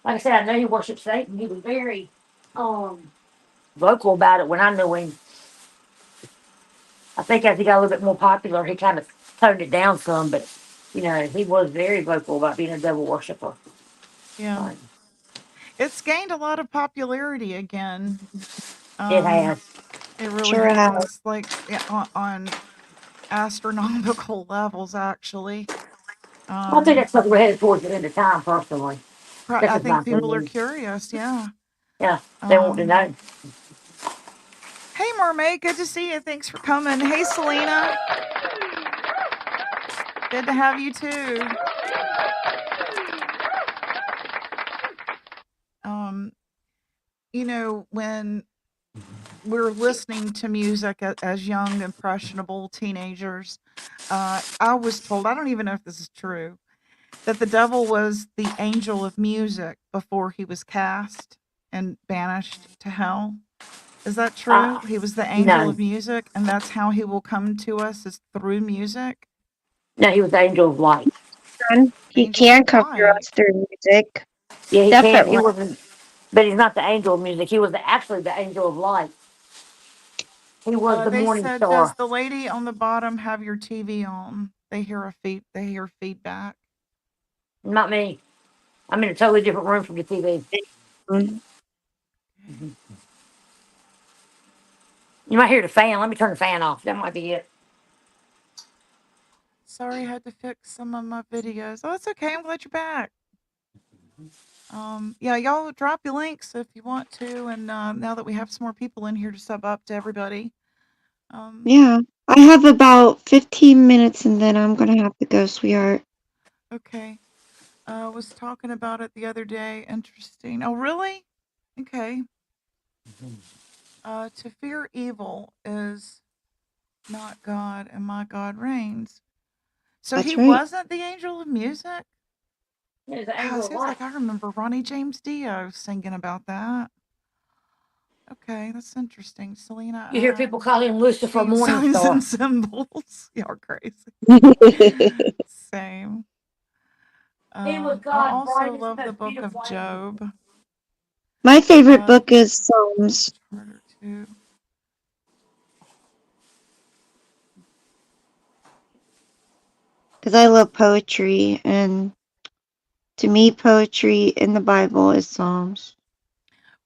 like I said, I know he worshipped Satan. He was very um vocal about it when I knew him. I think as he got a little bit more popular, he kind of toned it down some, but you know, he was very vocal about being a devil worshiper. Yeah. Right. It's gained a lot of popularity again. It Um, has. it really Sure have. has, like on astronomical levels, actually. I think Um, that's something we're headed towards the end of time, personally. That's I just my think people are opinion. curious. Yeah. Yeah, they want to Um, know. hey, Mermaid, good to see you. Thanks for coming. Hey, Selena, good to have you too. Um, when we're listening to music as young, impressionable teenagers, I was told, I don't even know if this is true, that the devil was the angel of music before he was cast and banished to hell. Is that true? He was the angel No, of music, and that's how he will come to us is through music? no, he was the angel of light. He Angel can of come through light. us through music. Yeah, he can. He Definitely. wasn't, but he's not the angel of music. He was actually the angel of light. He was the They morning said, "Does star. the lady on the bottom have your TV on?" They hear feedback. Not me. I'm in a totally different room from the TV. Mhm. You might hear the fan. Let me turn the fan off. That might be it. Sorry, I had to fix some of my videos. Oh, it's okay. I'm glad you're back. Yeah, y'all drop your links if you want to, and now that we have some more people in here to sub up to everybody. Yeah. I have about 15 minutes and then I'm gonna have to go, sweetheart. Okay. Was talking about it the other day. Interesting. Oh, really? Okay. To fear evil is not God, and my God reigns. So That's he right. wasn't the angel of music? Yeah, the Oh, angel of seems like light. I remember Ronnie James Dio singing about that. Okay, that's interesting. Selena, You hear people call him Lucifer seeing Morning signs Star. and symbols. Y'all crazy. Same. He was I God's also brightest, love the most book of beautiful angel. Job. My favorite book is Psalms Harder to. because I love poetry, and to me, poetry in the Bible is Psalms.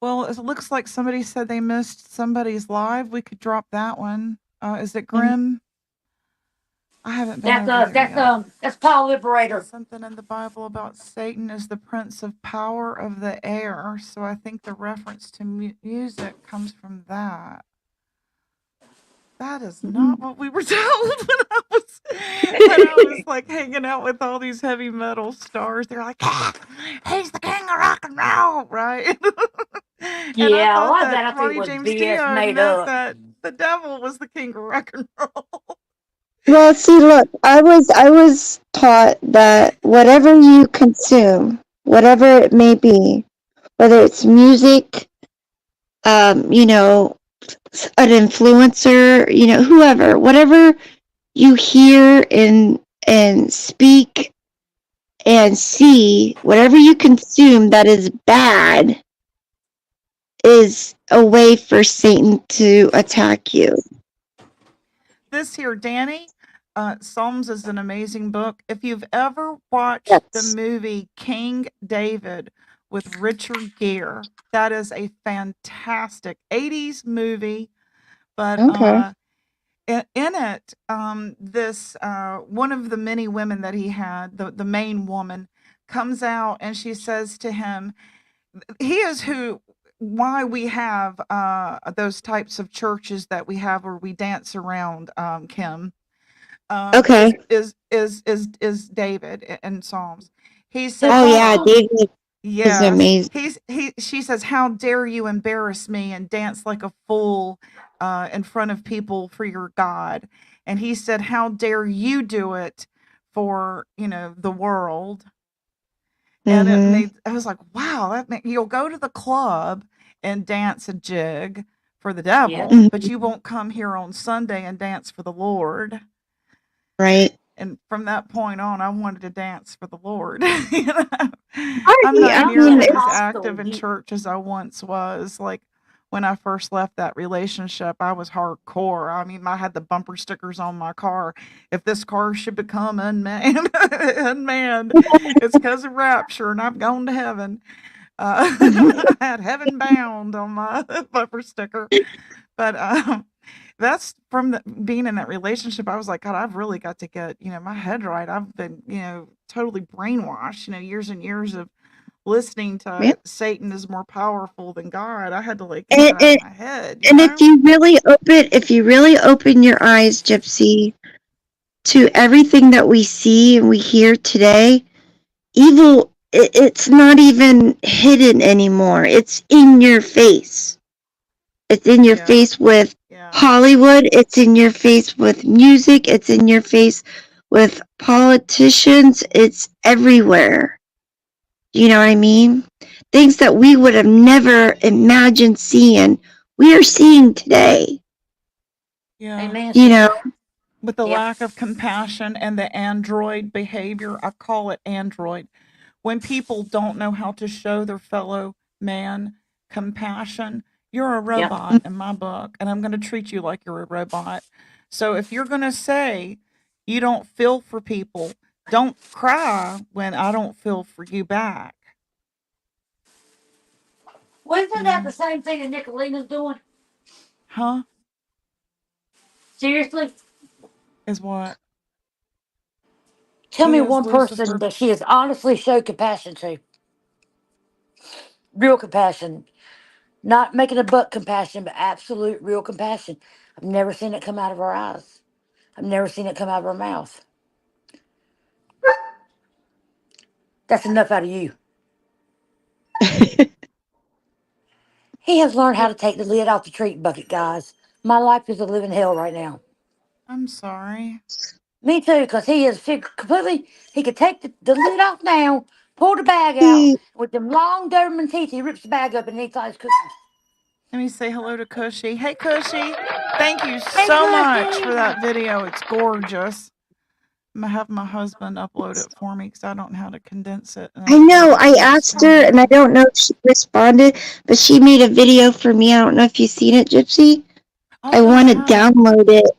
Well, it looks like somebody said they missed somebody's live. We could drop that one. Is it Mhm. Grim? I haven't been over there yet. That's Paul Liberator. Something in the Bible about Satan as the prince of power of the air. So I think the reference to music comes from that. That is not what we were told when I was like hanging out with all these heavy metal stars. They're like, he's the king of rock and roll, right? And I Yeah, a thought lot of that that I think Ronnie was James BS Dio made meant up. that the devil was the king of rock and roll. Well, see, look, I was taught that whatever you consume, whatever it may be, whether it's music, you know, an influencer, you know, whoever, whatever you hear and speak and see, whatever you consume that is bad is a way for Satan to attack you. This here, Danny, Psalms is an amazing book. If you've ever watched the Yes. movie King David with Richard Gere, that is a fantastic 80s movie. But Okay. in it, this one of the many women that he had, the main woman, comes out and she says to him, he is who why we have those types of churches that we have where we dance around, Kim, Okay. is David in Psalms. He said, Oh yeah, David is yes, amazing. she says, "How dare you embarrass me and dance like a fool in front of people for your God?" And he said, "How dare you do it for, the world?" And it Mhm. made I was like, "Wow, you'll go to the club and dance a jig for the devil, Mhm. but you won't come here on Sunday and dance for the Lord." Right. And from that point on, I wanted to dance for the Lord. I'm Right. not I nearly mean, as it's active in church as I once was. Like when I first left that relationship, I was hardcore. I mean, I had the bumper stickers on my car. If this car should become unmanned, unmanned, it's because of rapture, and I've gone to heaven. I had heaven bound on my bumper sticker. But that's from being in that relationship. I was like, God, I've really got to get, my head right. I've been, totally brainwashed, years and years of listening yeah. to Satan is more powerful than God. I had to like get And, that out of and my head, and if you really open your eyes, Gypsy, to everything that we see and we hear today, evil, it's not even hidden anymore. It's in your face. It's in your Yeah. face with Yeah. Hollywood. It's in your face with music. It's in your face with politicians. It's everywhere. You know what I mean? Things that we would have never imagined seeing, we are seeing today. Yeah. Amen, You sister. know? With the Yep. lack of compassion and the android behavior, I call it android. When people don't know how to show their fellow man compassion, you're a Yep. robot in my book, and I'm going to treat you like you're a robot. So if you're going to say you don't feel for people, don't cry when I don't feel for you back. Well, isn't that the same thing that Nicolina's doing? Huh? Seriously? Is what? Tell Who me is one person Lucifer? that she has honestly showed compassion to. Real compassion. Not making a buck compassion, but absolute real compassion. I've never seen it come out of her eyes. I've never seen it come out of her mouth. That's enough out of you. He has learned how to take the lid off the treat bucket, guys. My life is a living hell right now. I'm sorry. Me too, because he is completely, he could take the lid off now, pull the bag out, with them long Doberman teeth, he rips the bag up and eats all his cookies. Let me say hello to Cushy. Hey, Cushy. Thank you Hey, so much for Cushy. that video. It's gorgeous. I'm going to have my husband upload it for me because I don't know how to condense it. I know. I asked her, and I don't know if she responded, but she made a video for me. I don't know if you've seen it, Gypsy. I want to download it.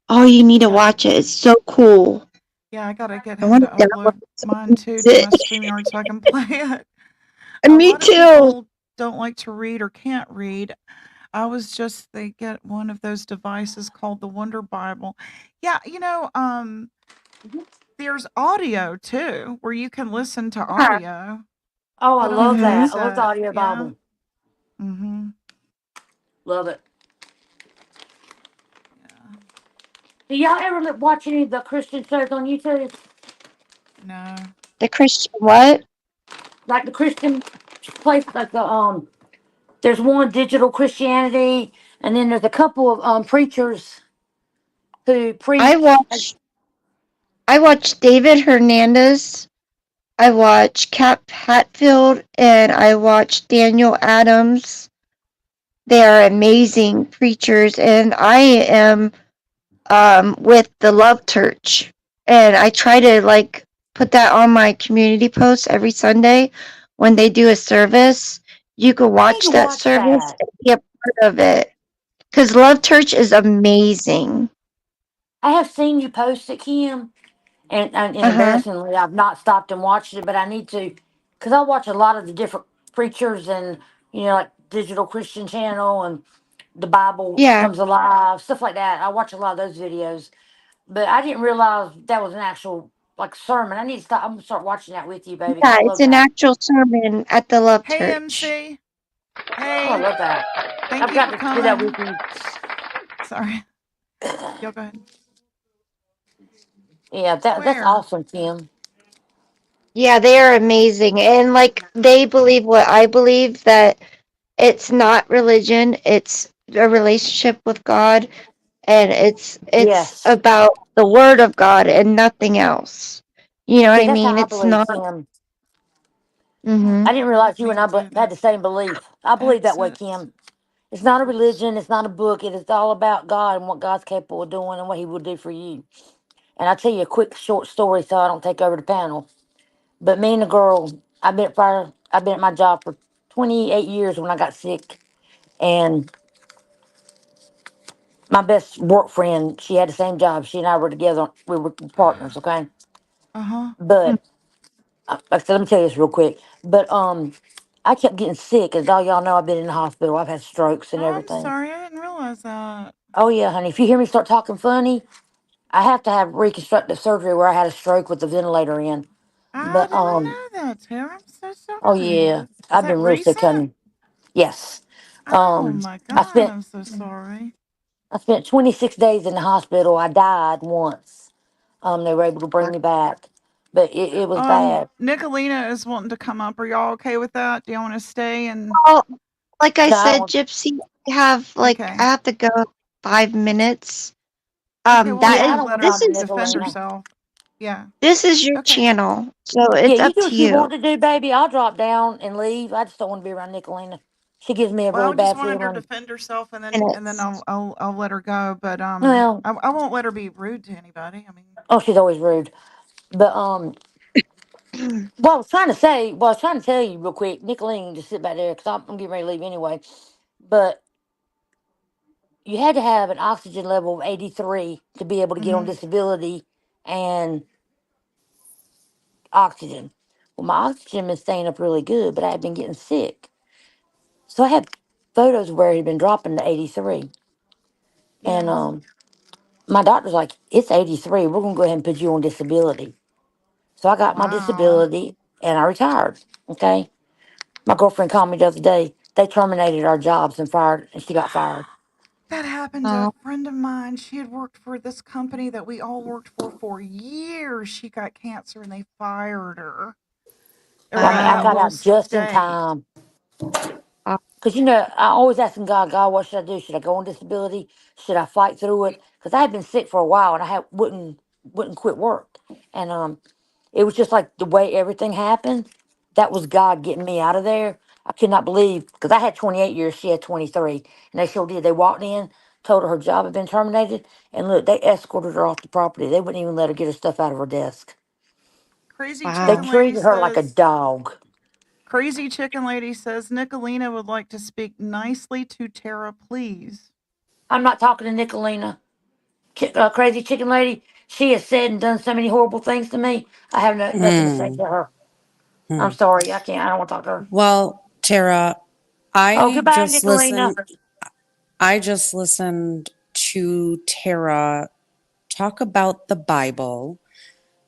Oh, you need to watch it. It's so cool. Yeah, I got to get I him want to to download upload mine too to my StreamYard so I can play it. it. A Me lot of too. people don't like to read or can't read. I was just they get one of those devices called the Wonder Bible. Yeah, there's audio too where you can listen to audio. Oh, I Put on a love that. I love the headset. audio Yeah. Bible. Mm-hmm. Love it. Do y'all ever watch any of the Christian shows on YouTube? No. The Christian what? Like the Christian place, like there's one Digital Christianity, and then there's a couple of preachers who I preach. watch David Hernandez. I watch Cap Hatfield, and I watch Daniel Adams. They are amazing preachers, and I am with the Love Church, and I try to put that on my community posts every Sunday when they do a service. You can watch that service and be a part of it because Love Church is amazing. I have seen you post it, Kim, and Uh-huh. embarrassingly, I've not stopped and watched it, but I need to, because I watch a lot of the different preachers and like Digital Christian Channel and the Bible Yeah. Comes Alive, stuff like that. I watch a lot of those videos, but I didn't realize that was an actual sermon. I need to start. I'm gonna start watching that with you, baby, because Yeah, I it's love an that. actual sermon at the Love Hey, Church. MC. Oh, Hey. I love that. Thank I've you got for to do that with coming. you. Sorry. Yo, go ahead. Yeah, that's Where? awesome, Kim. Yeah, they are amazing. And they believe what I believe, that it's not religion, it's a relationship with God, and it's Yes. about the word of God and nothing else. You know what See, I that's mean? how I It's believe, not. Kim. Mhm. I didn't realize you Me and I do had that. the same belief. I believe that way, Exit. Kim. It's not a religion. It's not a book. It is all about God and what God's capable of doing and what He will do for you. And I'll tell you a quick short story so I don't take over the panel. But me and the girl, I've been at my job for 28 years when I got sick. And my best work friend, she had the same job. She and I were together. We were partners, okay? Uh-huh. But like I said, let me tell you this real quick. But I kept getting sick. As all y'all know, I've been in the hospital. I've had strokes and Oh, I'm everything. sorry. I didn't realize that. Oh yeah, honey. If you hear me start talking funny, I have to have reconstructive surgery where I had a stroke with the ventilator in. I But didn't know that, Tara. I'm so oh sorry. yeah, Is I've that been real sick, recent? honey. Yes. Oh my I God, spent I'm so sorry. I spent 26 days in the hospital. I died once. They were able to bring me back, but it was bad. Nicolina is wanting to come up. Are y'all okay with that? Do y'all want to stay and Well, like I No, I don't said, want. Gypsy, I have okay. I have to go 5 minutes. Okay, well Yeah, That I is don't want to this talk to is defend Nicolena. herself. Yeah. this is your Okay. channel, so Yeah, it's you up do to what you you. want to do, baby. I'll drop down and leave. I just don't want to be around Nicolena. She gives me a Well, really I just bad wanted her to feeling. defend herself, and then Minutes. I'll let her go. But Well, I won't let her be rude to anybody. I mean, oh, she's always rude. But what I was trying to say, what I was trying to tell you real quick, Nicolene, just sit back there because I'm getting ready to leave anyway. But you had to have an oxygen level of 83 to be able to get on disability and oxygen. Well, my oxygen been staying up really good, but I had been getting sick. So I had photos where it had been dropping to 83. And yeah. my doctor's like, it's 83. We're going to go ahead and put you on disability. So I got my Wow. disability and I retired. Okay. My girlfriend called me the other day. They terminated our jobs and she got fired. That happened to a friend of mine. She had worked for this company that we all worked for years. She got cancer and they fired her. Or I mean, I that got little out just in state. time. Because, I always asking God, what should I do? Should I go on disability? Should I fight through it? Because I had been sick for a while and I wouldn't quit work. And it was just like the way everything happened. That was God getting me out of there. I could not believe, because I had 28 years, she had 23. And they sure did. They walked in, told her job had been terminated. And look, they escorted her off the property. They wouldn't even let her get her stuff out of her desk. Crazy They Chicken Lady treated her like a says, dog. Crazy Chicken Lady says, Nicolina would like to speak nicely to Tara, please. I'm not talking to Nicolina. Crazy Chicken Lady, she has said and done so many horrible things to me. I have nothing to say to her. I'm sorry. I can't. I don't want to talk to her. Well, Tara, Oh, I goodbye, just Nicolina. listened. I just listened to Tara talk about the Bible,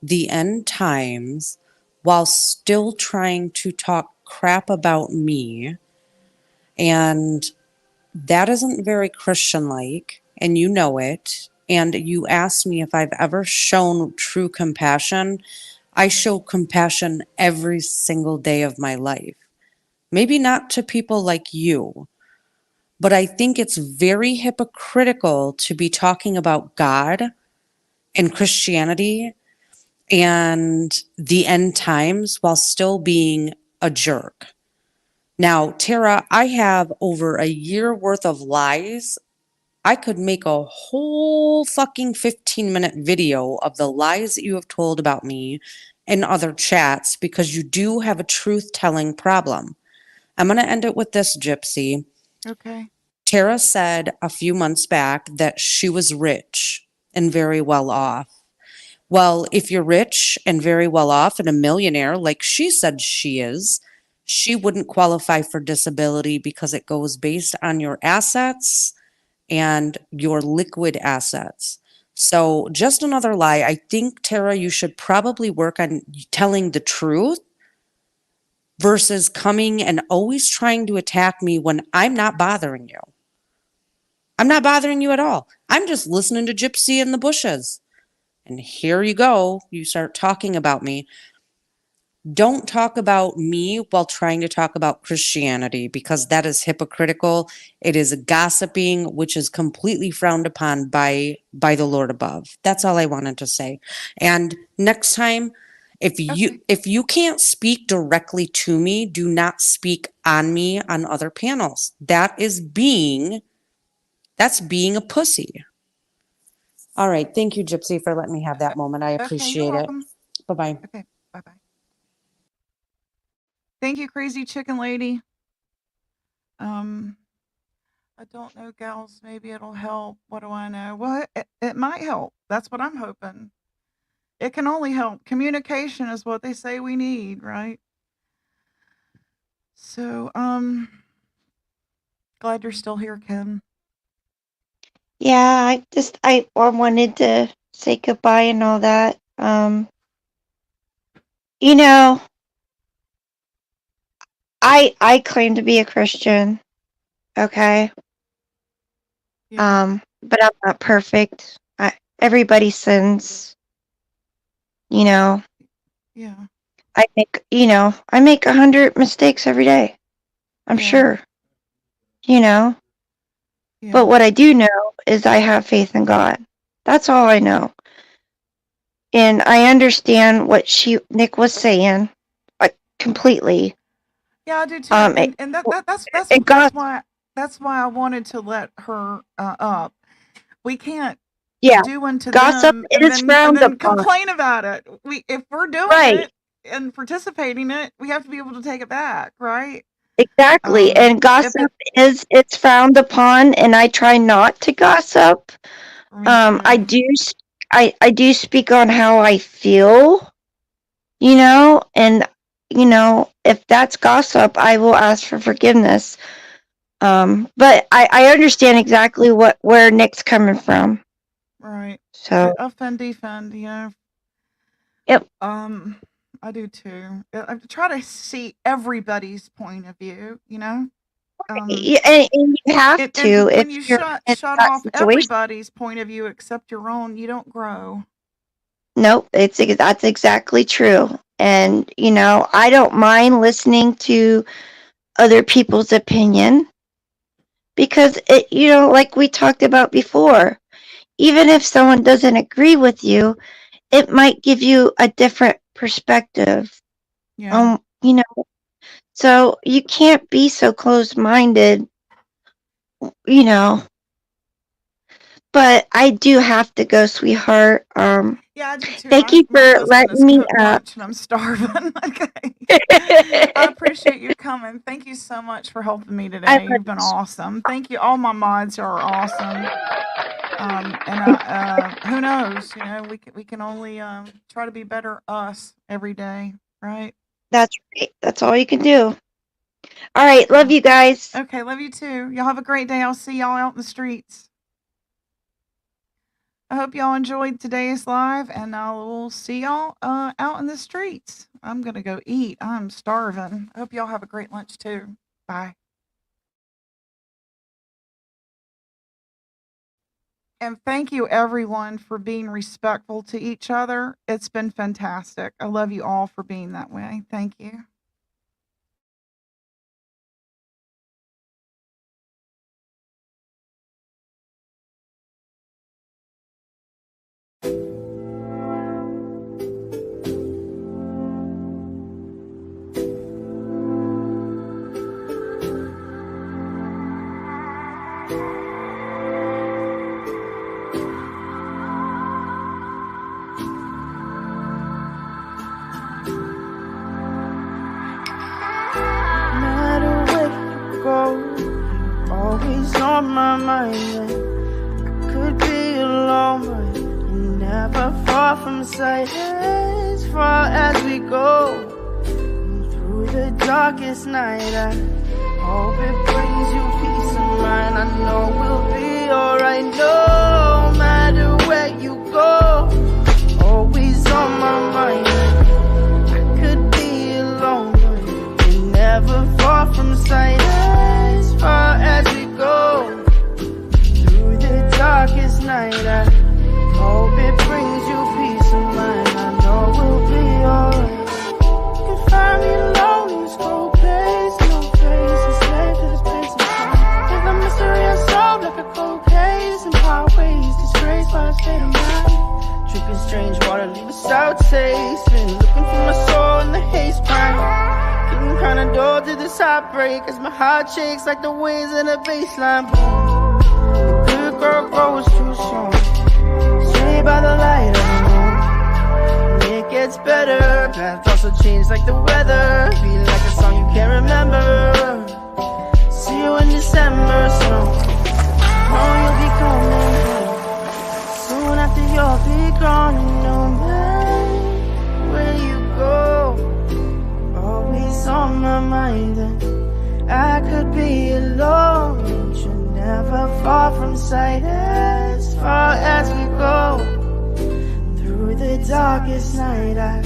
the end times, while still trying to talk crap about me. And that isn't very Christian like, and you know it. And you asked me if I've ever shown true compassion. I show compassion every single day of my life. Maybe not to people like you, but I think it's very hypocritical to be talking about God and Christianity and the end times while still being a jerk. Now, Tara, I have over a year worth of lies. I could make a whole fucking 15-minute video of the lies that you have told about me in other chats because you do have a truth-telling problem. I'm going to end it with this, Gypsy. Okay. Tara said a few months back that she was rich and very well off. Well, if you're rich and very well off and a millionaire like she said she is, she wouldn't qualify for disability because it goes based on your assets and your liquid assets. So, just another lie. I think, Tara, you should probably work on telling the truth versus coming and always trying to attack me when I'm not bothering you. I'm not bothering you at all. I'm just listening to Gypsy in the bushes. And here you go. You start talking about me. Don't talk about me while trying to talk about Christianity because that is hypocritical. It is gossiping, which is completely frowned upon by the Lord above. That's all I wanted to say. And next time, if you can't speak directly to me, do not speak on me on other panels. That's being a pussy. All right. Thank you, Gypsy, for letting me have that moment. I appreciate you're it. welcome. Bye-bye. Okay, bye-bye. Thank you, Crazy Chicken Lady. I don't know, gals. Maybe it'll help. What do I know? Well, it might help. That's what I'm hoping. It can only help. Communication is what they say we need, right? So, glad you're still here, Ken. Yeah, I wanted to say goodbye and all that. You know, I claim to be a Christian, okay? But I'm not perfect. Everybody sins, you know. Yeah. I make 100 mistakes every day. I'm sure, you know. But what I do know is I have faith in God. That's all I know. And I understand what Nick was saying, completely. Yeah, I do too. And that's why I wanted to let her up. We can't do unto gossip them is frowned and then upon. complain about it. If we're doing it and participating in it, we have to be able to take it back, right? Exactly. And gossip it's frowned upon, and I try not to gossip. I do speak on how I feel, and if that's gossip, I will ask for forgiveness. But I understand exactly where Nick's coming from. Right. So Offend, defend, Yep. I I do too. I try to see everybody's point of view, you know? Yeah, and you have to And when if you you're in shut that off situation. everybody's point of view except your own, you don't grow. Nope, that's exactly true. And I don't mind listening to other people's opinion because like we talked about before, even if someone doesn't agree with you, it might give you a different perspective. Yeah. So you can't be so closed-minded, you know. But I do have to go, sweetheart. Yeah, I do too. Thank you My for husband has letting me cooked up. lunch and I'm starving. Okay. I appreciate you coming. Thank you so much for helping me I today. love You've been awesome. Thank you. All my mods are awesome. And who knows? We can only try to be better us every day, right? That's right. That's all you can do. All right, love you guys. Okay, love you too. Y'all have a great day. I'll see y'all out in the streets. I hope y'all enjoyed today's live, and I will see y'all out in the streets. I'm gonna go eat. I'm starving. I hope y'all have a great lunch too. Bye. And thank you, everyone, for being respectful to each other. It's been fantastic. I love you all for being that way. Thank you. Always on my mind. Could be alone, but you're never far from sight. As far as we go through the darkest night, I hope it brings you peace of mind. I know we'll be alright, no matter where you go. Always on my mind. I could be alone, but you're never far from sight. As far as we go through the darkest night, I hope it brings you peace of mind. I know we'll be alright. You can find me alone in this cold place, no face, a slave to this place of time. If a mystery unsolved like a cold case, and highways disgraced by a state of mind. Drinking strange water, leave a sour taste. Been looking for my soul in the haze prime. Getting kinda dull to this heartbreak as my heart shakes like the waves in a baseline. The good girl goes too strong. Stay by the light of the moon, and it gets better. Paths also change like the weather. Feel like a song you can't remember. See you in December, so know you'll be coming home soon after you'll be gone. And no matter where you go, always on my mind. And I could be alone, but you're never far from sight. As far as we go through the darkest night, I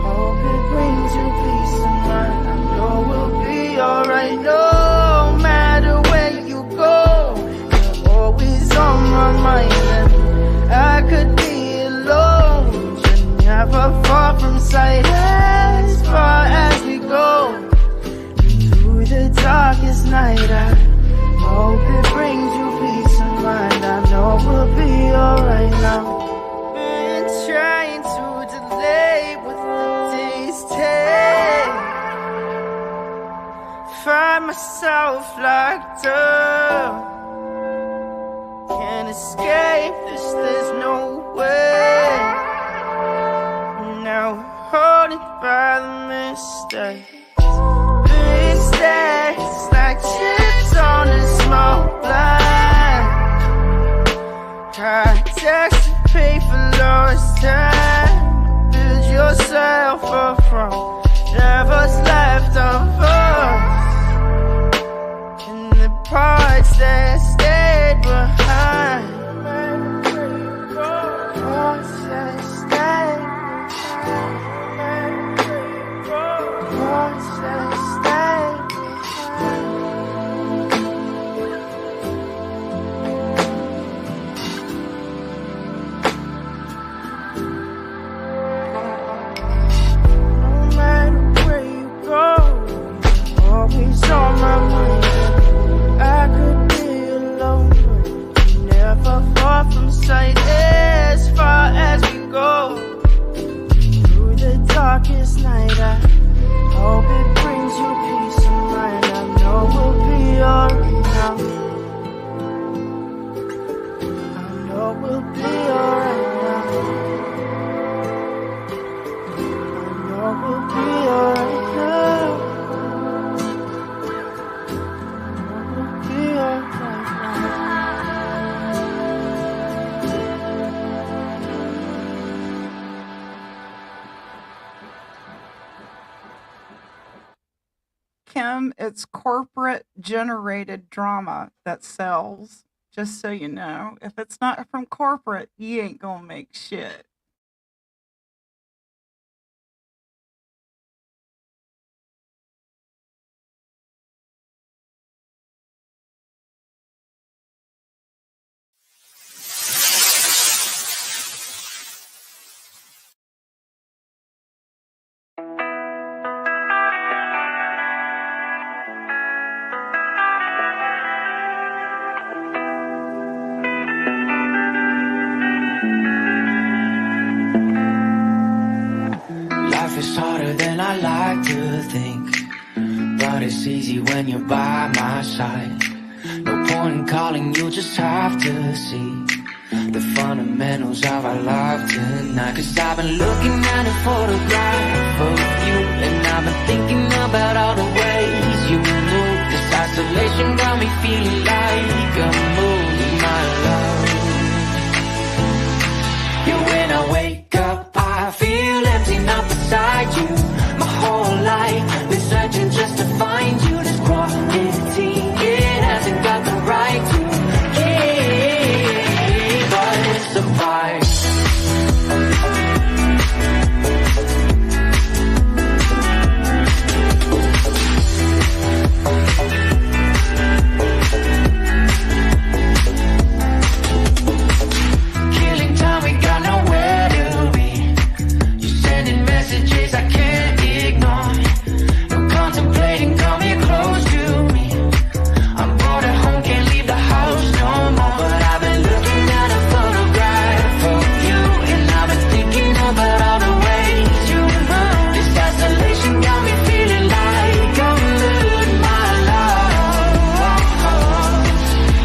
hope it brings you peace of mind. I know we'll be alright, no matter where you go. You're always on my mind. And I could be alone, but you're never far from sight. As far as we go through the darkest night, I hope it brings you peace of mind. I know we'll be alright now. Been trying to delay what the days take. Find myself locked up. Can't escape this, there's no way. Now haunted by the mistakes. Mistakes like chips on a small blind. Contacts to pay for lost time. Build yourself up from whatever's left of us, and the parts that stayed behind. Parts that stayed behind. We'll be alright now. We'll be alright now. Kim, it's corporate generated drama that sells. Just so you know, if it's not from corporate, you ain't gonna make shit. Life is harder than I like to think, but it's easy when you're by my side. No point in calling, you just have to see the fundamentals of our life tonight. Cause I've been looking at a photograph of you, and I've been thinking about all the ways you move. This isolation got me feeling like I'm moving my love. Yeah, when I wake up, I feel empty, not beside you. My whole life been searching just to find you. This quality, it hasn't got the right to keep us apart. Killing time, we got nowhere to be. You sending messages I can't ignore. No contemplating, come here close to me. I'm bored at home, can't leave the house no more. But I've been looking at a photograph of you, and I've been thinking about all the ways you move. This isolation got me feeling like I'm losing my love.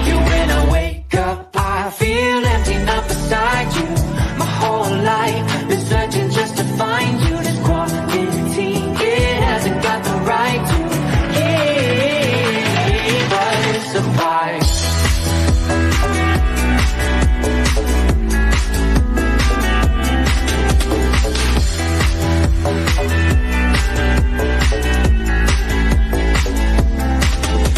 Yeah, when I wake up, I feel empty, not beside you. My whole life been searching just to find you. This quality, it hasn't got the right to keep us apart.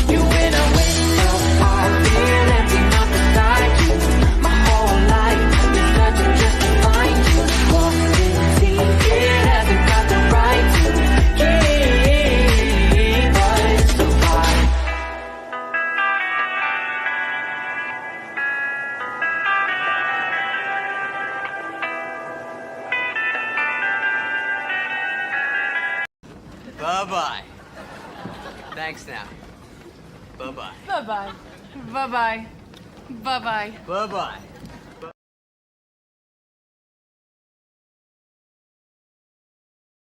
You, when I wake up, I feel empty, not beside you. My whole life been searching just to find you. This quality, it hasn't got the right to keep us apart. Bye-bye. Thanks now. Bye-bye. Bye-bye. Bye-bye. Bye-bye. Bye-bye.